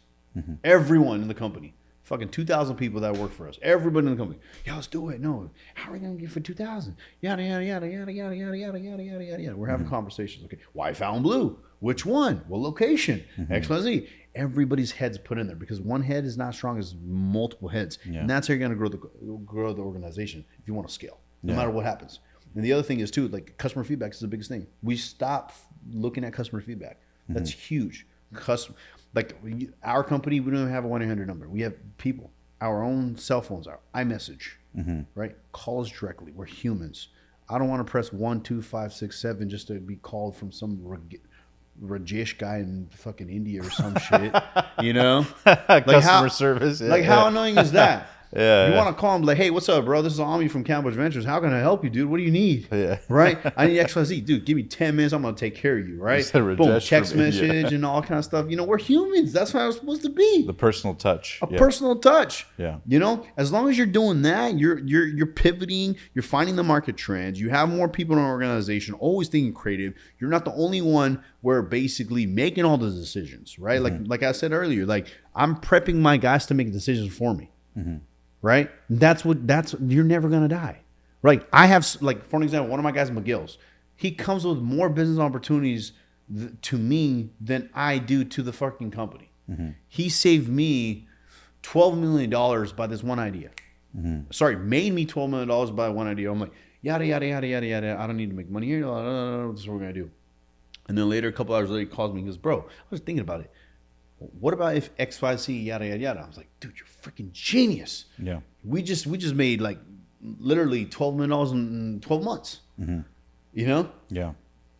Everyone in the company, fucking 2,000 people that work for us. Everybody in the company. Yeah, let's do it. No, how are we gonna get for 2,000? Yada yada yada yada yada yada yada yada yada yada. We're having conversations. Okay, why Fontainebleau? Which one? What location? XYZ. Everybody's head's put in there because one head is not as strong as multiple heads. Yeah. And that's how you're going to grow the organization if you want to scale, no Yeah. matter what happens. And the other thing is too, like customer feedback is the biggest thing. We stop looking at customer feedback. That's huge. Our company, we don't even have a 1-800 number. We have people, our own cell phones, our iMessage, right? Call us directly. We're humans. I don't want to press 1, 2, 5, 6, 7 just to be called from some Rajesh guy in fucking India or some shit, you know? Customer service. Yeah, How annoying is that? Yeah, you yeah. want to call him like, hey, what's up, bro? This is Ami from Kamboj Ventures. How can I help you, dude? What do you need? Yeah. Right? I need XYZ. Dude, give me 10 minutes. I'm going to take care of you, right? Instead of Boom, Rajesh text from India. message and all kind of stuff. You know, we're humans. That's how it's supposed to be. The personal touch. A personal touch. Yeah. You know, as long as you're doing that, you're pivoting, you're finding the market trends, you have more people in an organization, always thinking creative. You're not the only one where basically making all the decisions, right? Like I said earlier, like I'm prepping my guys to make decisions for me. Right? That's you're never gonna die. Right? I have, like, for an example, one of my guys, McGill's, he comes with more business opportunities to me than I do to the fucking company. He saved me $12 million by this one idea. Sorry, made me $12 million by one idea. I'm like, yada, yada, yada, yada, yada. I don't need to make money here. This is what we're going to do. And then later, a couple hours later, he calls me and goes, bro, I was thinking about it. What about if XYZ, yada, yada, yada? I was like, dude, you're freaking genius. Yeah. We just made like literally $12 million in 12 months. You know? Yeah.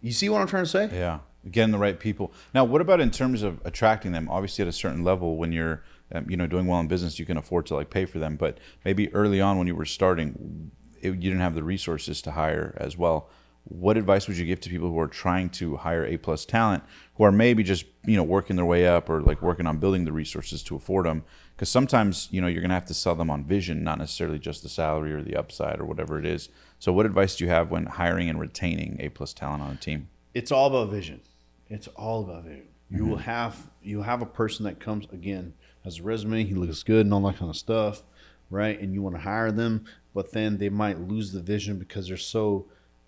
You see what I'm trying to say? Yeah. Getting the right people. Now, what about in terms of attracting them? Obviously, at a certain level, when you're, doing well in business, you can afford to like pay for them. But maybe early on when you were starting, you didn't have the resources to hire as well. What advice would you give to people who are trying to hire A+ talent, who are maybe just, working their way up or like working on building the resources to afford them? Because sometimes, you're going to have to sell them on vision, not necessarily just the salary or the upside or whatever it is. So what advice do you have when hiring and retaining A+ talent on a team? It's all about vision. It's all about vision. You'll have a person that comes, again, has a resume, he looks good and all that kind of stuff, right? And you want to hire them, but then they might lose the vision because they're so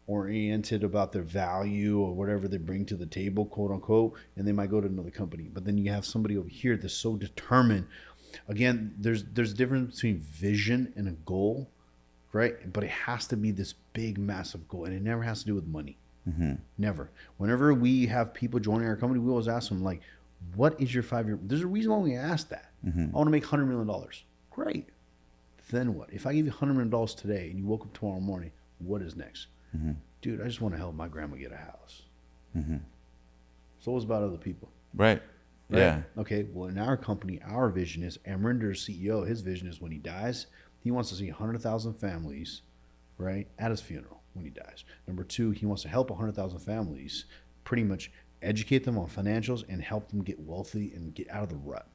oriented about their value or whatever they bring to the table, quote unquote, and they might go to another company. But then you have somebody over here that's so determined. Again, there's a difference between vision and a goal, right? But it has to be this big, massive goal, and it never has to do with money. Never. Whenever we have people joining our company, we always ask them, like, what is your 5-year? There's a reason why we ask that. I want to make $100 million. Great. Then what? If I give you $100 million today and you woke up tomorrow morning, what is next? Dude, I just want to help my grandma get a house. So it's about other people. Right. Yeah. Okay. Well, in our company, our vision is Amrinder's CEO. His vision is when he dies, he wants to see 100,000 families, right, at his funeral when he dies. Number 2, he wants to help 100,000 families, pretty much educate them on financials and help them get wealthy and get out of the rut.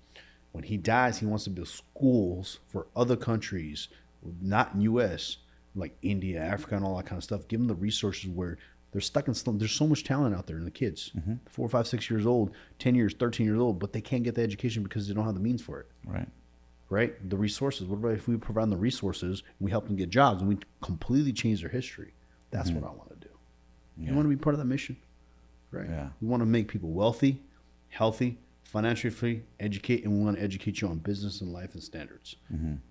When he dies, he wants to build schools for other countries, not in U.S., like India, Africa, and all that kind of stuff. Give them the resources where they're stuck in slum. There's so much talent out there in the kids, 4, 5, 6 years old, 10 years, 13 years old, but they can't get the education because they don't have the means for it. Right? The resources. What about if we provide them the resources, we help them get jobs, and we completely change their history? That's what I want to do. You want to be part of that mission? Right? Yeah. We want to make people wealthy, healthy, financially free, educate, and we want to educate you on business and life and standards.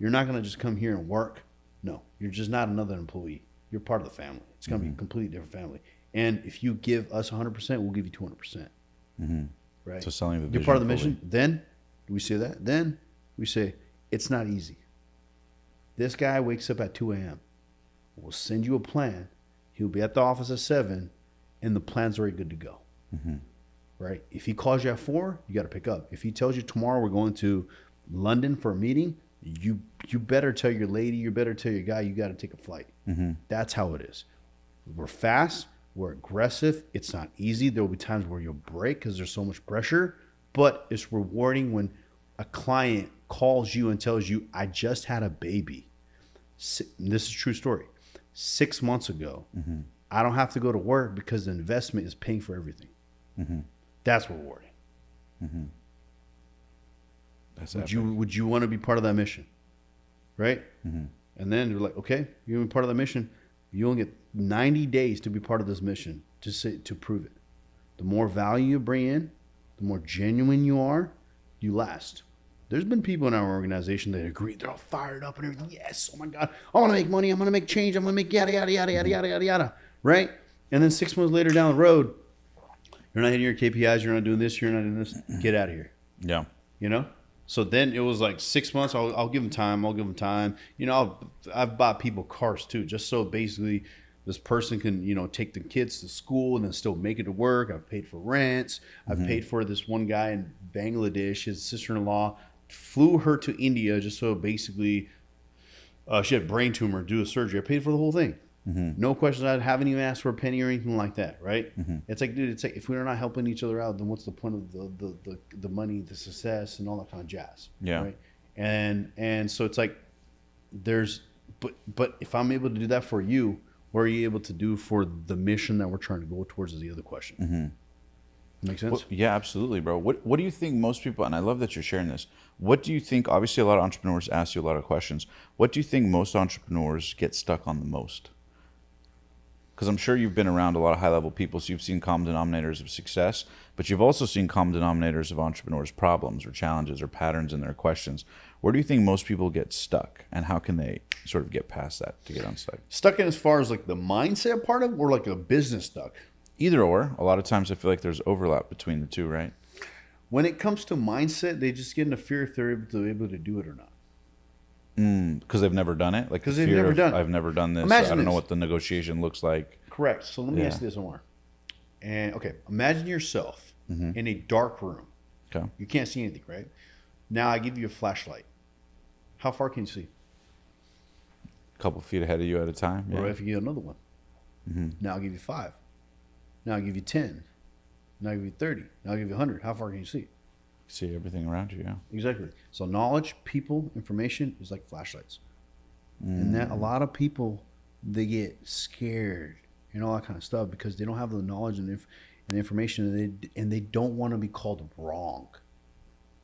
You're not going to just come here and work. No, you're just not another employee. You're part of the family. It's going to be a completely different family. And if you give us 100%, we'll give you 200%. Right? So selling the vision. You're part of the fully. mission. Then we say that. Then we say it's not easy. This guy wakes up at 2 a.m. We'll send you a plan. He'll be at the office at 7, and the plan's already good to go. Right? If he calls you at 4, you got to pick up. If he tells you tomorrow we're going to London for a meeting, you better tell your lady, you better tell your guy, you got to take a flight. That's how it is. We're fast, we're aggressive. It's not easy. There will be times where you'll break because there's so much pressure, but it's rewarding when a client calls you and tells you, I just had a baby. This is a true story. 6 months ago, I don't have to go to work because the investment is paying for everything. That's rewarding. That's Would you want to be part of that mission? Right? And then you're like, okay, you're going to be part of the mission. You only get 90 days to be part of this mission to prove it. The more value you bring in, the more genuine you are, you last. There's been people in our organization that agree. They're all fired up and everything. Yes, oh my God, I want to make money. I'm going to make change. I'm going to make yada, yada, yada, yada, yada, yada, yada. Right? And then 6 months later down the road, you're not hitting your KPIs. You're not doing this. You're not doing this. Get out of here. Yeah. You know? So then it was like 6 months. I'll give them time. I'll give them time. You know, I've bought people cars too, just so basically this person can, you know, take the kids to school and then still make it to work. I've paid for rents. I've paid for this one guy in Bangladesh, his sister-in-law, flew her to India just so basically she had brain tumor, do a surgery. I paid for the whole thing. No questions. I haven't even asked for a penny or anything like that, right? It's like, dude, it's like if we're not helping each other out, then what's the point of the money, the success, and all that kind of jazz? Yeah. Right? And so it's like but if I'm able to do that for you, what are you able to do for the mission that we're trying to go towards is the other question. Make sense? Well, yeah, absolutely, bro. What do you think most people, and I love that you're sharing this, what do you think, obviously a lot of entrepreneurs ask you a lot of questions, what do you think most entrepreneurs get stuck on the most? Because I'm sure you've been around a lot of high-level people, so you've seen common denominators of success, but you've also seen common denominators of entrepreneurs' problems or challenges or patterns in their questions. Where do you think most people get stuck, and how can they sort of get past that to get unstuck? Stuck in as far as like the mindset part of it, or like a business stuck? Either or. A lot of times I feel like there's overlap between the two, right? When it comes to mindset, they just get into fear if they're able to do it or not. Because they've never done it? Like, because the they've fear never of, done it. I've never done this. Imagine I don't know this. what the negotiation looks like. Correct. So let me Yeah. ask you this, Omar. And okay, imagine yourself in a dark room. Okay. You can't see anything, right? Now I give you a flashlight. How far can you see? A couple feet ahead of you at a time. Yeah. Or if you get another one. Now I'll give you 5. Now I'll give you 10. Now I'll give you 30. Now I'll give you 100. How far can you see? See everything around you, yeah. Exactly. So knowledge, people, information is like flashlights. And that a lot of people, they get scared and all that kind of stuff because they don't have the knowledge and information and they don't want to be called wrong.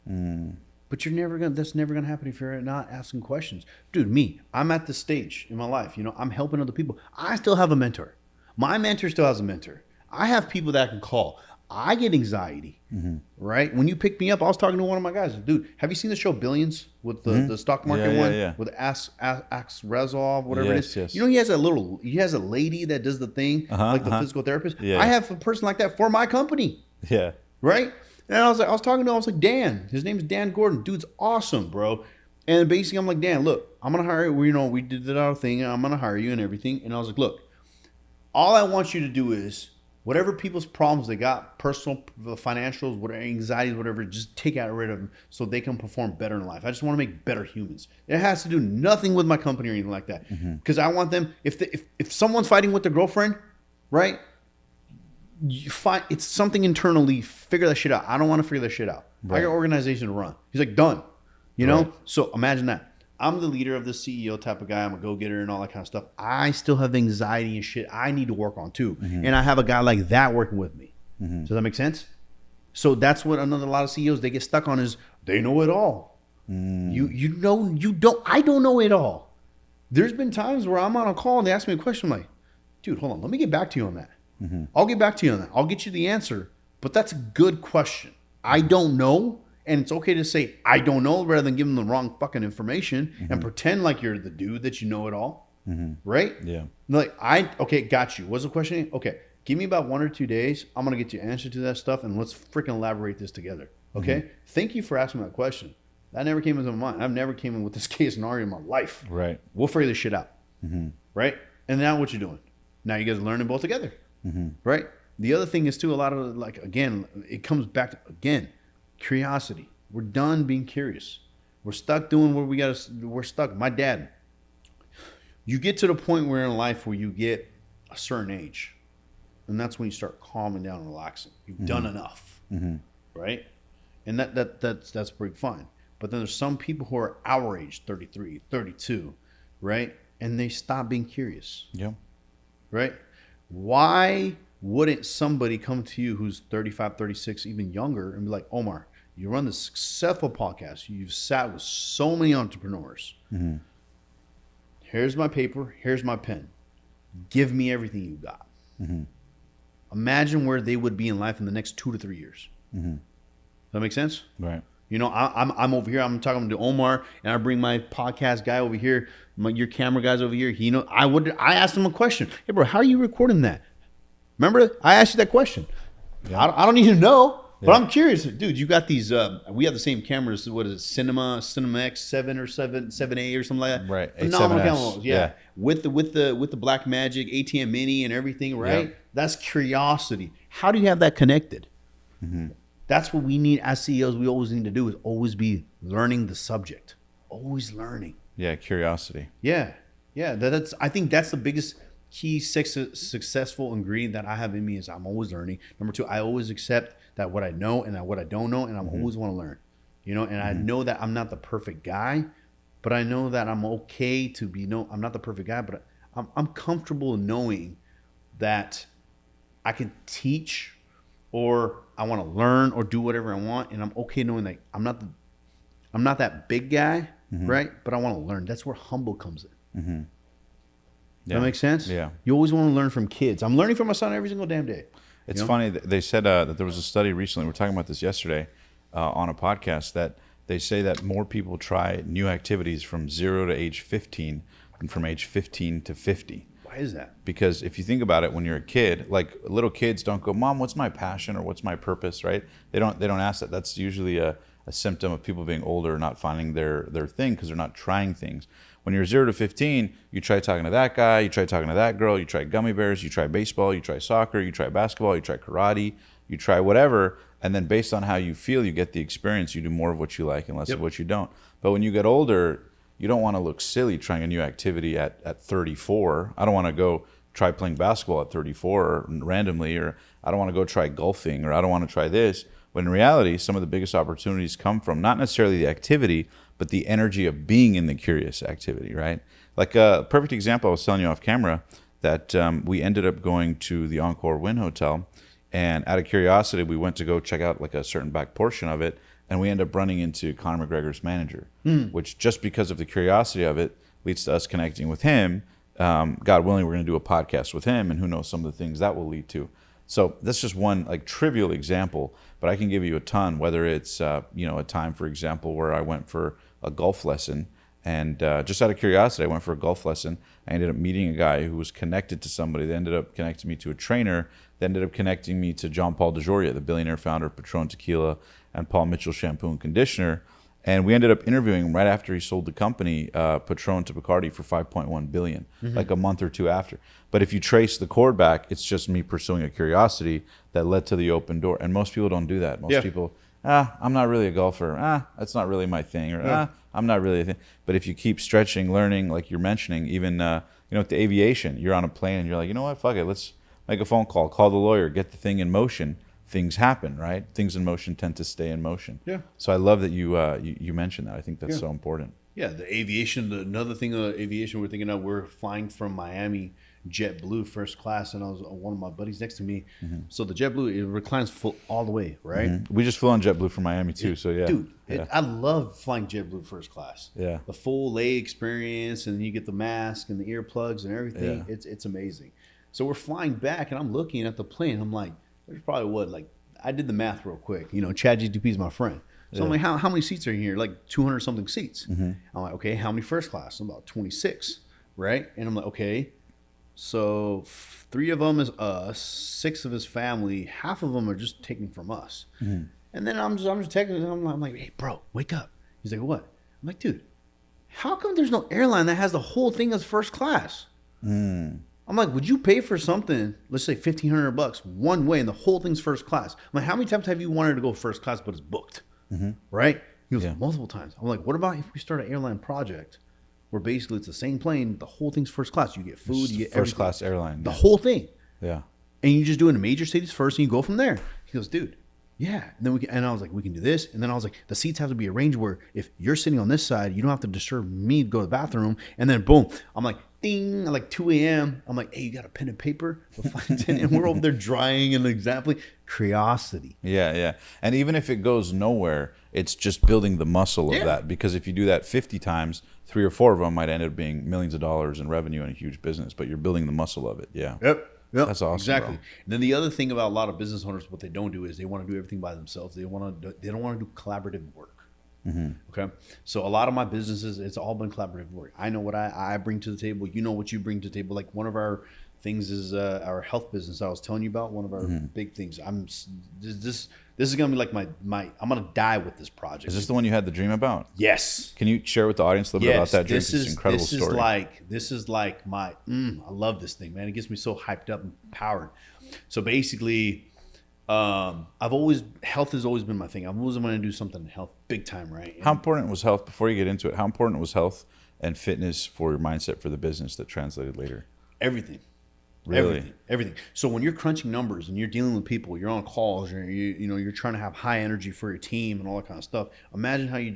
But that's never gonna happen if you're not asking questions. Dude, I'm at this stage in my life, you know, I'm helping other people. I still have a mentor. My mentor still has a mentor. I have people that I can call. I get anxiety, right? When you pick me up, I was talking to one of my guys. Dude, have you seen the show Billions with the stock market one? Yeah. With Rezov, whatever it is. Yes. You know, he has a lady that does the thing, like the physical therapist. Yeah. I have a person like that for my company, Yeah. right? And I was talking to him, I was like, Dan, his name is Dan Gordon. Dude's awesome, bro. And basically I'm like, Dan, look, I'm going to hire you. You know, we did that thing. I'm going to hire you and everything. And I was like, look, all I want you to do is whatever people's problems they got, personal, financials, whatever, anxieties, whatever, just take rid of them so they can perform better in life. I just want to make better humans. It has to do nothing with my company or anything like that. Because I want them, if someone's fighting with their girlfriend, right? You find it's something internally, figure that shit out. I don't want to figure that shit out. I got organization to run. He's like, done. You know? So imagine that. I'm the leader of the CEO type of guy. I'm a go-getter and all that kind of stuff. I still have anxiety and shit I need to work on too. And I have a guy like that working with me. Does that make sense? So that's what a lot of CEOs, they get stuck on is they know it all. You don't. I don't know it all. There's been times where I'm on a call and they ask me a question. I'm like, dude, hold on. Let me get back to you on that. I'll get back to you on that. I'll get you the answer. But that's a good question. I don't know. And it's okay to say, I don't know, rather than give them the wrong fucking information and pretend like you're the dude that you know it all. Right? Yeah. Like, okay, got you. What's the question? Okay, give me about 1 or 2 days. I'm going to get you an answer to that stuff, and let's freaking elaborate this together. Okay? Thank you for asking that question. That never came into my mind. I've never came in with this case scenario in my life. Right. We'll figure this shit out. Right? And now what you're doing? Now you guys are learning both together. Right? The other thing is, too, a lot of, like, again, it comes back to, again, curiosity. We're done being curious. We're stuck doing what we're stuck. My dad, you get to the point where in life where you get a certain age, and that's when you start calming down and relaxing. You've done enough, right? And that's pretty fine. But then there's some people who are our age, 33, 32, right? And they stop being curious. Yeah. Right? Why wouldn't somebody come to you who's 35, 36, even younger and be like, Omar, you run this successful podcast. You've sat with so many entrepreneurs. Here's my paper. Here's my pen. Give me everything you got. Imagine where they would be in life in the next 2 to 3 years. Does that make sense? Right. You know, I'm over here. I'm talking to Omar, and I bring my podcast guy over here. Your camera guy's over here. I asked him a question. Hey, bro, how are you recording that? Remember, I asked you that question. Yeah. I don't need to know, but I'm curious, dude. You got these. We have the same cameras. What is it? Cinema X 7 or 7A or something like that. Right. Phenomenal cameras. Yeah. With the Black Magic ATM Mini and everything. Right. Yep. That's curiosity. How do you have that connected? That's what we need as CEOs. We always need to do is always be learning the subject. Always learning. Yeah, curiosity. Yeah. I think that's the biggest key successful ingredient that I have in me is I'm always learning. Number 2, I always accept that what I know and that what I don't know, and I always want to learn. You know, and I know that I'm not the perfect guy, but I know that I'm okay to be I'm not the perfect guy, but I'm comfortable knowing that I can teach or I want to learn or do whatever I want, and I'm okay knowing that I'm not that big guy, right? But I want to learn. That's where humble comes in. Does that make sense? Yeah. You always want to learn from kids. I'm learning from my son every single damn day. It's funny. They said that there was a study recently. We were talking about this yesterday on a podcast that they say that more people try new activities from 0 to age 15 than from age 15 to 50. Why is that? Because if you think about it, when you're a kid, like little kids don't go, "Mom, what's my passion or what's my purpose?" Right? They don't ask that. That's usually a symptom of people being older, not finding their thing because they're not trying things. When you're 0 to 15, you try talking to that guy, you try talking to that girl, you try gummy bears, you try baseball, you try soccer, you try basketball, you try karate, you try whatever, and then based on how you feel, you get the experience, you do more of what you like and less of what you don't. But when you get older, you don't want to look silly trying a new activity at 34. I don't want to go try playing basketball at 34 or randomly, or I don't want to go try golfing, or I don't want to try this. When in reality, some of the biggest opportunities come from not necessarily the activity, but the energy of being in the curious activity, right? Like a perfect example I was telling you off camera that we ended up going to the Encore Wynn Hotel, and out of curiosity, we went to go check out like a certain back portion of it, and we ended up running into Conor McGregor's manager, which just because of the curiosity of it leads to us connecting with him. God willing, we're going to do a podcast with him, and who knows some of the things that will lead to. So that's just one like trivial example, but I can give you a ton, whether it's, a time, for example, where I went for a golf lesson, and just out of curiosity, I went for a golf lesson. I ended up meeting a guy who was connected to somebody. They ended up connecting me to a trainer. They ended up connecting me to John Paul DeJoria, the billionaire founder of Patron Tequila and Paul Mitchell Shampoo and Conditioner. And we ended up interviewing him right after he sold the company, Patron to Bacardi, for $5.1 billion, like a month or two after. But if you trace the cord back, it's just me pursuing a curiosity that led to the open door. And most people don't do that. Most people, I'm not really a golfer. That's not really my thing. Or I'm not really a thing. But if you keep stretching, learning, like you're mentioning, even with the aviation, you're on a plane and you're like, you know what, fuck it, let's make a phone call the lawyer, get the thing in motion. Things happen, right? Things in motion tend to stay in motion. Yeah. So I love that you mentioned that. I think that's so important. Yeah, the aviation. Another thing, aviation we're thinking of. We're flying from Miami, JetBlue first class, and I was one of my buddies next to me. So the JetBlue, it reclines full all the way, right? We just flew on JetBlue from Miami too. So yeah, dude, I love flying JetBlue first class. Yeah, the full leg experience, and you get the mask and the earplugs and everything. Yeah. It's amazing. So we're flying back, and I'm looking at the plane. I'm like, there's probably I did the math real quick. ChatGPT is my friend. So I'm like, how many seats are in here? Like 200 something seats. I'm like, okay, how many first class? I'm about 26, right? And I'm like, okay, so 3 of them is us, 6 of his family, half of them are just taken from us. And then I'm just texting him. I'm like, hey, bro, wake up. He's like, what? I'm like, dude, how come there's no airline that has the whole thing as first class? I'm like, would you pay for something, let's say $1,500 one way, and the whole thing's first class? I'm like, how many times have you wanted to go first class, but it's booked, right? He goes, multiple times. I'm like, what about if we start an airline project where basically it's the same plane, the whole thing's first class. You get food, you get first class airline. The whole thing. Yeah. And you just do it in major cities first, and you go from there. He goes, dude, yeah. And then and I was like, we can do this. And then I was like, the seats have to be arranged where if you're sitting on this side, you don't have to disturb me to go to the bathroom. And then boom, I'm like, ding, at like 2 a.m. I'm like, hey, you got a pen and paper? And we're over there drying and exactly curiosity. Yeah. And even if it goes nowhere, it's just building the muscle of that. Because if you do that 50 times, 3 or 4 of them might end up being millions of dollars in revenue and a huge business, but you're building the muscle of it. Yeah. Yep. Yep, That's awesome. exactly. Bro. And then the other thing about a lot of business owners, what they don't do is they want to do everything by themselves. They don't want to do collaborative work. Okay, so a lot of my businesses, it's all been collaborative work. I know what I bring to the table. You know what you bring to the table. Like one of our things is our health business. I was telling you about one of our big things. This is gonna be like my. I'm gonna die with this project. Is this the one you had the dream about? Yes. Can you share with the audience a little bit about that dream? It's an incredible story. This is like my. I love this thing, man. It gets me so hyped up and powered. So basically, health has always been my thing. I've always wanted to do something in health, big time, right? And how important was health, before you get into it, how important was health and fitness for your mindset for the business that translated later? Everything. Really? Everything. So when you're crunching numbers and you're dealing with people, you're on calls, you're trying to have high energy for your team and all that kind of stuff. Imagine how you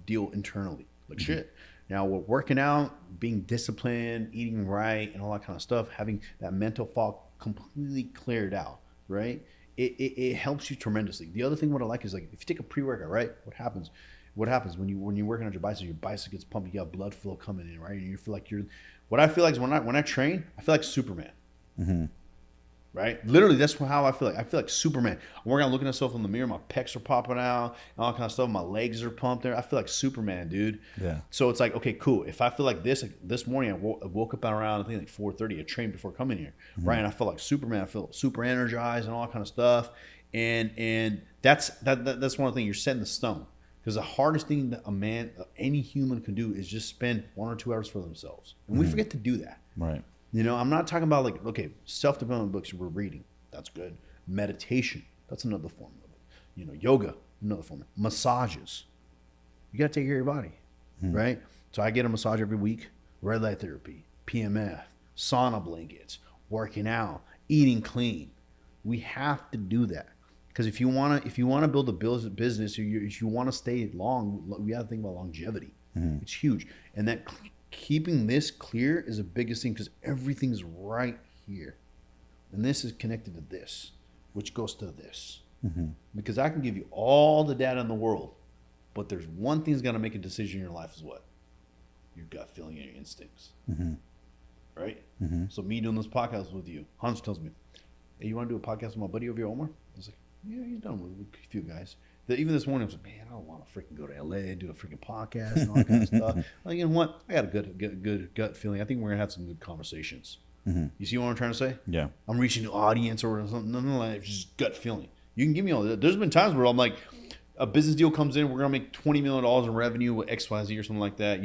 deal internally, like shit. Now we're working out, being disciplined, eating right, and all that kind of stuff. Having that mental fog completely cleared out, right? It helps you tremendously. The other thing what I like is, like, if you take a pre-workout, right? What happens when you're working on your bicep gets pumped, you got blood flow coming in, right? And you feel like what I feel like is when I train, I feel like Superman. Right? Literally, that's how I feel like. I feel like Superman. I'm working on looking at myself in the mirror. My pecs are popping out and all kind of stuff. My legs are pumped there. I feel like Superman, dude. Yeah. So it's like, okay, cool. If I feel like this morning, I woke up around, I think, like 4:30. I trained before coming here, right? And I felt like Superman. I felt super energized and all that kind of stuff. And that's one of the things. You're setting the stone. Because the hardest thing that any human can do is just spend 1 or 2 hours for themselves. And we forget to do that. Right. I'm not talking about, like, okay, self-development books we're reading. That's good. Meditation. That's another form of it. Yoga, another form. Massages. You got to take care of your body, right? So I get a massage every week. Red light therapy, PMF, sauna blankets, working out, eating clean. We have to do that. Because if you want to build a business, or if you want to stay long, we have to think about longevity. It's huge. And that keeping this clear is the biggest thing, because everything's right here. And this is connected to this, which goes to this. Because I can give you all the data in the world, but there's one thing that's going to make a decision in your life is what? Your gut feeling and your instincts. Right? So me doing this podcast with you, Hans tells me, hey, you want to do a podcast with my buddy over here, Omar? I was like, yeah, he's done with a few guys. Even this morning, I was like, man, I don't want to freaking go to LA, do a freaking podcast and all that kind of stuff. Like, you know what? I got a good gut feeling. I think we're going to have some good conversations. You see what I'm trying to say? Yeah. I'm reaching the audience or something. Nothing like that. Just gut feeling. You can give me all that. There's been times where I'm like, a business deal comes in, we're going to make $20 million in revenue with XYZ or something like that.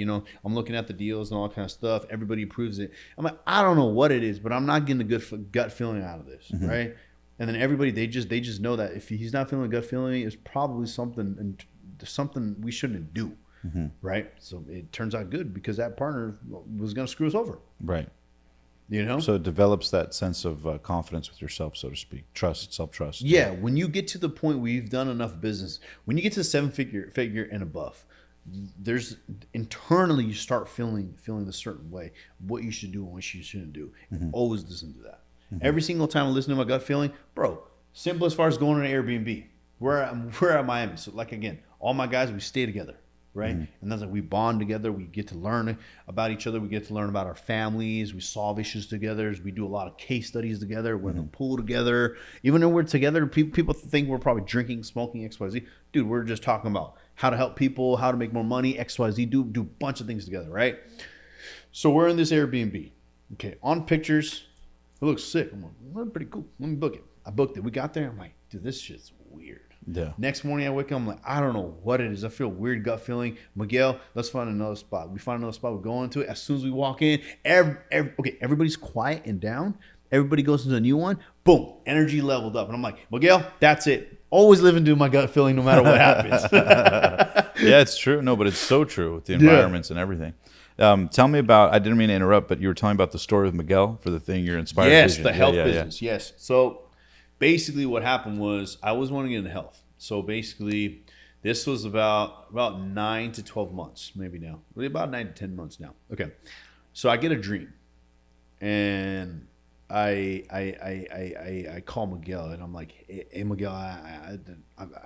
I'm looking at the deals and all that kind of stuff. Everybody approves it. I'm like, I don't know what it is, but I'm not getting a good gut feeling out of this, right? And then everybody, they just know that if he's not feeling a gut feeling, it's probably something we shouldn't do, right? So it turns out good, because that partner was going to screw us over. Right. So it develops that sense of confidence with yourself, so to speak. Trust, self-trust. Yeah. When you get to the point where you've done enough business, when you get to 7-figure and above, there's internally you start feeling a certain way, what you should do and what you shouldn't do. And always listen to that. Every single time I listen to my gut feeling, bro, simple as far as going on an Airbnb. We're at Miami. So, like, again, all my guys, we stay together, right? And that's like, we bond together. We get to learn about each other. We get to learn about our families. We solve issues together. We do a lot of case studies together. We're in the pool together. Even though we're together, people think we're probably drinking, smoking, XYZ. Dude, we're just talking about how to help people, how to make more money, XYZ, do a bunch of things together, right? So we're in this Airbnb. Okay, on pictures, it looks sick. I'm like, well, pretty cool. Let me book it. I booked it. We got there. I'm like, dude, this shit's weird. Yeah. Next morning I wake up, I'm like, I don't know what it is. I feel a weird gut feeling. Miguel, let's find another spot. We find another spot. We go into it. As soon as we walk in, everybody's quiet and down. Everybody goes into a new one. Boom, energy leveled up. And I'm like, Miguel, that's it. Always live into my gut feeling no matter what happens. Yeah, it's true. No, but it's so true with the environments and everything. Tell me about, I didn't mean to interrupt, but you were telling about the story with Miguel for the thing you're inspired. Yes, vision. the health business. Yes. So basically what happened was I was wanting to get into health. So basically this was about 9 to 12 months, maybe now. Really about 9 to 10 months now. Okay. So I get a dream and I call Miguel and I'm like, hey Miguel, I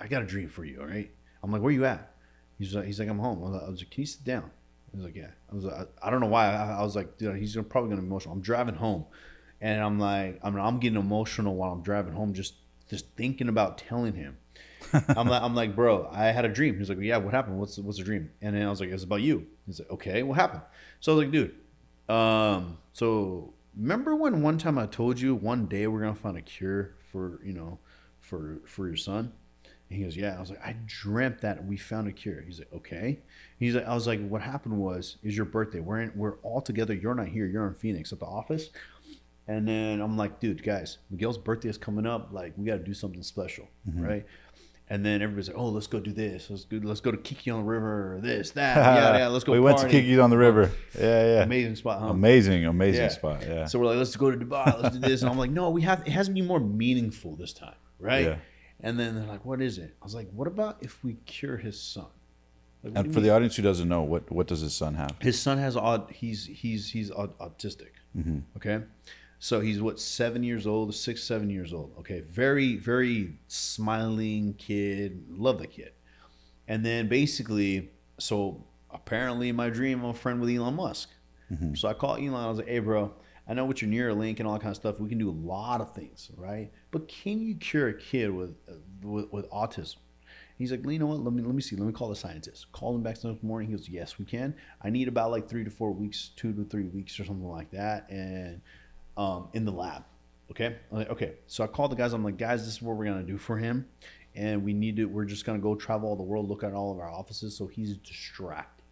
got a dream for you, all right? I'm like, where you at? He's like, I'm home. I was like, can you sit down? He was like, yeah. I was like, I don't know why. I was like, dude, he's probably gonna be emotional. I'm driving home, And I'm like, I'm getting emotional while I'm driving home, just thinking about telling him. I'm like, bro, I had a dream. He's like, yeah, what happened? What's the dream? And then I was like, it's about you. He's like, okay, what happened? So I was like, dude, so remember when one time I told you one day we're gonna find a cure for your son? And he goes, yeah. I was like, I dreamt that we found a cure. He's like, okay. He's like, I was like, what happened was, is your birthday. We're all together. You're not here. You're in Phoenix at the office. And then I'm like, dude, guys, Miguel's birthday is coming up. Like, we got to do something special, right? And then everybody's like, oh, let's go do this. Let's go to Kiki on the River, or this, that. Yeah, let's go. We went to Kiki on the River. Yeah. Amazing spot, huh? Amazing spot. Yeah. So we're like, let's go to Dubai. Let's do this. And I'm like, no, it has to be more meaningful this time, right? Yeah. And then they're like, what is it? I was like, what about if we cure his son? Like, and for the audience who doesn't know, what does his son have? His son has he's autistic. Okay. So he's 7 years old, 6, 7 years old. Okay. Very, very smiling kid. Love the kid. And then basically, so apparently in my dream, I'm a friend with Elon Musk. So I called Elon. I was like, hey, bro, I know what you're near a link and all that kind of stuff. We can do a lot of things, right? But can you cure a kid with autism? He's like, well, you know what? Let me see. Let me call the scientist. Call him back the next morning. He goes, yes, we can. I need about like 3 to 4 weeks, 2 to 3 weeks or something like that. And in the lab. Okay. I'm like, okay. So I called the guys. I'm like, guys, this is what we're going to do for him. And we're just going to go travel all the world, look at all of our offices. So he's distracted.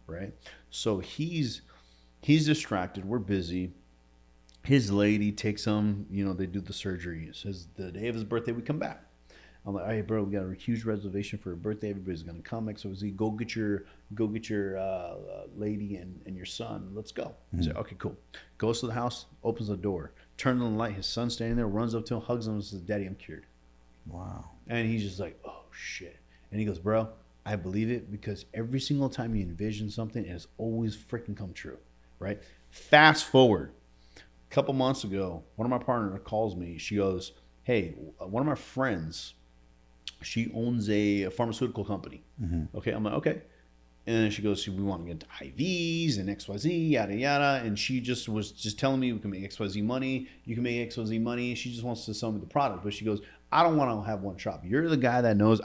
Right. So he's distracted. We're busy. His lady takes him, they do the surgery. It says the day of his birthday, we come back. I'm like, hey, bro, we got a huge reservation for your birthday. Everybody's gonna come. XYZ, go get your lady and your son. Let's go. He's like, okay, cool. Goes to the house, opens the door, turns on the light. His son's standing there, runs up to him, hugs him, and says, "Daddy, I'm cured." Wow. And he's just like, oh shit. And he goes, bro, I believe it because every single time you envision something, it has always freaking come true, right? Fast forward. A couple months ago, one of my partners calls me. She goes, hey, one of my friends, she owns a pharmaceutical company. Okay. I'm like, okay. And then she goes, we want to get into IVs and XYZ, yada, yada. And she was telling me we can make XYZ money. You can make XYZ money. She just wants to sell me the product. But she goes, I don't want to have one shop. You're the guy that knows.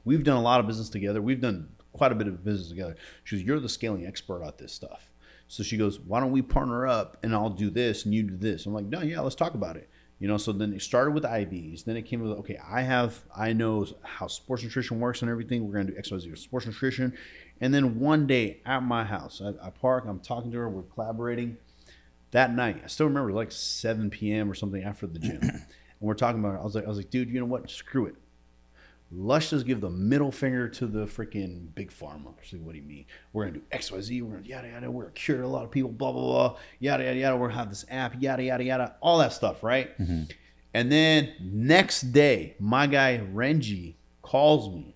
We've done a lot of business together. We've done quite a bit of business together. She goes, you're the scaling expert at this stuff. So she goes, why don't we partner up and I'll do this and you do this. I'm like, no, yeah, let's talk about it. So then it started with IVs. Then it came with, okay, I know how sports nutrition works and everything. We're going to do XYZ with sports nutrition. And then one day at my house, I park, I'm talking to her, we're collaborating. That night, I still remember, like 7 p.m. or something after the gym. And we're talking about it. I was like, dude, you know what? Screw it. Let's just give the middle finger to the freaking big pharma. She's like, what do you mean? We're going to do XYZ. We're going to yada, yada. We're going to cure a lot of people, blah, blah, blah. Yada, yada, yada. We're going to have this app, yada, yada, yada. All that stuff, right? And then next day, my guy, Renji, calls me.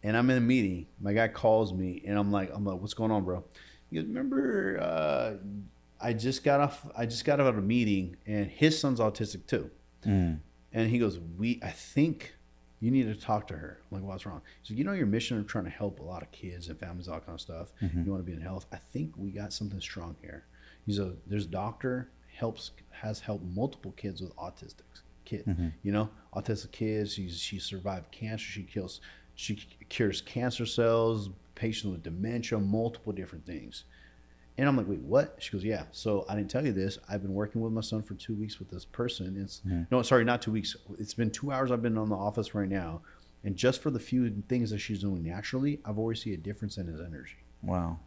And I'm in a meeting. My guy calls me. And I'm like, what's going on, bro? He goes, remember, I just got out of a meeting. And his son's autistic too. And he goes, I think you need to talk to her. I'm like, what's wrong? So your mission of trying to help a lot of kids and families, all that kind of stuff. You want to be in health. I think we got something strong here. There's a doctor has helped multiple kids with autistic autistic kids. She survived cancer. She cures cancer cells, patients with dementia, multiple different things. And I'm like, wait, what? She goes, yeah. So I didn't tell you this. I've been working with my son for 2 weeks with this person. No, sorry, not 2 weeks. It's been 2 hours I've been on the office right now. And just for the few things that she's doing naturally, I've already seen a difference in his energy. Wow.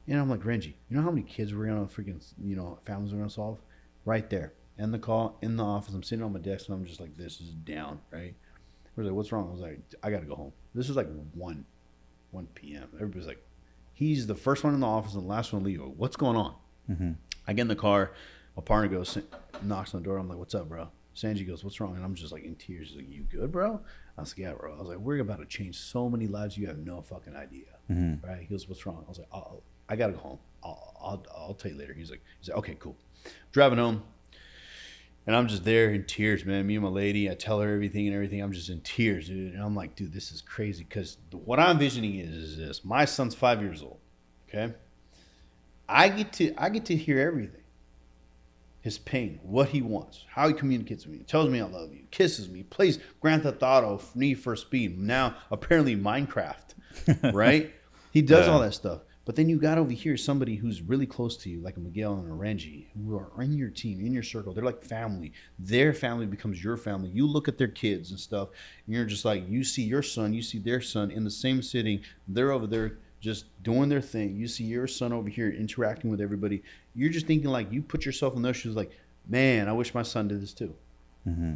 And I'm like, Renji, you know how many kids we're going to freaking, families we're going to solve? Right there. End the call, in the office. I'm sitting on my desk and I'm just like, this is down, right? We're like, what's wrong? I was like, I got to go home. This is like 1 p.m. Everybody's like, he's the first one in the office and the last one to leave. What's going on? I get in the car. My partner goes, knocks on the door. I'm like, what's up, bro? Sanji goes, what's wrong? And I'm just like in tears. He's like, you good, bro? I was like, yeah, bro. I was like, we're about to change so many lives. You have no fucking idea. Right? He goes, what's wrong? I was like, I got to go home. I'll tell you later. He's like, okay, cool. Driving home. And I'm just there in tears, man. Me and my lady, I tell her everything and everything. I'm just in tears, dude. And I'm like, dude, this is crazy. Because what I'm envisioning is this. My son's 5 years old, okay? I get to hear everything. his pain, what he wants, how he communicates with me, tells me I love you, kisses me, plays Grand Theft Auto, Need for Speed, now apparently Minecraft, right? He does all that stuff. But then you got over here somebody who's really close to you, like a Miguel and a Renji, who are in your team, in your circle. They're like family. Their family becomes your family. You look at their kids and stuff, and you're just like, you see your son, you see their son in the same sitting. They're over there just doing their thing. You see your son over here interacting with everybody. You're just thinking like, you put yourself in those shoes like, man, I wish my son did this too. Mm-hmm.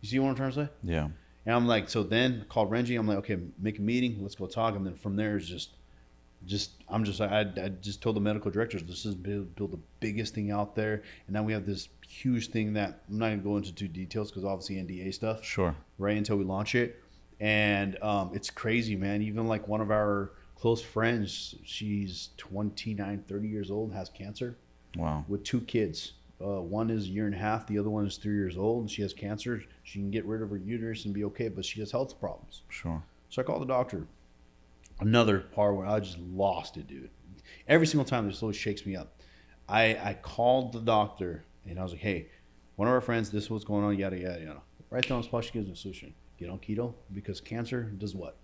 You see what I'm trying to say? Yeah. And I'm like, so then I called Renji. I'm like, okay, make a meeting. Let's go talk. And then from there is I just told the medical directors, this is build the biggest thing out there. And now we have this huge thing that I'm not going to go into too details because obviously NDA stuff. Sure. Right until we launch it. And it's crazy, man. Even like one of our close friends, she's 29, 30 years old, has cancer. Wow. With 2 kids. One is a year and a half. The other one is 3 years old. And she has cancer. She can get rid of her uterus and be okay, but she has health problems. Sure. So I called the doctor. Another part where I just lost it, dude. Every single time this always shakes me up. I called the doctor and I was like, hey, one of our friends, this is what's going on, yada, yada, yada. Right down the spot, she gives me a solution. Get on keto because cancer does what?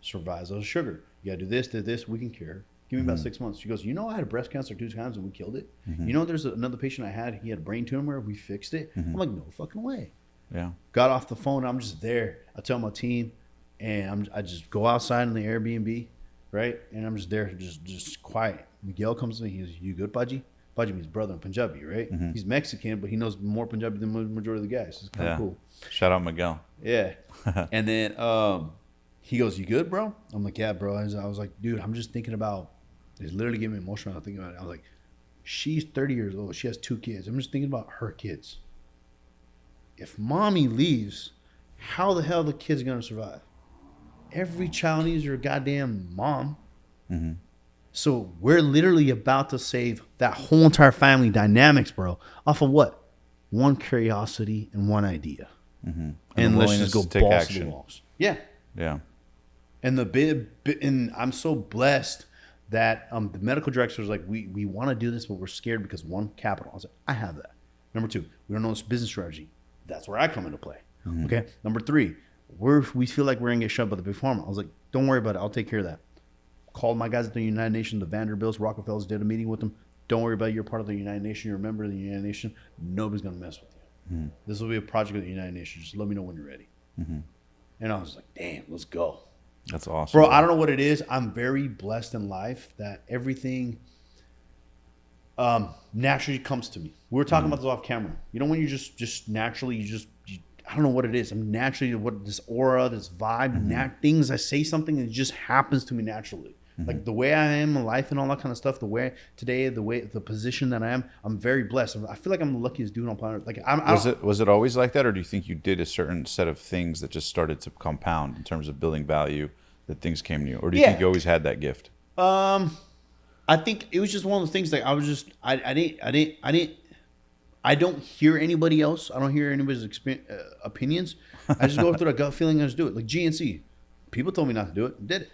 Survives on sugar. You got to do this, we can cure. Give me about 6 months. She goes, you know, I had breast cancer 2 times and we killed it. You know, there's another patient I had, he had a brain tumor, we fixed it. I'm like, no fucking way. Yeah. Got off the phone, I'm just there. I tell my team, and I just go outside in the Airbnb, right? And I'm just there, just quiet. Miguel comes to me, he goes, you good, Baji? Baji means brother in Punjabi, right? He's Mexican, but he knows more Punjabi than the majority of the guys. It's kind of cool. Shout out Miguel. Yeah. And then he goes, you good, bro? I'm like, yeah, bro. I was like, dude, I'm just thinking about, it's literally getting me emotional. I'm thinking about it. I was like, she's 30 years old. She has 2 kids. I'm just thinking about her kids. If mommy leaves, how the hell are the kids going to survive? Every child needs your goddamn mom. Mm-hmm. So we're literally about to save that whole entire family dynamics, bro, off of what? One curiosity and one idea. Mm-hmm. And let's just go balls to the walls. Yeah. Yeah. And and I'm so blessed that the medical director was like, we want to do this, but we're scared because 1, capital. I was like, I have that. Number 2, we don't know this business strategy. That's where I come into play. Mm-hmm. Okay. Number 3, we feel like we're gonna get shoved by the big pharma. I was like, don't worry about it. I'll take care of that. Called my guys at the United Nations, the Vanderbilts, Rockefellers, did a meeting with them. Don't worry about it. You're part of the United Nations. You're a member of the United Nations. Nobody's gonna mess with you. Mm-hmm. This will be a project of the United Nations. Just let me know when you're ready. Mm-hmm. And I was like, damn, let's go. That's awesome. Bro, I don't know what it is. I'm very blessed in life that everything naturally comes to me. We were talking about this off camera. You know when you just naturally, I don't know what it is. I'm naturally, what this aura, this vibe, things, I say something and it just happens to me naturally. Like the way I am in life and all that kind of stuff, the position that I am, I'm very blessed. I feel like I'm the luckiest dude on planet. Like was it always like that, or do you think you did a certain set of things that just started to compound in terms of building value, that things came to you, or do you think you always had that gift? I think it was just one of those things. Like I don't hear anybody else. I don't hear anybody's opinions. I just go through that gut feeling and just do it. Like GNC, people told me not to do it, did it.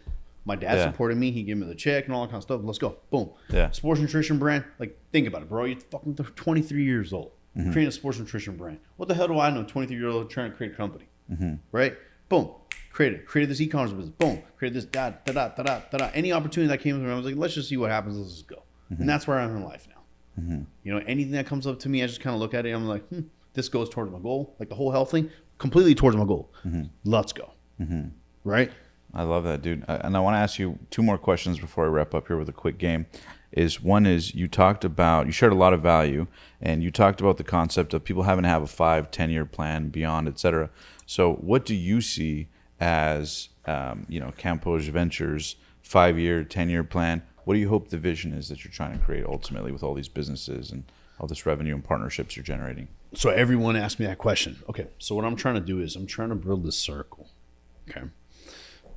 My dad supported me. He gave me the check and all that kind of stuff. Let's go. Boom. Yeah. Sports nutrition brand. Like, think about it, bro. You're fucking 23 years old. Creating a sports nutrition brand. What the hell do I know? 23-year-old trying to create a company. Right? Boom. Created this e-commerce business. Boom. Created this da-da-da-da-da-da. Any opportunity that came to me, I was like, let's just see what happens. Let's just go. And that's where I'm in life now. You know, anything that comes up to me, I just kind of look at it. I'm like, this goes towards my goal. Like the whole health thing, completely towards my goal. Let's go. Right? I love that, dude. And I want to ask you 2 more questions before I wrap up here with a quick game. One is you shared a lot of value, and you talked about the concept of people having to have a 5-10 year plan beyond, et cetera. So what do you see as, Kamboj Ventures 5-year, 10-year plan? What do you hope the vision is that you're trying to create ultimately with all these businesses and all this revenue and partnerships you're generating? So everyone asked me that question. Okay. So what I'm trying to do is I'm trying to build this circle. Okay.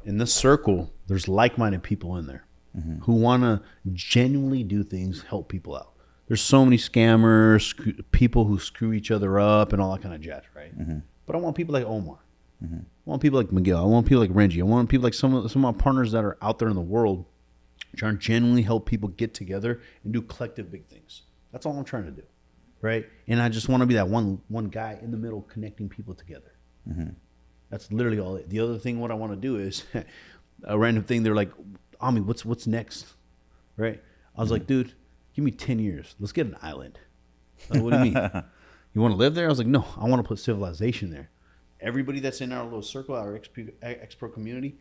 In this circle, there's like-minded people in there who want to genuinely do things, help people out. There's so many scammers, people who screw each other up and all that kind of jazz, right? But I want people like Omar. I want people like Miguel. I want people like Renji. I want people like some of my partners that are out there in the world trying to genuinely help people get together and do collective big things. That's all I'm trying to do, right? And I just want to be that one guy in the middle connecting people together. That's literally all it. The other thing, what I want to do is a random thing. They're like, Ami, what's next, right? I was like, dude, give me 10 years. Let's get an island. Like, what do you mean? You want to live there? I was like, no, I want to put civilization there. Everybody that's in our little circle, our X-Pro community,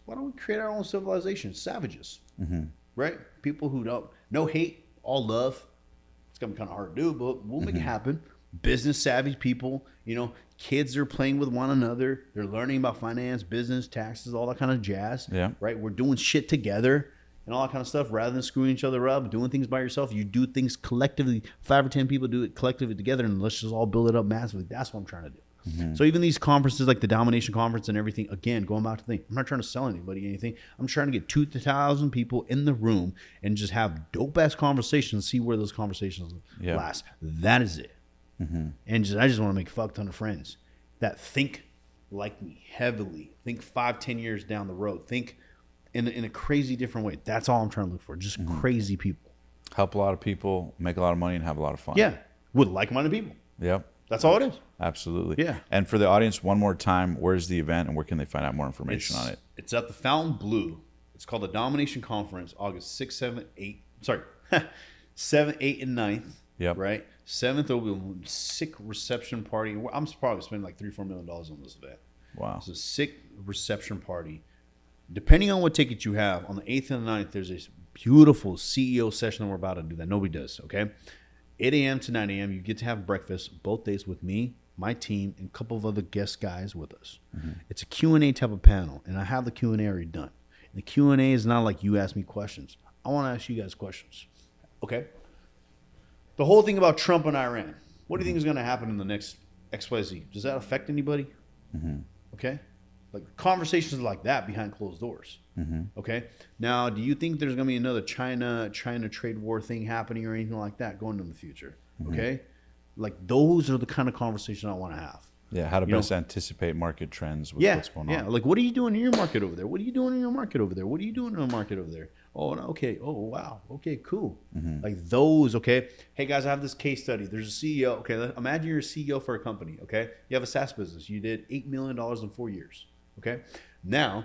why don't we create our own civilization? Savages, right? People who don't, no hate, all love. It's going to be kind of hard to do, but we'll make it happen. Business savvy people, kids are playing with one another. They're learning about finance, business, taxes, all that kind of jazz, right? We're doing shit together and all that kind of stuff rather than screwing each other up, doing things by yourself. You do things collectively. 5 or 10 people do it collectively together, and let's just all build it up massively. That's what I'm trying to do. So even these conferences like the Domination Conference and everything, again, going back to the thing, I'm not trying to sell anybody anything. I'm trying to get 2,000 people in the room and just have dope-ass conversations and see where those conversations last. That is it. And I just want to make a fuck ton of friends that think like me heavily, think 5-10 years down the road, think in a crazy different way. That's all I'm trying to look for, just crazy people. Help a lot of people, make a lot of money, and have a lot of fun. Yeah, with like-minded people. Yep. That's all it is. Absolutely. Yeah. And for the audience, one more time, where's the event and where can they find out more information on it? It's at the Fountain Blue. It's called the Domination Conference, August 6th, 7th, 8th. Sorry, 7th, 8th, and 9th. Yep. Right? 7th, there will be a sick reception party. I'm probably spending like $3-4 million on this event. Wow. It's a sick reception party. Depending on what ticket you have, on the 8th and the 9th, there's a beautiful CEO session that we're about to do that nobody does, okay? 8 a.m. to 9 a.m., you get to have breakfast both days with me, my team, and a couple of other guest guys with us. It's a Q&A type of panel, and I have the Q&A already done. And the Q&A is not like you ask me questions. I want to ask you guys questions, okay? The whole thing about Trump and Iran, what do you think is going to happen in the next XYZ? Does that affect anybody? Okay? Like conversations like that behind closed doors. Okay? Now, do you think there's going to be another China trade war thing happening or anything like that going in the future? Okay? Like those are the kind of conversations I want to have. Yeah, how to best anticipate market trends with what's going on. Yeah, like what are you doing in your market over there? What are you doing in your market over there? What are you doing in your market over there? Oh, no, okay. Oh, wow. Okay, cool. Like those, okay. Hey, guys, I have this case study. There's a CEO. Okay, imagine you're a CEO for a company, okay? You have a SaaS business. You did $8 million in 4 years, okay? Now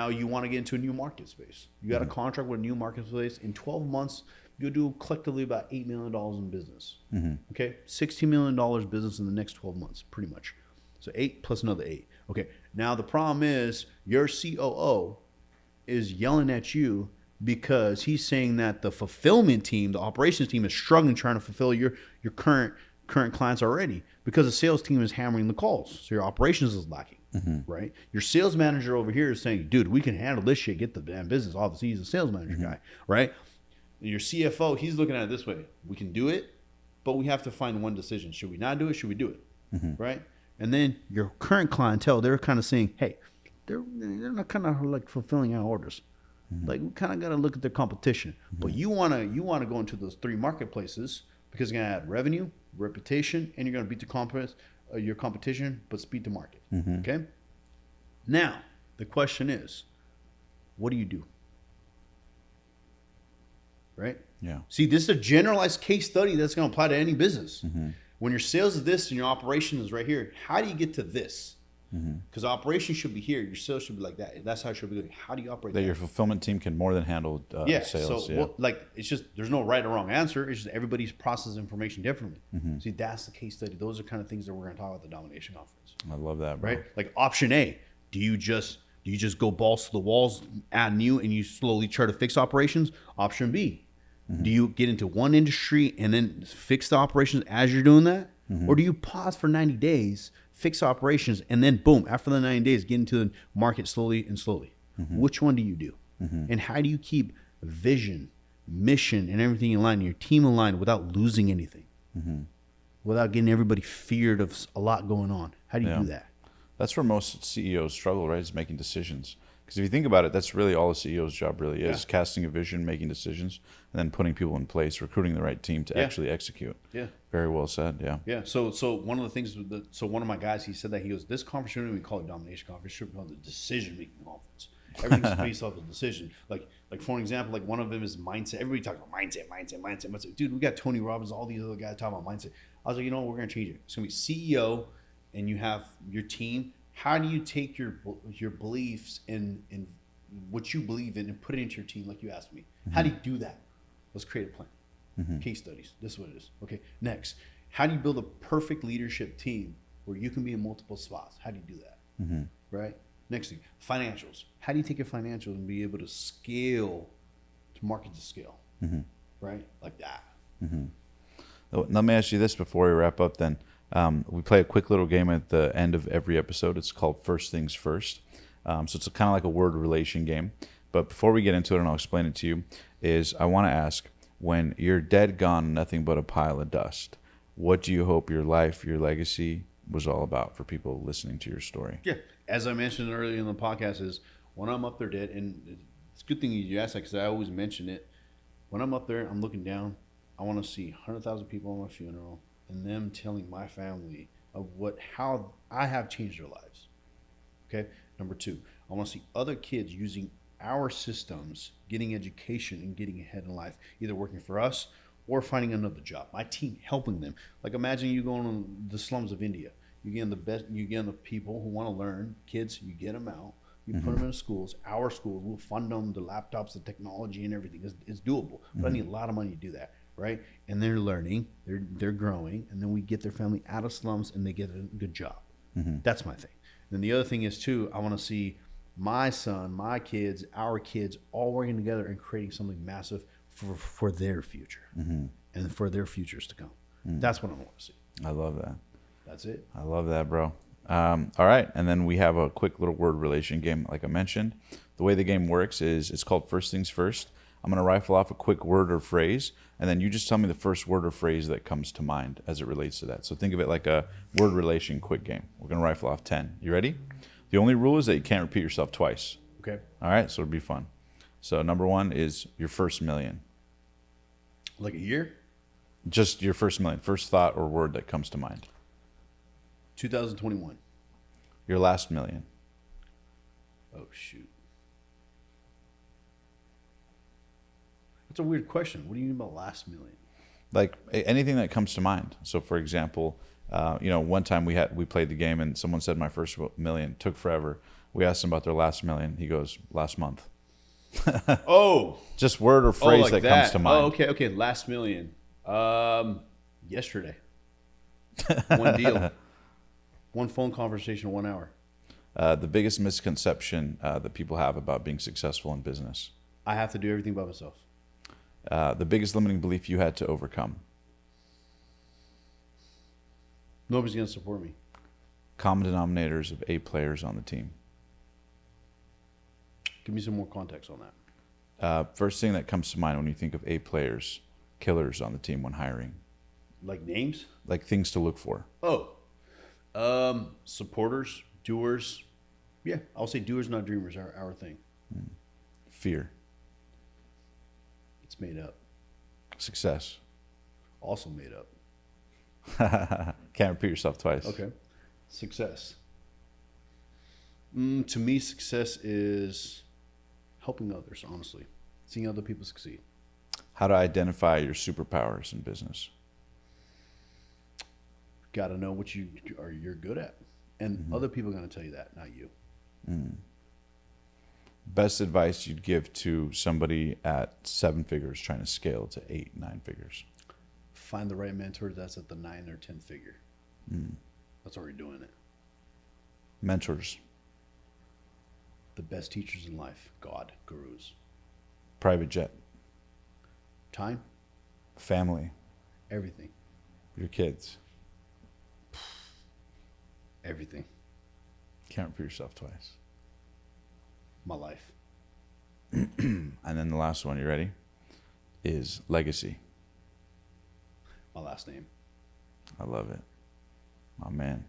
you want to get into a new market space. You got a contract with a new market space. In 12 months, you'll do collectively about $8 million in business, okay? $16 million business in the next 12 months, pretty much. So 8 plus another 8. Okay, now the problem is your COO is yelling at you because he's saying that the fulfillment team, the operations team is struggling trying to fulfill your current clients already because the sales team is hammering the calls. So your operations is lacking, right? Your sales manager over here is saying, dude, we can handle this shit, get the damn business. Obviously, he's a sales manager guy, right? Your CFO, he's looking at it this way. We can do it, but we have to find one decision. Should we not do it? Should we do it? Right? And then your current clientele, they're kind of saying, hey, they're not kind of like fulfilling our orders. Like we kind of got to look at their competition. But you want to go into those 3 marketplaces because you're going to add revenue, reputation, and you're going to beat your competition, but speed to market. Okay? Now, the question is, what do you do? Right? Yeah. See, this is a generalized case study that's going to apply to any business. When your sales is this and your operation is right here, how do you get to this? Because operation should be here, your sales should be like that. That's how it should be. How do you operate That your fulfillment team can more than handle sales. So, well, like, it's just, there's no right or wrong answer. It's just everybody's processes information differently. See, that's the case study. Those are kind of things that we're going to talk about at the Domination Conference. I love that, bro. Right? Like option A, do you just go balls to the walls, add new, and you slowly try to fix operations? Option B, do you get into one industry and then fix the operations as you're doing that? Or do you pause for 90 days, fix operations, and then boom, after the 90 days, get into the market slowly and slowly? Which one do you do? And how do you keep vision, mission, and everything in line, your team in line without losing anything? Without getting everybody feared of a lot going on? How do you do that? That's where most CEOs struggle, right? Is making decisions. Because if you think about it, that's really all a CEO's job really is, casting a vision, making decisions, and then putting people in place, recruiting the right team to actually execute. Yeah. Very well said, Yeah, so one of the things, one of my guys, he said that, he goes, this conference, we call it Domination Conference, should be called the Decision Making Conference. Everything's based off of decision. Like for an example, like one of them is mindset. Everybody talks about mindset. Dude, we got Tony Robbins, all these other guys talking about mindset. I was like, you know what? We're gonna change it. It's gonna be CEO, and you have your team. How do you take your beliefs and what you believe in and put it into your team? Like you asked me, how do you do that? Let's create a plan. Case studies. This is what it is. Okay. Next, how do you build a perfect leadership team where you can be in multiple spots? How do you do that? Right. Next thing, financials. How do you take your financials and be able to scale to market to scale? Right? Like that. Let me ask you this before we wrap up then. We play a quick little game at the end of every episode. It's called First Things First. So it's kind of like a word relation game. But before we get into it, and I'll explain it to you, is I want to ask, when you're dead, gone, nothing but a pile of dust, what do you hope your life, your legacy was all about for people listening to your story? Yeah. As I mentioned earlier in the podcast, is when I'm up there dead, and it's a good thing you asked that because I always mention it. When I'm up there, I'm looking down. I want to see 100,000 people at my funeral and them telling my family of how I have changed their lives. Okay. Number two, I want to see other kids using our systems, getting education and getting ahead in life, either working for us or finding another job. My team helping them. Like imagine you going to the slums of India. You get the people who want to learn, kids, you get them out, you put them in schools, our schools, we'll fund them, the laptops, the technology and everything. It's doable, but I need a lot of money to do that, right? And they're learning, they're growing, and then we get their family out of slums and they get a good job. That's my thing. And then the other thing is too, I want to see my son, my kids, our kids all working together and creating something massive for their future and for their futures to come. That's what I want to see. I love that. That's it. I love that, bro. All right. And then we have a quick little word relation game, like I mentioned. The way the game works is it's called First Things First. I'm going to rifle off a quick word or phrase, and then you just tell me the first word or phrase that comes to mind as it relates to that. So think of it like a word relation quick game. We're going to rifle off 10. You ready? The only rule is that you can't repeat yourself twice. Okay. All right. So it'll be fun. So number one is your first million. Like a year? Just your first million. First thought or word that comes to mind. 2021. Your last million. Oh, shoot. That's a weird question. What do you mean by last million? Like anything that comes to mind. So for example, one time we played the game and someone said my first million. Took forever. We asked him about their last million. He goes, last month. Oh. Just word or phrase like that comes to mind. Oh, okay. Last million. Yesterday. One deal. One phone conversation, 1 hour. The biggest misconception that people have about being successful in business. I have to do everything by myself. The biggest limiting belief you had to overcome. Nobody's going to support me. Common denominators of A players on the team. Give me some more context on that. First thing that comes to mind when you think of A players, killers on the team when hiring. Like names? Like things to look for. Oh. Supporters, doers. Yeah, I'll say doers, not dreamers, are our thing. Fear. It's made up. Success. Also made up. Can't repeat yourself twice. Okay. Success. To me, success is helping others, honestly. Seeing other people succeed. How to identify your superpowers in business. Got to know what you're good at. And other people are going to tell you that, not you. Best advice you'd give to somebody at 7 figures trying to scale to 8, 9 figures. Find the right mentor that's at the 9 or 10 figure. That's already doing it. Mentors. The best teachers in life. God, gurus. Private jet. Time. Family. Everything. Your kids. Everything. Can't repeat yourself twice. My life. And then the last one, you ready? Is legacy. My last name. I love it. Oh, man.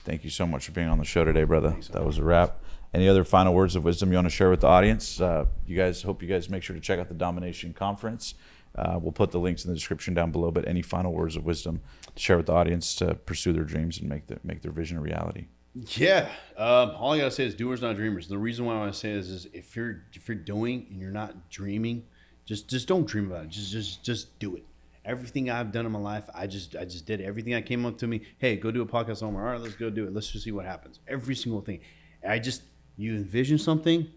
Thank you so much for being on the show today, brother. Thanks, that was a wrap. Any other final words of wisdom you want to share with the audience? Hope you guys make sure to check out the Domination Conference. We'll put the links in the description down below, but any final words of wisdom to share with the audience to pursue their dreams and make their vision a reality? Yeah. All I gotta say is doers, not dreamers. The reason why I want to say this is if you're doing and you're not dreaming, just don't dream about it. Just do it. Everything I've done in my life, I just did everything that came up to me. Hey, go do a podcast, Omar. All right, let's go do it. Let's just see what happens. Every single thing. You envision something.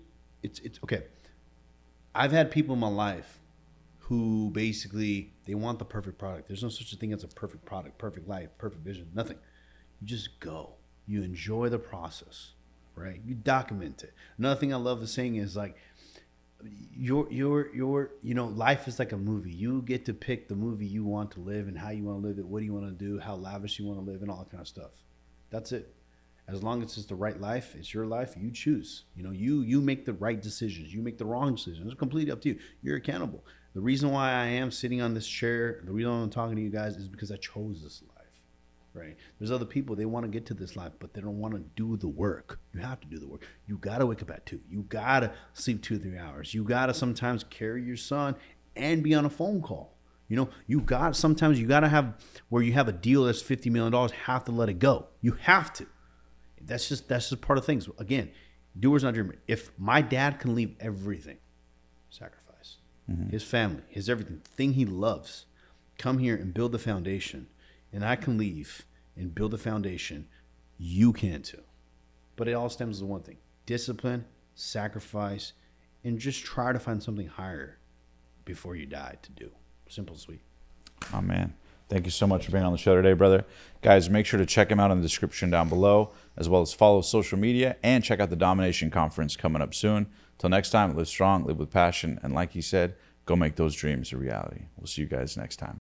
It's okay. I've had people in my life who basically they want the perfect product. There's no such a thing as a perfect product, perfect life, perfect vision. Nothing. You just go. You enjoy the process, right? You document it. Another thing I love the saying is like, life is like a movie. You get to pick the movie you want to live and how you want to live it. What do you want to do? How lavish you want to live and all that kind of stuff. That's it. As long as it's the right life, it's your life. You choose. You make the right decisions. You make the wrong decisions. It's completely up to you. You're accountable. The reason why I am sitting on this chair, the reason I'm talking to you guys is because I chose this life. Right? There's other people, they want to get to this life, but they don't want to do the work. You have to do the work. You got to wake up at 2. You got to sleep 2-3 hours. You got to sometimes carry your son and be on a phone call. Sometimes you got to have, where you have a deal that's $50 million, have to let it go. You have to. That's just part of things. Again, doers, not dreamers. If my dad can leave everything, sacrifice, his family, his everything, the thing he loves, come here and build the foundation, and I can leave and build a foundation, you can too. But it all stems to one thing: discipline, sacrifice, and just try to find something higher before you die to do. Simple, sweet. Oh, man. Thank you so much for being on the show today, brother. Guys, make sure to check him out in the description down below, as well as follow social media and check out the Domination Conference coming up soon. Till next time, live strong, live with passion, and like he said, go make those dreams a reality. We'll see you guys next time.